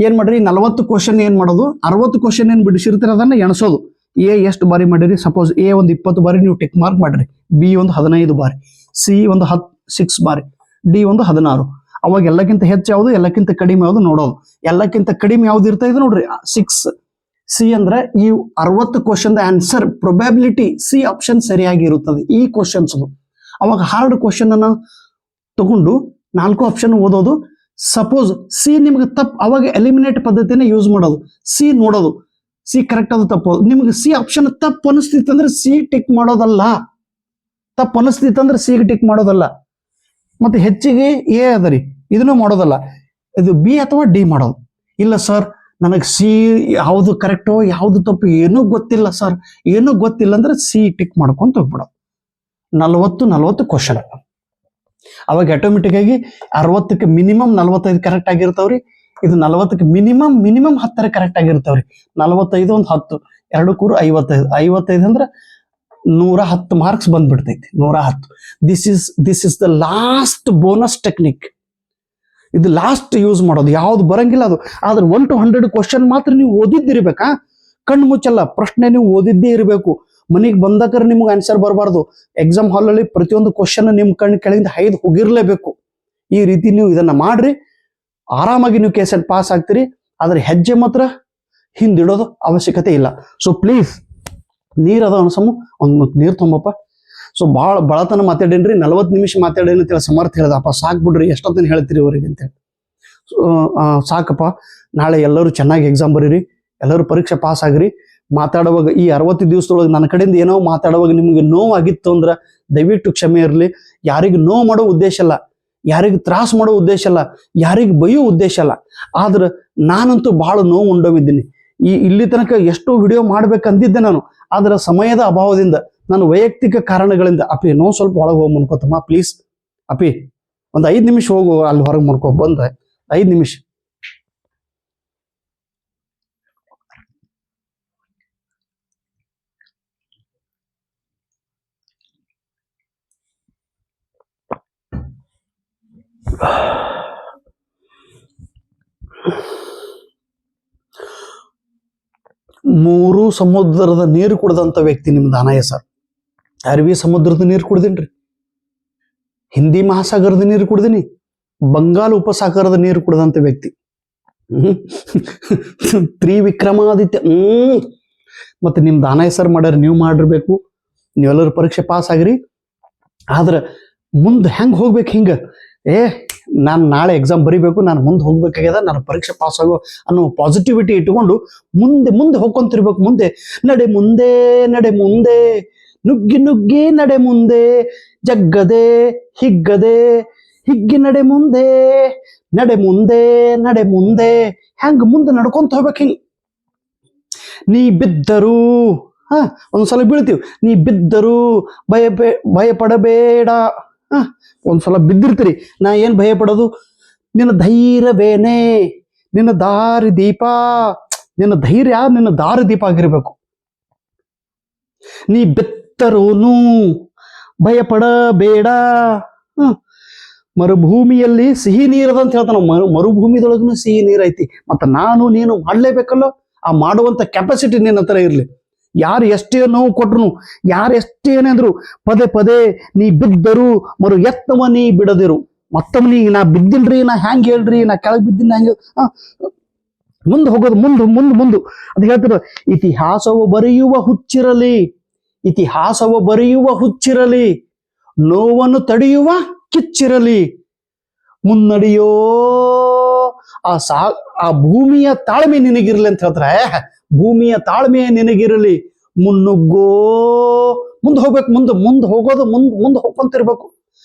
B: ಏನ್ ಮಾಡ್ರಿ, 40 ಕ್ವಶನ್ ಏನ್ ಮಾಡೋದು, 60 ಕ್ವಶನ್ ಏನ್ ಬಿಡಿಸಿರ್ತೀರ ಅದನ್ನ ಎಣಸೋದು. ಎ ಎಷ್ಟು ಬಾರಿ ಮಾಡಿರಿ? ಸಪೋಸ್ ಎ ಒಂದು 20 ಬಾರಿ ನೀವು ಟಿಕ್ ಮಾರ್ಕ್ ಮಾಡ್ರಿ, ಬಿ ಒಂದು 15 ಬಾರಿ, ಸಿ ಒಂದು 6 ಬಾರಿ, ಡಿ ಒಂದು 16. ಅವಾಗ ಎಲ್ಲಕ್ಕಿಂತ ಹೆಚ್ಚು ಯಾವುದು, ಎಲ್ಲಕ್ಕಿಂತ ಕಡಿಮೆ ಯಾವುದು ನೋಡೋದು. ಎಲ್ಲಕ್ಕಿಂತ ಕಡಿಮೆ ಯಾವ್ದು ಇರ್ತಾ ಇದೆ ನೋಡ್ರಿ, 6. ಸಿ ಅಂದ್ರೆ ಈ 60 question answer probability C option ಸರಿಯಾಗಿ ಇರುತ್ತದೆ ಈ ಕ್ವಶನ್ಸ್. ಅವಾಗ ಹಾರ್ಡ್ ಕ್ವಶನ್ ಅನ್ನ ತಗೊಂಡು 4 ಆಪ್ಷನ್ ಓದೋದು, ಸಪೋಸ್ ಸಿ ನಿಮ್ಗೆ ತಪ್ಪು, ಅವಾಗ ಎಲಿಮಿನೇಟ್ ಪದ್ಧತಿನ ಯೂಸ್ ಮಾಡೋದು, ಸಿ ನೋಡೋದು, ಸಿ ಕರೆಕ್ಟ್ ಅದು ತಪ್ಪು. ನಿಮ್ಗೆ ಸಿ ಆಪ್ಷನ್ ತಪ್ಪು ಅನಿಸ್ತಿತ್ತಂದ್ರೆ ಸಿ ಟಿಕ್ ಮಾಡೋದಲ್ಲ, ತಪ್ಪು ಅನಿಸ್ತಿತ್ತಂದ್ರೆ ಸಿ ಟಿಕ್ ಮಾಡೋದಲ್ಲ. ಮತ್ತೆ ಹೆಚ್ಚಿಗೆ ಎ ಅದ ರೀ, ಇದನ್ನು ಮಾಡೋದಲ್ಲ, ಇದು ಬಿ ಅಥವಾ ಡಿ ಮಾಡೋದು. ಇಲ್ಲ ಸರ್ ನನಗೆ ಸಿ ಯಾವುದು ಕರೆಕ್ಟೋ ಯಾವುದು ತಪ್ಪು ಏನೂ ಗೊತ್ತಿಲ್ಲ ಸರ್, ಏನೂ ಗೊತ್ತಿಲ್ಲ ಅಂದ್ರೆ ಸಿ ಟಿಕ್ ಮಾಡ್ಕೊಂತ ಹೋಗ್ಬಿಡೋದು. 40 ಕ್ವಶನ್, ಅವಾಗ ಆಟೋಮೆಟಿಕ್ ಆಗಿ 60ಕ್ಕೆ ಮಿನಿಮಮ್ 45 ಕರೆಕ್ಟ್ ಆಗಿರ್ತಾವ್ರಿ. ಇದು 40ಕ್ಕೆ ಮಿನಿಮಮ್ 10 ಕರೆಕ್ಟ್ ಆಗಿರ್ತಾವ್ರಿ. 45 ಒಂದು 10 2 ಕೂರು 55 ಅಂದ್ರೆ 110 ಮಾರ್ಕ್ಸ್ ಬಂದ್ಬಿಡ್ತೈತಿ. 110. This is the last bonus technique. ಇದು ಲಾಸ್ಟ್ ಯೂಸ್ ಮಾಡೋದು, ಯಾವ್ದು ಬರಂಗಿಲ್ಲ ಅದು. ಆದ್ರೆ 1 to 100 ಕ್ವಶನ್ ಮಾತ್ರ ನೀವು ಓದಿದ್ದಿರ್ಬೇಕಾ, ಕಣ್ಣು ಮುಚ್ಚಲ್ಲ, ಪ್ರಶ್ನೆ ನೀವು ಓದಿದ್ದೇ ಇರಬೇಕು. ಮನೆಗೆ ಬಂದಾಕರೆ ನಿಮ್ಗೆ ಆನ್ಸರ್ ಬರಬಾರ್ದು. ಎಕ್ಸಾಮ್ ಹಾಲಲ್ಲಿ ಪ್ರತಿಯೊಂದು ಕ್ವಶನ್ ನಿಮ್ಮ ಕಣ್ಣು ಕೆಳಗಿಂದ ಹೈದು ಹೋಗಿರ್ಲೇಬೇಕು. ಈ ರೀತಿ ನೀವು ಇದನ್ನ ಮಾಡ್ರಿ, ಆರಾಮಾಗಿ ನೀವು ಕೆಸೆಟ್ ಪಾಸ್ ಆಗ್ತೀರಿ. ಆದ್ರೆ ಹೆಜ್ಜೆ ಮಾತ್ರ ಹಿಂದಿಡೋದು ಅವಶ್ಯಕತೆ ಇಲ್ಲ. ಸೊ ಪ್ಲೀಸ್, ನೀರ್ ಅದ ಅನ್ಸಮ್ಮ, ಒಂದು ನೀರು ತುಂಬಪ್ಪ. ಸೊ ಬಳತನ ಮಾತಾಡೇನ್ರಿ, 40 ನಿಮಿಷ ಮಾತಾಡೇನು ಅಂತೇಳಿ ಸಮರ್ಥ ಹೇಳ್ದಪ್ಪ, ಸಾಕ್ ಬಿಡ್ರಿ, ಎಷ್ಟೊತ್ತನ ಹೇಳ್ತೀರಿ ಅವ್ರಿಗೆ ಅಂತೇಳಿ. ಸಾಕಪ್ಪ, ನಾಳೆ ಎಲ್ಲರೂ ಚೆನ್ನಾಗಿ ಎಕ್ಸಾಮ್ ಬರೀರಿ, ಎಲ್ಲರೂ ಪರೀಕ್ಷೆ ಪಾಸ್ ಆಗ್ರಿ. ಮಾತಾಡುವಾಗ ಈ 60 ದಿವಸದೊಳಗೆ ನನ್ನ ಕಡೆಯಿಂದ ಏನೋ ಮಾತಾಡುವಾಗ ನಿಮಗೆ ನೋವಾಗಿತ್ತು ಅಂದ್ರೆ ದಯವಿಟ್ಟು ಕ್ಷಮೆ ಇರಲಿ. ಯಾರಿಗೆ ನೋವು ಮಾಡೋ ಉದ್ದೇಶ ಇಲ್ಲ, ಯಾರಿಗೆ ತ್ರಾಸ ಮಾಡೋ ಉದ್ದೇಶ ಇಲ್ಲ, ಯಾರಿಗೆ ಬೈಯೋ ಉದ್ದೇಶ ಇಲ್ಲ. ಆದ್ರೆ ನಾನಂತೂ ಬಹಳ ನೋವು ಉಂಡೋಗಿದ್ದೀನಿ. ಇಲ್ಲಿ ತನಕ ಎಷ್ಟೋ ವಿಡಿಯೋ ಮಾಡ್ಬೇಕಂದಿದ್ದೆ ನಾನು, ಆದ್ರೆ ಸಮಯದ ಅಭಾವದಿಂದ, ನನ್ನ ವೈಯಕ್ತಿಕ ಕಾರಣಗಳಿಂದ. ಅಪ್ಪಿ ನೋವು ಸ್ವಲ್ಪ ಒಳಗೆ ಹೋಗಿ ಮುನ್ಕೋತಮ್ಮ ಪ್ಲೀಸ್. ಅಪ್ಪಿ ಒಂದು 5 ನಿಮಿಷ ಹೋಗು, ಅಲ್ಲಿ ಹೊರಗೆ ಮುನ್ಕೊ ಬಂದ್ರೆ 5 ನಿಮಿಷ. ಮೂರು ಸಮುದ್ರದ ನೀರು ಕುಡ್ದಂತ ವ್ಯಕ್ತಿ ನಿಮ್ ದಾನಯ್ಯ ಸರ್. ಅರಬ್ಬಿ ಸಮುದ್ರದ ನೀರು ಕುಡ್ದಿನ್ರಿ, ಹಿಂದಿ ಮಹಾಸಾಗರದ ನೀರು ಕುಡ್ದಿನಿ, ಬಂಗಾಳ ಉಪಸಾಗರದ ನೀರು ಕುಡ್ದಂತ ವ್ಯಕ್ತಿ. ತ್ರಿವಿಕ್ರಮಾದಿತ್ಯ. ಮತ್ತೆ ನಿಮ್ ದಾನಯ್ಯ ಸರ್ ಮಾಡ್ಯಾರ, ನೀವು ಮಾಡಿರ್ಬೇಕು. ನೀವೆಲ್ಲರೂ ಪರೀಕ್ಷೆ ಪಾಸ್ ಆಗ್ರಿ. ಆದ್ರೆ ಮುಂದೆ ಹೆಂಗ್ ಹೋಗ್ಬೇಕು, ಹಿಂಗ ನಾನು ನಾಳೆ ಎಕ್ಸಾಮ್ ಬರಿಬೇಕು, ನಾನು ಮುಂದೆ ಹೋಗ್ಬೇಕಾಗ್ಯದ, ನಾನು ಪರೀಕ್ಷೆ ಪಾಸ್ ಆಗೋ ಅನ್ನೋ ಪಾಸಿಟಿವಿಟಿ ಇಟ್ಕೊಂಡು ಮುಂದೆ ಹೋಗ್ಕೊಂತಿರ್ಬೇಕು. ನಡೆ ಮುಂದೆ ನುಗ್ಗಿ ನಡೆ ಮುಂದೆ, ಜಗ್ಗದೆ ಹಿಗ್ಗಿ ನಡೆ ಮುಂದೆ ಹೆಂಗ ಮುಂದೆ ನಡ್ಕೊಂತ ಹೋಗ್ಬೇಕು. ಹಿಂಗ ನೀ ಬಿದ್ದರು ಒಂದ್ಸಲ ಬೀಳ್ತೀವಿ, ನೀ ಬಿದ್ದರು ಭಯಪಡಬೇಡ. ಒಂದ್ಸಲ ಬಿದ್ದಿರ್ತೀರಿ, ನಾ ಏನ್ ಭಯ ಪಡೋದು, ನಿನ್ನ ಧೈರ್ಯವೇನೆ ನಿನ್ನ ದಾರಿ ದೀಪ. ನಿನ್ನ ಧೈರ್ಯ ನಿನ್ನ ದಾರಿ ದೀಪ ಆಗಿರ್ಬೇಕು. ನೀ ಬೆತ್ತರೂನು ಭಯಪಡಬೇಡ. ಮರುಭೂಮಿಯಲ್ಲಿ ಸಿಹಿ ನೀರದಂತ ಹೇಳ್ತಾನ. ಮರುಭೂಮಿದೊಳಗೂ ಸಿಹಿ ನೀರ್ ಐತಿ. ಮತ್ತ ನಾನು ನೀನು ಮಾಡ್ಲೇಬೇಕಲ್ಲೋ, ಆ ಮಾಡುವಂತ ಕೆಪಾಸಿಟಿ ನಿನ್ನ ಹತ್ರ ಇರ್ಲಿ. ಯಾರು ಎಷ್ಟೇ ನೋವು ಕೊಟ್ರು, ಯಾರು ಎಷ್ಟೇ ಏನಾದ್ರು ಪದೇ ನೀ ಬಿದ್ದರು ಮರು ಎತ್ತವ ನೀ ಬಿಡದಿರು. ಮತ್ತವನಿಗೆ ನಾ ಬಿದ್ದಿಲ್ರಿ, ನಾ ಹ್ಯಾಂಗ ಹೇಳ್ರಿ, ನಾ ಕೆಳಗೆ ಬಿದ್ದಿನ ಹ್ಯಾಂಗ, ಮುಂದೆ ಹೋಗೋದು, ಮುಂದೆ ಅದು ಹೇಳ್ತಾರ. ಇತಿಹಾಸವು ಬರೆಯುವ ಹುಚ್ಚಿರಲಿ, ನೋವನ್ನು ತಡೆಯುವ ಕಿಚ್ಚಿರಲಿ, ಮುನ್ನಡೆಯೋ ಆ ಭೂಮಿಯ ತಾಳ್ಮೆ ನಿನಗಿರ್ಲಿ ಅಂತ ಹೇಳ್ತಾರೆ. ಭೂಮಿಯ ತಾಳ್ಮೆ ನಿನಗಿರಲಿ, ಮುನ್ನುಗ್ಗೋ. ಮುಂದೆ ಹೋಗ್ಬೇಕು, ಮುಂದೆ ಹೋಗ್ಕೊಂತಿರ್ಬೇಕು.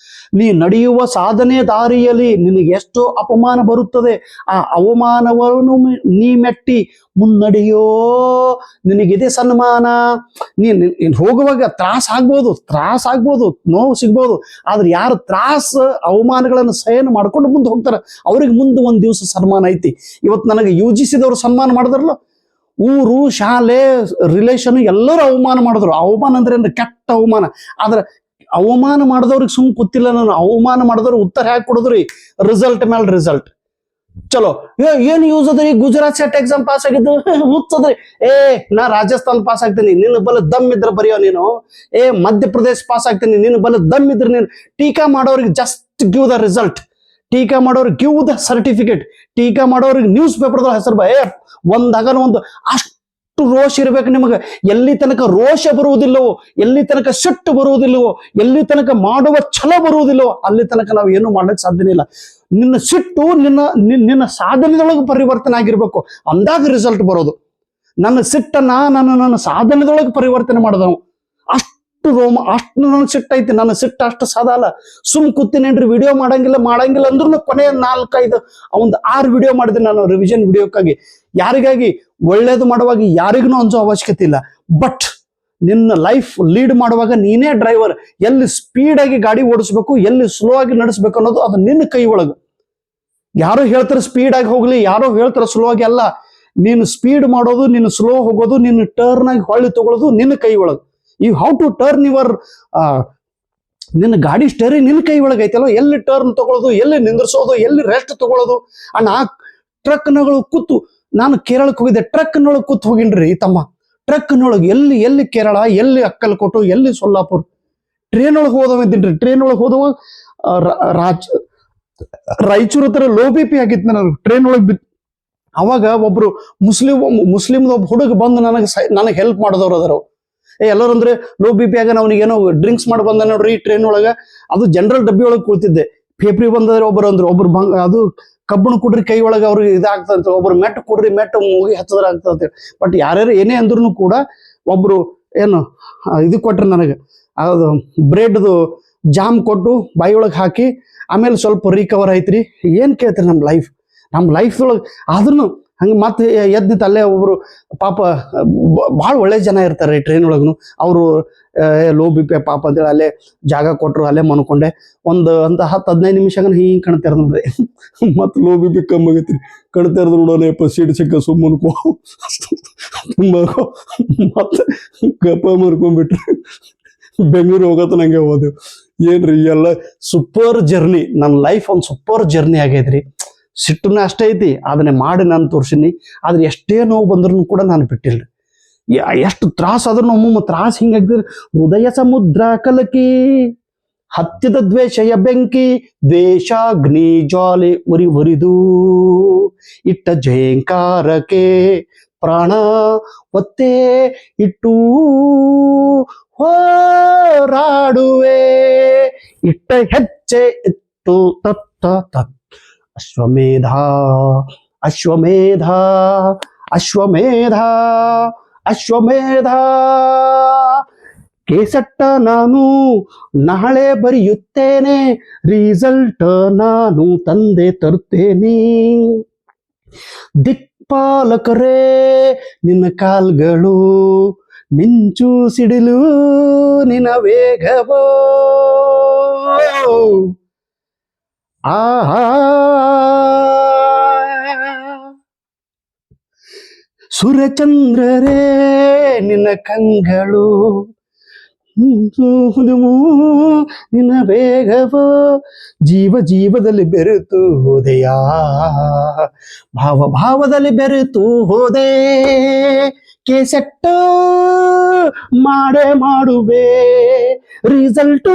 B: ನೀ ನಡೆಯುವ ಸಾಧನೆ ದಾರಿಯಲ್ಲಿ ನಿನಗೆ ಎಷ್ಟೋ ಅಪಮಾನ ಬರುತ್ತದೆ, ಆ ಅವಮಾನವನ್ನು ನೀ ಮೆಟ್ಟಿ ಮುನ್ನಡೆಯೋ, ನಿನಗಿದೆ ಸನ್ಮಾನ. ನೀನ್ ಹೋಗುವಾಗ ತ್ರಾಸ ಆಗ್ಬೋದು, ನೋವು ಸಿಗ್ಬೋದು. ಆದ್ರೆ ಯಾರು ಅವಮಾನಗಳನ್ನು ಸಹನ ಮಾಡ್ಕೊಂಡು ಮುಂದೆ ಹೋಗ್ತಾರ, ಅವ್ರಿಗೆ ಮುಂದೆ ಒಂದ್ ದಿವಸ ಸನ್ಮಾನ ಐತಿ. ಇವತ್ತು ನನಗೆ UGCದವ್ರು ಸನ್ಮಾನ ಮಾಡಿದ್ರಲ್ಲ, ಊರು ಶಾಲೆ ರಿಲೇಷನ್ ಎಲ್ಲರೂ ಅವಮಾನ ಮಾಡಿದ್ರು. ಅವಮಾನ ಅಂದ್ರೆ ಕೆಟ್ಟ ಅವಮಾನ. ಆದ್ರೆ ಅವಮಾನ ಮಾಡಿದವ್ರಿಗೆ ಸುಮ್ ಗೊತ್ತಿಲ್ಲ, ನಾನು ಅವಮಾನ ಮಾಡಿದವ್ರು ಉತ್ತರ ಹಾಕಿ ಕೊಡುದ್ರಿ, ರಿಸಲ್ಟ್ ಮೇಲೆ ರಿಸಲ್ಟ್. ಚಲೋ ಏನ್ ಯೂಸ್ ಅದ್ರಿ, ಗುಜರಾತ್ ಸೆಟ್ ಎಕ್ಸಾಮ್ ಪಾಸ್ ಆಗಿದ್ದು ಹುಚ್ಚದ್ರಿ. ನಾ ರಾಜಸ್ಥಾನ್ ಪಾಸ್ ಆಗ್ತೀನಿ, ನಿನ್ನ ಬಲ ದಮ್ ಇದ್ರ ಬರೆಯೋ ನೀನು. ಮಧ್ಯಪ್ರದೇಶ ಪಾಸ್ ಆಗ್ತೀನಿ, ನಿನ್ನ ಬಲ ದಮ್ ಇದ್ರ ನೀನು. ಟೀಕಾ ಮಾಡೋರಿಗೆ ಜಸ್ಟ್ ಗಿವ್ ದ ರಿಸಲ್ಟ್, ಟೀಕಾ ಮಾಡೋರಿಗೆ ಗಿವ್ ದ ಸರ್ಟಿಫಿಕೇಟ್, ಟೀಕಾ ಮಾಡೋರಿಗೆ ನ್ಯೂಸ್ ಪೇಪರ್ದ ಹೆಸರು ಒಂದು ಅಷ್ಟು ರೋಷ ಇರ್ಬೇಕು ನಿಮಗೆ. ಎಲ್ಲಿ ತನಕ ರೋಷ ಬರುವುದಿಲ್ಲವೋ, ಎಲ್ಲಿ ತನಕ ಸಿಟ್ಟು ಬರುವುದಿಲ್ಲವೋ, ಎಲ್ಲಿ ತನಕ ಮಾಡುವ ಛಲ ಬರುವುದಿಲ್ಲವೋ, ಅಲ್ಲಿ ತನಕ ನಾವು ಏನು ಮಾಡ್ಲಿಕ್ಕೆ ಸಾಧ್ಯನೇ ಇಲ್ಲ. ನಿನ್ನ ಸಿಟ್ಟು ನಿನ್ನ ಸಾಧನೆದೊಳಗೆ ಪರಿವರ್ತನೆ ಆಗಿರ್ಬೇಕು, ಅಂದಾಗ ರಿಸಲ್ಟ್ ಬರೋದು. ನನ್ನ ಸಿಟ್ಟನ್ನ ನನ್ನ ಸಾಧನೆದೊಳಗೆ ಪರಿವರ್ತನೆ ಮಾಡಿದವು. ಅಷ್ಟು ನನ್ನ ಸಿಟ್ಟೈತಿ. ನನ್ನ ಸಿಟ್ಟು ಅಷ್ಟು ಸಾಧ ಅಲ್ಲ. ಸುಮ್ ಕೂತೀನೇನ್ರಿ, ವಿಡಿಯೋ ಮಾಡಂಗಿಲ್ಲ ಅಂದ್ರೂ ಕೊನೆಯ 4-5 ಒಂದು 6 ವಿಡಿಯೋ ಮಾಡಿದೆ ನಾನು ರಿವಿಷನ್ ವಿಡಿಯೋಕ್ಕಾಗಿ. ಯಾರಿಗಾಗಿ? ಒಳ್ಳೇದು ಮಾಡುವಾಗ ಯಾರಿಗೂ ಅಂಜೋ ಅವಶ್ಯಕತೆ ಇಲ್ಲ. ಬಟ್ ನಿನ್ನ ಲೈಫ್ ಲೀಡ್ ಮಾಡುವಾಗ ನೀನೇ ಡ್ರೈವರ್. ಎಲ್ಲಿ ಸ್ಪೀಡ್ ಆಗಿ ಗಾಡಿ ಓಡಿಸ್ಬೇಕು, ಎಲ್ಲಿ ಸ್ಲೋ ಆಗಿ ನಡೆಸ್ಬೇಕು ಅನ್ನೋದು ಅದು ನಿನ್ನ ಕೈ ಒಳಗೆ. ಯಾರೋ ಹೇಳ್ತಾರೆ ಸ್ಪೀಡ್ ಆಗಿ ಹೋಗ್ಲಿ, ಯಾರೋ ಹೇಳ್ತಾರೆ ಸ್ಲೋ ಆಗಿ. ಅಲ್ಲ, ನೀನು ಸ್ಪೀಡ್ ಮಾಡೋದು, ನೀನು ಸ್ಲೋ ಹೋಗೋದು, ನಿನ್ನ ಟರ್ನ್ ಆಗಿ ಹೊಳ್ಳಿ ತಗೊಳ್ಳೋದು ನಿನ್ನ ಕೈ ಒಳಗೆ. You how to turn your ನಿನ್ನ ಗಾಡಿ ಸ್ಟೇರಿಂಗ್ ನಿನ್ನ ಕೈ ಒಳಗೆ ಐತಲ್ಲ. ಎಲ್ಲಿ ಟರ್ನ್ ತಗೊಳ್ಳೋದು, ಎಲ್ಲಿ ನಿಂದ್ರಿಸೋದು, ಎಲ್ಲಿ ರೆಸ್ಟ್ ತಗೊಳ್ಳೋದು. ಅಣ್ಣ, ಟ್ರಕ್ನಗಳು ಕೂತು, ನಾನು ಕೇರಳಕ್ಕೆ ಹೋಗಿದ್ದೆ, ಟ್ರಕ್ನೊಳಗೆ ಕೂತು ಹೋಗಿನ್ರಿ ತಮ್ಮ. ಟ್ರಕ್ನೊಳಗೆ ಎಲ್ಲಿ ಕೇರಳ, ಎಲ್ಲಿ ಅಕ್ಕಲ್ಕೋಟು, ಎಲ್ಲಿ ಸೊಲ್ಲಾಪುರ್. ಟ್ರೇನ್ ಒಳಗೆ ಹೋದವಿದ್ದೀನಿ. ಟ್ರೇನ್ ಒಳಗೆ ಹೋದವ ರಾಯಚೂರು ಹತ್ರ ಲೋ BP ಆಗಿತ್ತು ನಾನು ಟ್ರೇನ್ ಒಳಗೆ ಅವಾಗ ಒಬ್ರು ಮುಸ್ಲಿಮ್ ಒಬ್ಬ ಹುಡುಗ ಬಂದು ನನಗೆ ಹೆಲ್ಪ್ ಮಾಡಿದವ್ರು ಅದಾರ. ಎಲ್ಲರೂ ಅಂದ್ರೆ ಲೋ BP ಆಗ ಅವನಿಗೇನೋ ಡ್ರಿಂಕ್ಸ್ ಮಾಡಿ ಬಂದ ನೋಡ್ರಿ ಟ್ರೈನ್ ಒಳಗ. ಅದು ಜನರಲ್ ಡಬ್ಬಿ ಒಳಗೆ ಕೂತಿದ್ದೆ. ಫೇಫ್ರಿ ಬಂದ್ರೆ ಒಬ್ರು ಅದು ಕಬ್ಬಣ ಕೊಡ್ರಿ ಕೈ ಒಳಗೆ ಅವ್ರಿಗೆ ಇದಾಗ್ತಂತ, ಒಬ್ರು ಮೆಟ್ಟು ಕೊಡ್ರಿ ಮೆಟ್ಟು ಮುಗಿ ಹಚ್ಚದ್ರ ಆಗ್ತಂತ. ಬಟ್ ಯಾರ್ಯಾರು ಏನೇ ಅಂದ್ರೂ ಕೂಡ ಒಬ್ರು ಏನು ಇದು ಕೊಟ್ರಿ ನನಗೆ, ಅದು ಬ್ರೆಡ್ದು ಜಾಮ್ ಕೊಟ್ಟು ಬಾಯಿ ಒಳಗೆ ಹಾಕಿ ಆಮೇಲೆ ಸ್ವಲ್ಪ ರಿಕವರ್ ಆಯ್ತ್ರಿ. ಏನ್ ಕೇಳ್ತೀರಿ ನಮ್ಮ ಲೈಫ್ ಒಳಗೆ. ಆದ್ರೂ ಹಂಗೆ ಮತ್ತೆ ಎದ್ದಿತ್ತು ಅಲ್ಲೇ ಒಬ್ರು ಪಾಪ ಭಾಳ ಒಳ್ಳೆ ಜನ ಇರ್ತಾರೆ ಟ್ರೈನ್ ಒಳಗೂ. ಅವರು ಲೋ BP ಪಾಪ ಅಂತೇಳಿ ಅಲ್ಲೇ ಜಾಗ ಕೊಟ್ಟರು, ಅಲ್ಲೇ ಮನ್ಕೊಂಡೆ. ಒಂದು 10-15 ನಿಮಿಷ ಹಿಂಗೆ ಕಣ್ತೆರ್ದು ನೋಡ್ರಿ. ಮತ್ತೆ ಲೋ BP ಕಮ್ಮಿ ಆಗೈತ್ರಿ. ಕಣ್ತೆರ್ದು ನೋಡೋಣ ಸೀಟ್ ಸಿಕ್ಕ ಸುಮ್ಮನ್ಕೋ ಮತ್ತೆ ಗಪ್ಪ ಮರ್ಕೊಂಡ್ಬಿಟ್ರಿ. ಬೆಂಗಳೂರು ಹೋಗತ್ತ ನಂಗೆ ಹೋದೆವು. ಏನ್ರಿ ಎಲ್ಲ ಸೂಪರ್ ಜರ್ನಿ. ನನ್ನ ಲೈಫ್ ಒಂದು ಸೂಪರ್ ಜರ್ನಿ ಆಗೈತ್ರಿ. ಸಿಟ್ಟುನ ಅಷ್ಟೇ ಐತಿ, ಅದನ್ನೇ ಮಾಡಿ ನಾನು ತೋರ್ಸಿನಿ. ಆದ್ರೆ ಎಷ್ಟೇ ನೋವು ಬಂದ್ರೂ ಕೂಡ ನಾನು ಬಿಟ್ಟಿಲ್ರಿ. ಎಷ್ಟು ತ್ರಾಸ ಆದ್ರೂ ಒಮ್ಮೊಮ್ಮೆ ತ್ರಾಸ ಹಿಂಗಾಗ್ತಿರಿ. ಹೃದಯ ಸಮುದ್ರ ಕಲಕಿ ಹತ್ತಿದ ದ್ವೇಷಯ ಬೆಂಕಿ, ದ್ವೇಷಾಗ್ನಿ ಜ್ವಾಲೆ ಉರಿದು ಇಟ್ಟ ಜಯಂಕಾರಕ್ಕೆ ಪ್ರಾಣ ಒತ್ತೆ ಇಟ್ಟು ಹೋರಾಡುವೆ, ಇಟ್ಟ ಹೆಜ್ಜೆ ಇಟ್ಟು ತತ್ತ ತತ್ ಅಶ್ವಮೇಧ ಅಶ್ವಮೇಧ ಅಶ್ವಮೇಧ ಅಶ್ವಮೇಧ. ಕೇಸಟ್ಟ ನಾನು ನಾಳೆ ಬರೆಯುತ್ತೇನೆ, ರಿಸಲ್ಟ್ ನಾನು ತಂದೆ ತರುತ್ತೇನೆ. ದಿಕ್ಪಾಲಕರೇ ನಿನ್ನ ಕಾಲ್ಗಳು, ಮಿಂಚು ಸಿಡಿಲು ನಿನ್ನ ವೇಗವೋ. ಸುರಚಂದ್ರರೇ ನಿನ್ನ ಕಂಗಳು, ನಿನ್ನ ವೇಗವೋ. ಜೀವದಲ್ಲಿ ಬೆರೆತು ಹೋದೆಯಾ, ಭಾವದಲ್ಲಿ ಬೆರೆತು ಹೋದೆ. ಕೇಸೆಟ್ಟ ಮಾಡುವೆ, ರಿಸಲ್ಟು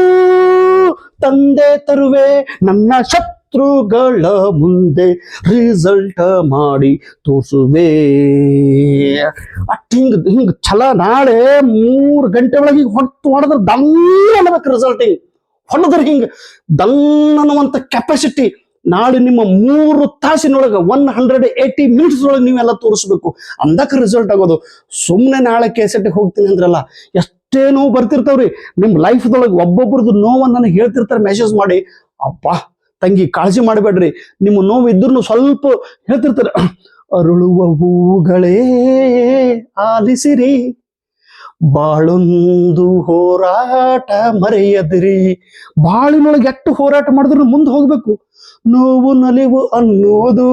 B: ತಂದೆ ತರುವೆ. ನನ್ನ ಶತ್ರುಗಳ ಮುಂದೆ ರಿಸಲ್ಟ್ ಮಾಡಿ ತೋರಿಸುವೆ. ಅಟ್ ಹಿಂಗ ಛಲ. ನಾಳೆ 3 ಗಂಟೆ ಒಳಗೆ ಹೊಡೆದ್ರೆ ದನ್ನ ಅನ್ಬೇಕು ರಿಸಲ್ಟ್. ಹೊಡೆದ್ರೆ ಹಿಂಗ ದನ್ನ ಅನ್ನುವಂಥ ಕೆಪಾಸಿಟಿ. ನಾಳೆ ನಿಮ್ಮ 3 ತಾಸಿನೊಳಗೆ 180 ಮಿನಿಟ್ಸ್ ಒಳಗೆ ನೀವೆಲ್ಲ ತೋರಿಸ್ಬೇಕು, ಅಂದಕ್ಕೆ ರಿಸಲ್ಟ್ ಆಗೋದು. ಸುಮ್ಮನೆ ನಾಳೆ ಕೇಸೆಟ್ಗೆ ಹೋಗ್ತೀನಿ ಅಂದ್ರಲ್ಲ, ಎಷ್ಟೇ ನೋವು ಬರ್ತಿರ್ತಾವ್ರಿ ನಿಮ್ಮ ಲೈಫ್ದೊಳಗೆ. ಒಬ್ಬೊಬ್ರದ್ದು ನೋವನ್ನು ನನಗೆ ಹೇಳ್ತಿರ್ತಾರೆ ಮೆಸೇಜ್ ಮಾಡಿ. ಅಪ್ಪ ತಂಗಿ ಕಾಳಜಿ ಮಾಡಬೇಡ್ರಿ, ನಿಮ್ಮ ನೋವು ಇದ್ರೂ ಸ್ವಲ್ಪ ಹೇಳ್ತಿರ್ತಾರೆ. ಅರಳುವ ಹೂಗಳೇ ಆಲಿಸಿರಿ, ಬಾಳೊಂದು ಹೋರಾಟ ಮರೆಯದಿರಿ. ಬಾಳಿನೊಳಗೆ ಎಷ್ಟು ಹೋರಾಟ ಮಾಡಿದ್ರು ಮುಂದೆ ಹೋಗ್ಬೇಕು. ನೋವು ನಲಿವು ಅನ್ನೋದು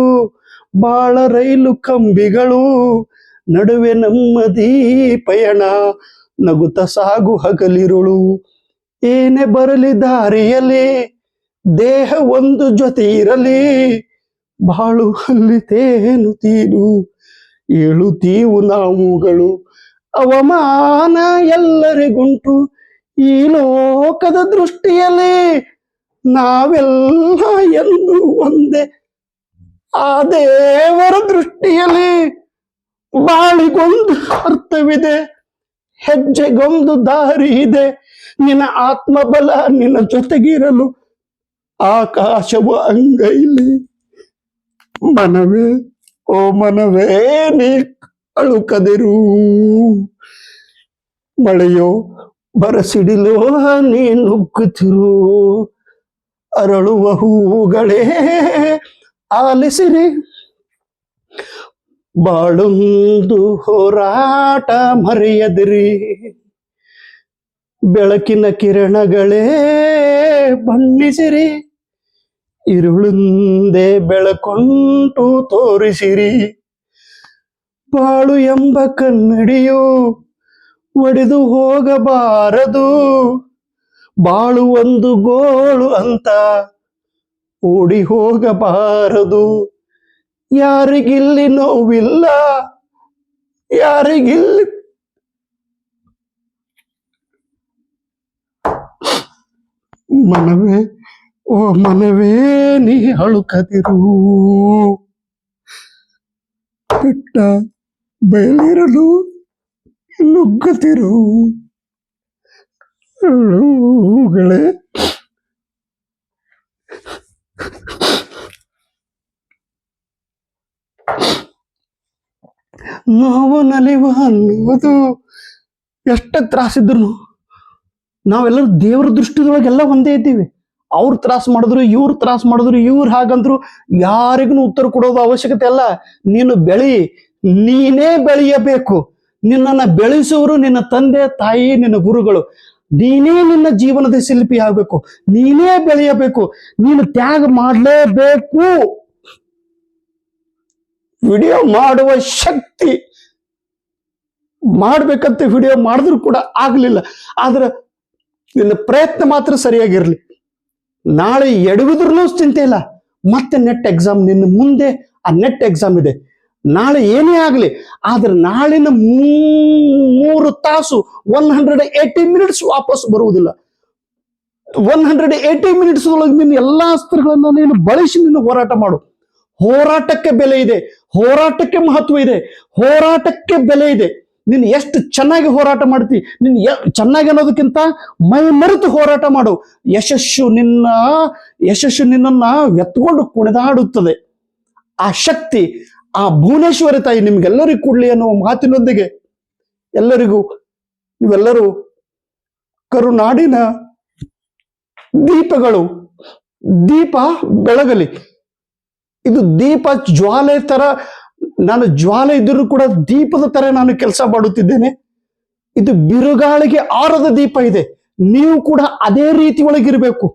B: ಬಾಳ ರೈಲು ಕಂಬಿಗಳು, ನಡುವೆ ನೆಮ್ಮದಿ ಪಯಣ, ನಗುತ್ತ ಸಾಗು ಹಗಲಿರುಳು. ಏನೇ ಬರಲಿ ದಾರಿಯಲ್ಲಿ, ದೇಹ ಒಂದು ಜೊತೆ ಇರಲಿ. ಬಾಳು ಹಲ್ಲಿತೇನು ತೀರು, ಏಳುತ್ತೀವು ನಾವುಗಳು. ಅವಮಾನ ಎಲ್ಲರಿಗುಂಟು ಈ ಲೋಕದ ದೃಷ್ಟಿಯಲ್ಲಿ, ನಾವೆಲ್ಲ ಎಂದು ಒಂದೇ ಆ ದೇವರ ದೃಷ್ಟಿಯಲ್ಲಿ. ಬಾಳಿಗೊಂದು ಅರ್ಥವಿದೆ, ಹೆಜ್ಜೆಗೊಂದು ದಾರಿ ಇದೆ. ನಿನ್ನ ಆತ್ಮಬಲ ನಿನ್ನ ಜೊತೆಗಿರಲು ಆಕಾಶವು ಅಂಗೈಲಿ. ಮನವೇ ಓ ಮನವೇ ನೀ ಅಳುಕದಿರು, ಮಳೆಯೋ ಬರಸಿಡಿಲೋ ನೀ ನುಗ್ಗುತ್ತಿರು. ಅರಳುವ ಹೂಗಳೇ ಆಲಿಸಿರಿ, ಬಾಳೊಂದು ಹೋರಾಟ ಮರೆಯದಿರಿ. ಬೆಳಕಿನ ಕಿರಣಗಳೇ ಬಣ್ಣಿಸಿರಿ, ഇരുളിಂದೆ ಬೆಳಕೊಂಟು ತೋರಿಸಿರಿ. ಬಾಳು ಎಂಬ ಕನ್ನಡಿಯು ಒಡೆದು ಹೋಗಬಾರದು, ಬಾಳು ಒಂದು ಗೋಳು ಅಂತ ಓಡಿ ಹೋಗಬಾರದು. ಯಾರಿಗಿಲ್ಲಿ ನೋವಿಲ್ಲ, ಯಾರಿಗಿಲ್ಲಿ ಮನವೇ ಓ ಮನವೇ ನೀ ಅಳುಕದಿರು. ಬೆಟ್ಟ ಬಯಲಿರಲು ನುಗ್ಗುತ್ತಿರು. ಹೂಗಳೇ ನೋವು ನಲಿವ ಅನ್ನುವುದು ಎಷ್ಟು ತ್ರಾಸಿದ್ರು ನಾವೆಲ್ಲರೂ ದೇವರ ದೃಷ್ಟಿದೊಳಗೆಲ್ಲ ಒಂದೇ ಇದ್ದೀವಿ. ಅವ್ರು ತ್ರಾಸ ಮಾಡಿದ್ರು, ಇವ್ರು ತ್ರಾಸ ಮಾಡಿದ್ರು, ಇವ್ರು ಹಾಗಂದ್ರು ಯಾರಿಗೂ ಉತ್ತರ ಕೊಡೋದು ಅವಶ್ಯಕತೆ ಅಲ್ಲ. ನೀನು ಬೆಳಿ, ನೀನೇ ಬೆಳೆಯಬೇಕು. ನಿನ್ನನ್ನು ಬೆಳೆಸುವರು ನಿನ್ನ ತಂದೆ ತಾಯಿ, ನಿನ್ನ ಗುರುಗಳು. ನೀನೇ ನಿನ್ನ ಜೀವನದ ಶಿಲ್ಪಿ ಆಗಬೇಕು, ನೀನೇ ಬೆಳೆಯಬೇಕು, ನೀನು ತ್ಯಾಗ ಮಾಡಲೇಬೇಕು. ವಿಡಿಯೋ ಮಾಡುವ ಶಕ್ತಿ ಮಾಡ್ಬೇಕಂತ ವಿಡಿಯೋ ಮಾಡಿದ್ರು ಕೂಡ ಆಗ್ಲಿಲ್ಲ. ಆದ್ರೆ ನಿನ್ನ ಪ್ರಯತ್ನ ಮಾತ್ರ ಸರಿಯಾಗಿರ್ಲಿ. ನಾಳೆ ಎಡವಿದ್ರೂ ಚಿಂತೆ ಇಲ್ಲ, ಮತ್ತೆ ನೆಟ್ ಎಕ್ಸಾಮ್ ನಿನ್ನ ಮುಂದೆ. ಆ ನೆಟ್ ಎಕ್ಸಾಮ್ ಇದೆ. ನಾಳೆ ಏನೇ ಆಗಲಿ, ಆದ್ರೆ ನಾಳಿನ 3 ತಾಸು 180 ಮಿನಿಟ್ಸ್ ವಾಪಸ್ ಬರುವುದಿಲ್ಲ. 180 ಮಿನಿಟ್ಸ್ ಒಳಗೆ ನಿನ್ನ ಎಲ್ಲಾ ಅಸ್ತ್ರಗಳನ್ನ ನೀನು ಬಳಸಿ ನೀನು ಹೋರಾಟ ಮಾಡು. ಹೋರಾಟಕ್ಕೆ ಬೆಲೆ ಇದೆ, ಹೋರಾಟಕ್ಕೆ ಮಹತ್ವ ಇದೆ, ಹೋರಾಟಕ್ಕೆ ಬೆಲೆ ಇದೆ. ನೀನು ಎಷ್ಟು ಚೆನ್ನಾಗಿ ಹೋರಾಟ ಮಾಡ್ತಿ, ನೀನು ಚೆನ್ನಾಗಿ ಅನ್ನೋದಕ್ಕಿಂತ ಮೈ ಮರೆತು ಹೋರಾಟ ಮಾಡು. ಯಶಸ್ಸು ನಿನ್ನನ್ನ ಎತ್ಕೊಂಡು ಕುಣಿದಾಡುತ್ತದೆ. ಆ ಶಕ್ತಿ ಆ ಭುವನೇಶ್ವರಿ ತಾಯಿ ನಿಮ್ಗೆಲ್ಲರಿಗೂ ಕೊಡ್ಲಿ ಅನ್ನುವ ಮಾತಿನೊಂದಿಗೆ ಎಲ್ಲರಿಗೂ ನೀವೆಲ್ಲರೂ ಕರುನಾಡಿನ ದೀಪಗಳು, ದೀಪ ಬೆಳಗಲಿ. ಇದು ದೀಪ ಜ್ವಾಲೆ ತರ, ನಾನು ಜ್ವಾಲೆ ಇದ್ರೂ ಕೂಡ ದೀಪದ ತರ ನಾನು ಕೆಲಸ ಮಾಡುತ್ತಿದ್ದೇನೆ. ಇದು ಬಿರುಗಾಳಿಗೆ ಆರದ ದೀಪ ಇದೆ. ನೀವು ಕೂಡ ಅದೇ ರೀತಿ ಒಳಗಿರಬೇಕು.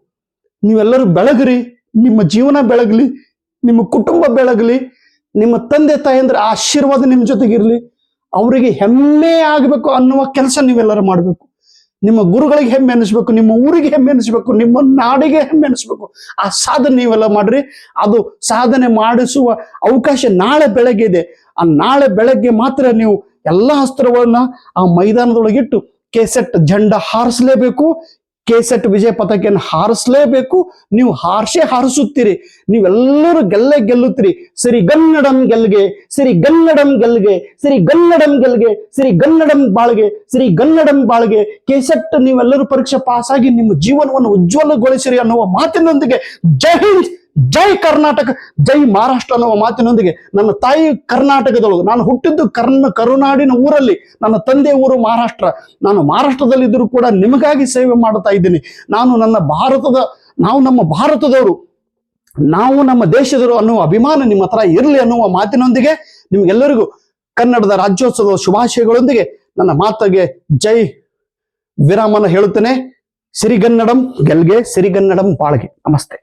B: ನೀವೆಲ್ಲರೂ ಬೆಳಗ್ರಿ, ನಿಮ್ಮ ಜೀವನ ಬೆಳಗಲಿ, ನಿಮ್ಮ ಕುಟುಂಬ ಬೆಳಗಲಿ, ನಿಮ್ಮ ತಂದೆ ತಾಯಂದ್ರ ಆಶೀರ್ವಾದ ನಿಮ್ಮ ಜೊತೆಗಿರ್ಲಿ. ಅವರಿಗೆ ಹೆಮ್ಮೆ ಆಗಬೇಕು ಅನ್ನುವ ಕೆಲಸ ನೀವೆಲ್ಲರೂ ಮಾಡಬೇಕು. ನಿಮ್ಮ ಗುರುಗಳಿಗೆ ಹೆಮ್ಮೆ ಅನಿಸ್ಬೇಕು, ನಿಮ್ಮ ಊರಿಗೆ ಹೆಮ್ಮೆ ಅನಿಸ್ಬೇಕು, ನಿಮ್ಮ ನಾಡಿಗೆ ಹೆಮ್ಮೆ ಅನಿಸ್ಬೇಕು. ಆ ಸಾಧನೆ ನೀವೆಲ್ಲ ಮಾಡ್ರಿ. ಅದು ಸಾಧನೆ ಮಾಡಿಸುವ ಅವಕಾಶ ನಾಳೆ ಬೆಳಗ್ಗೆ ಇದೆ. ಆ ನಾಳೆ ಬೆಳಗ್ಗೆ ಮಾತ್ರ ನೀವು ಎಲ್ಲಾ ಅಸ್ತ್ರಗಳನ್ನ ಆ ಮೈದಾನದೊಳಗಿಟ್ಟು ಕೆಸೆಟ್ ಜೆಂಡ ಹಾರಿಸಲೇಬೇಕು, ಕೆಸೆಟ್ ವಿಜಯ ಪತಾಕೆಯನ್ನು ಹಾರಿಸಲೇಬೇಕು. ನೀವು ಹಾರಿಸುತ್ತೀರಿ, ನೀವೆಲ್ಲರೂ ಗೆಲ್ಲುತ್ತೀರಿ. ಸಿರಿಗನ್ನಡಂ ಗೆಲ್ಗೆ, ಸಿರಿಗನ್ನಡಂ ಗೆಲ್ಗೆ, ಸಿರಿಗನ್ನಡಂ ಗೆಲ್ಗೆ, ಸಿರಿಗನ್ನಡಂ ಬಾಳ್ಗೆ, ಸಿರಿಗನ್ನಡಂ ಬಾಳ್ಗೆ. ಕೆಸೆಟ್ ನೀವೆಲ್ಲರೂ ಪರೀಕ್ಷೆ ಪಾಸ್ ಆಗಿ ನಿಮ್ಮ ಜೀವನವನ್ನು ಉಜ್ವಲಗೊಳಿಸಿರಿ ಅನ್ನುವ ಮಾತಿನೊಂದಿಗೆ ಜೈ ಹಿಂದ್, ಜೈ ಕರ್ನಾಟಕ, ಜೈ ಮಹಾರಾಷ್ಟ್ರ ಅನ್ನುವ ಮಾತಿನೊಂದಿಗೆ ನನ್ನ ತಾಯಿ ಕರ್ನಾಟಕದೊಳಗೆ, ನಾನು ಹುಟ್ಟಿದ್ದು ಕರುನಾಡಿನ ಊರಲ್ಲಿ, ನನ್ನ ತಂದೆ ಊರು ಮಹಾರಾಷ್ಟ್ರ. ನಾನು ಮಹಾರಾಷ್ಟ್ರದಲ್ಲಿದ್ದರೂ ಕೂಡ ನಿಮಗಾಗಿ ಸೇವೆ ಮಾಡ್ತಾ ಇದ್ದೀನಿ. ನಾವು ನಮ್ಮ ಭಾರತದವರು, ನಾವು ನಮ್ಮ ದೇಶದವರು ಅನ್ನುವ ಅಭಿಮಾನ ನಿಮ್ಮ ಹತ್ರ ಇರಲಿ ಅನ್ನುವ ಮಾತಿನೊಂದಿಗೆ ನಿಮ್ಗೆಲ್ಲರಿಗೂ ಕನ್ನಡದ ರಾಜ್ಯೋತ್ಸವದ ಶುಭಾಶಯಗಳೊಂದಿಗೆ ನನ್ನ ಮಾತಿಗೆ ಜೈ ವಿರಾಮನ ಹೇಳುತ್ತೇನೆ. ಸಿರಿಗನ್ನಡಂ ಗೆಲ್ಗೆ, ಸಿರಿಗನ್ನಡಂ ಬಾಳ್ಗೆ. ನಮಸ್ತೆ.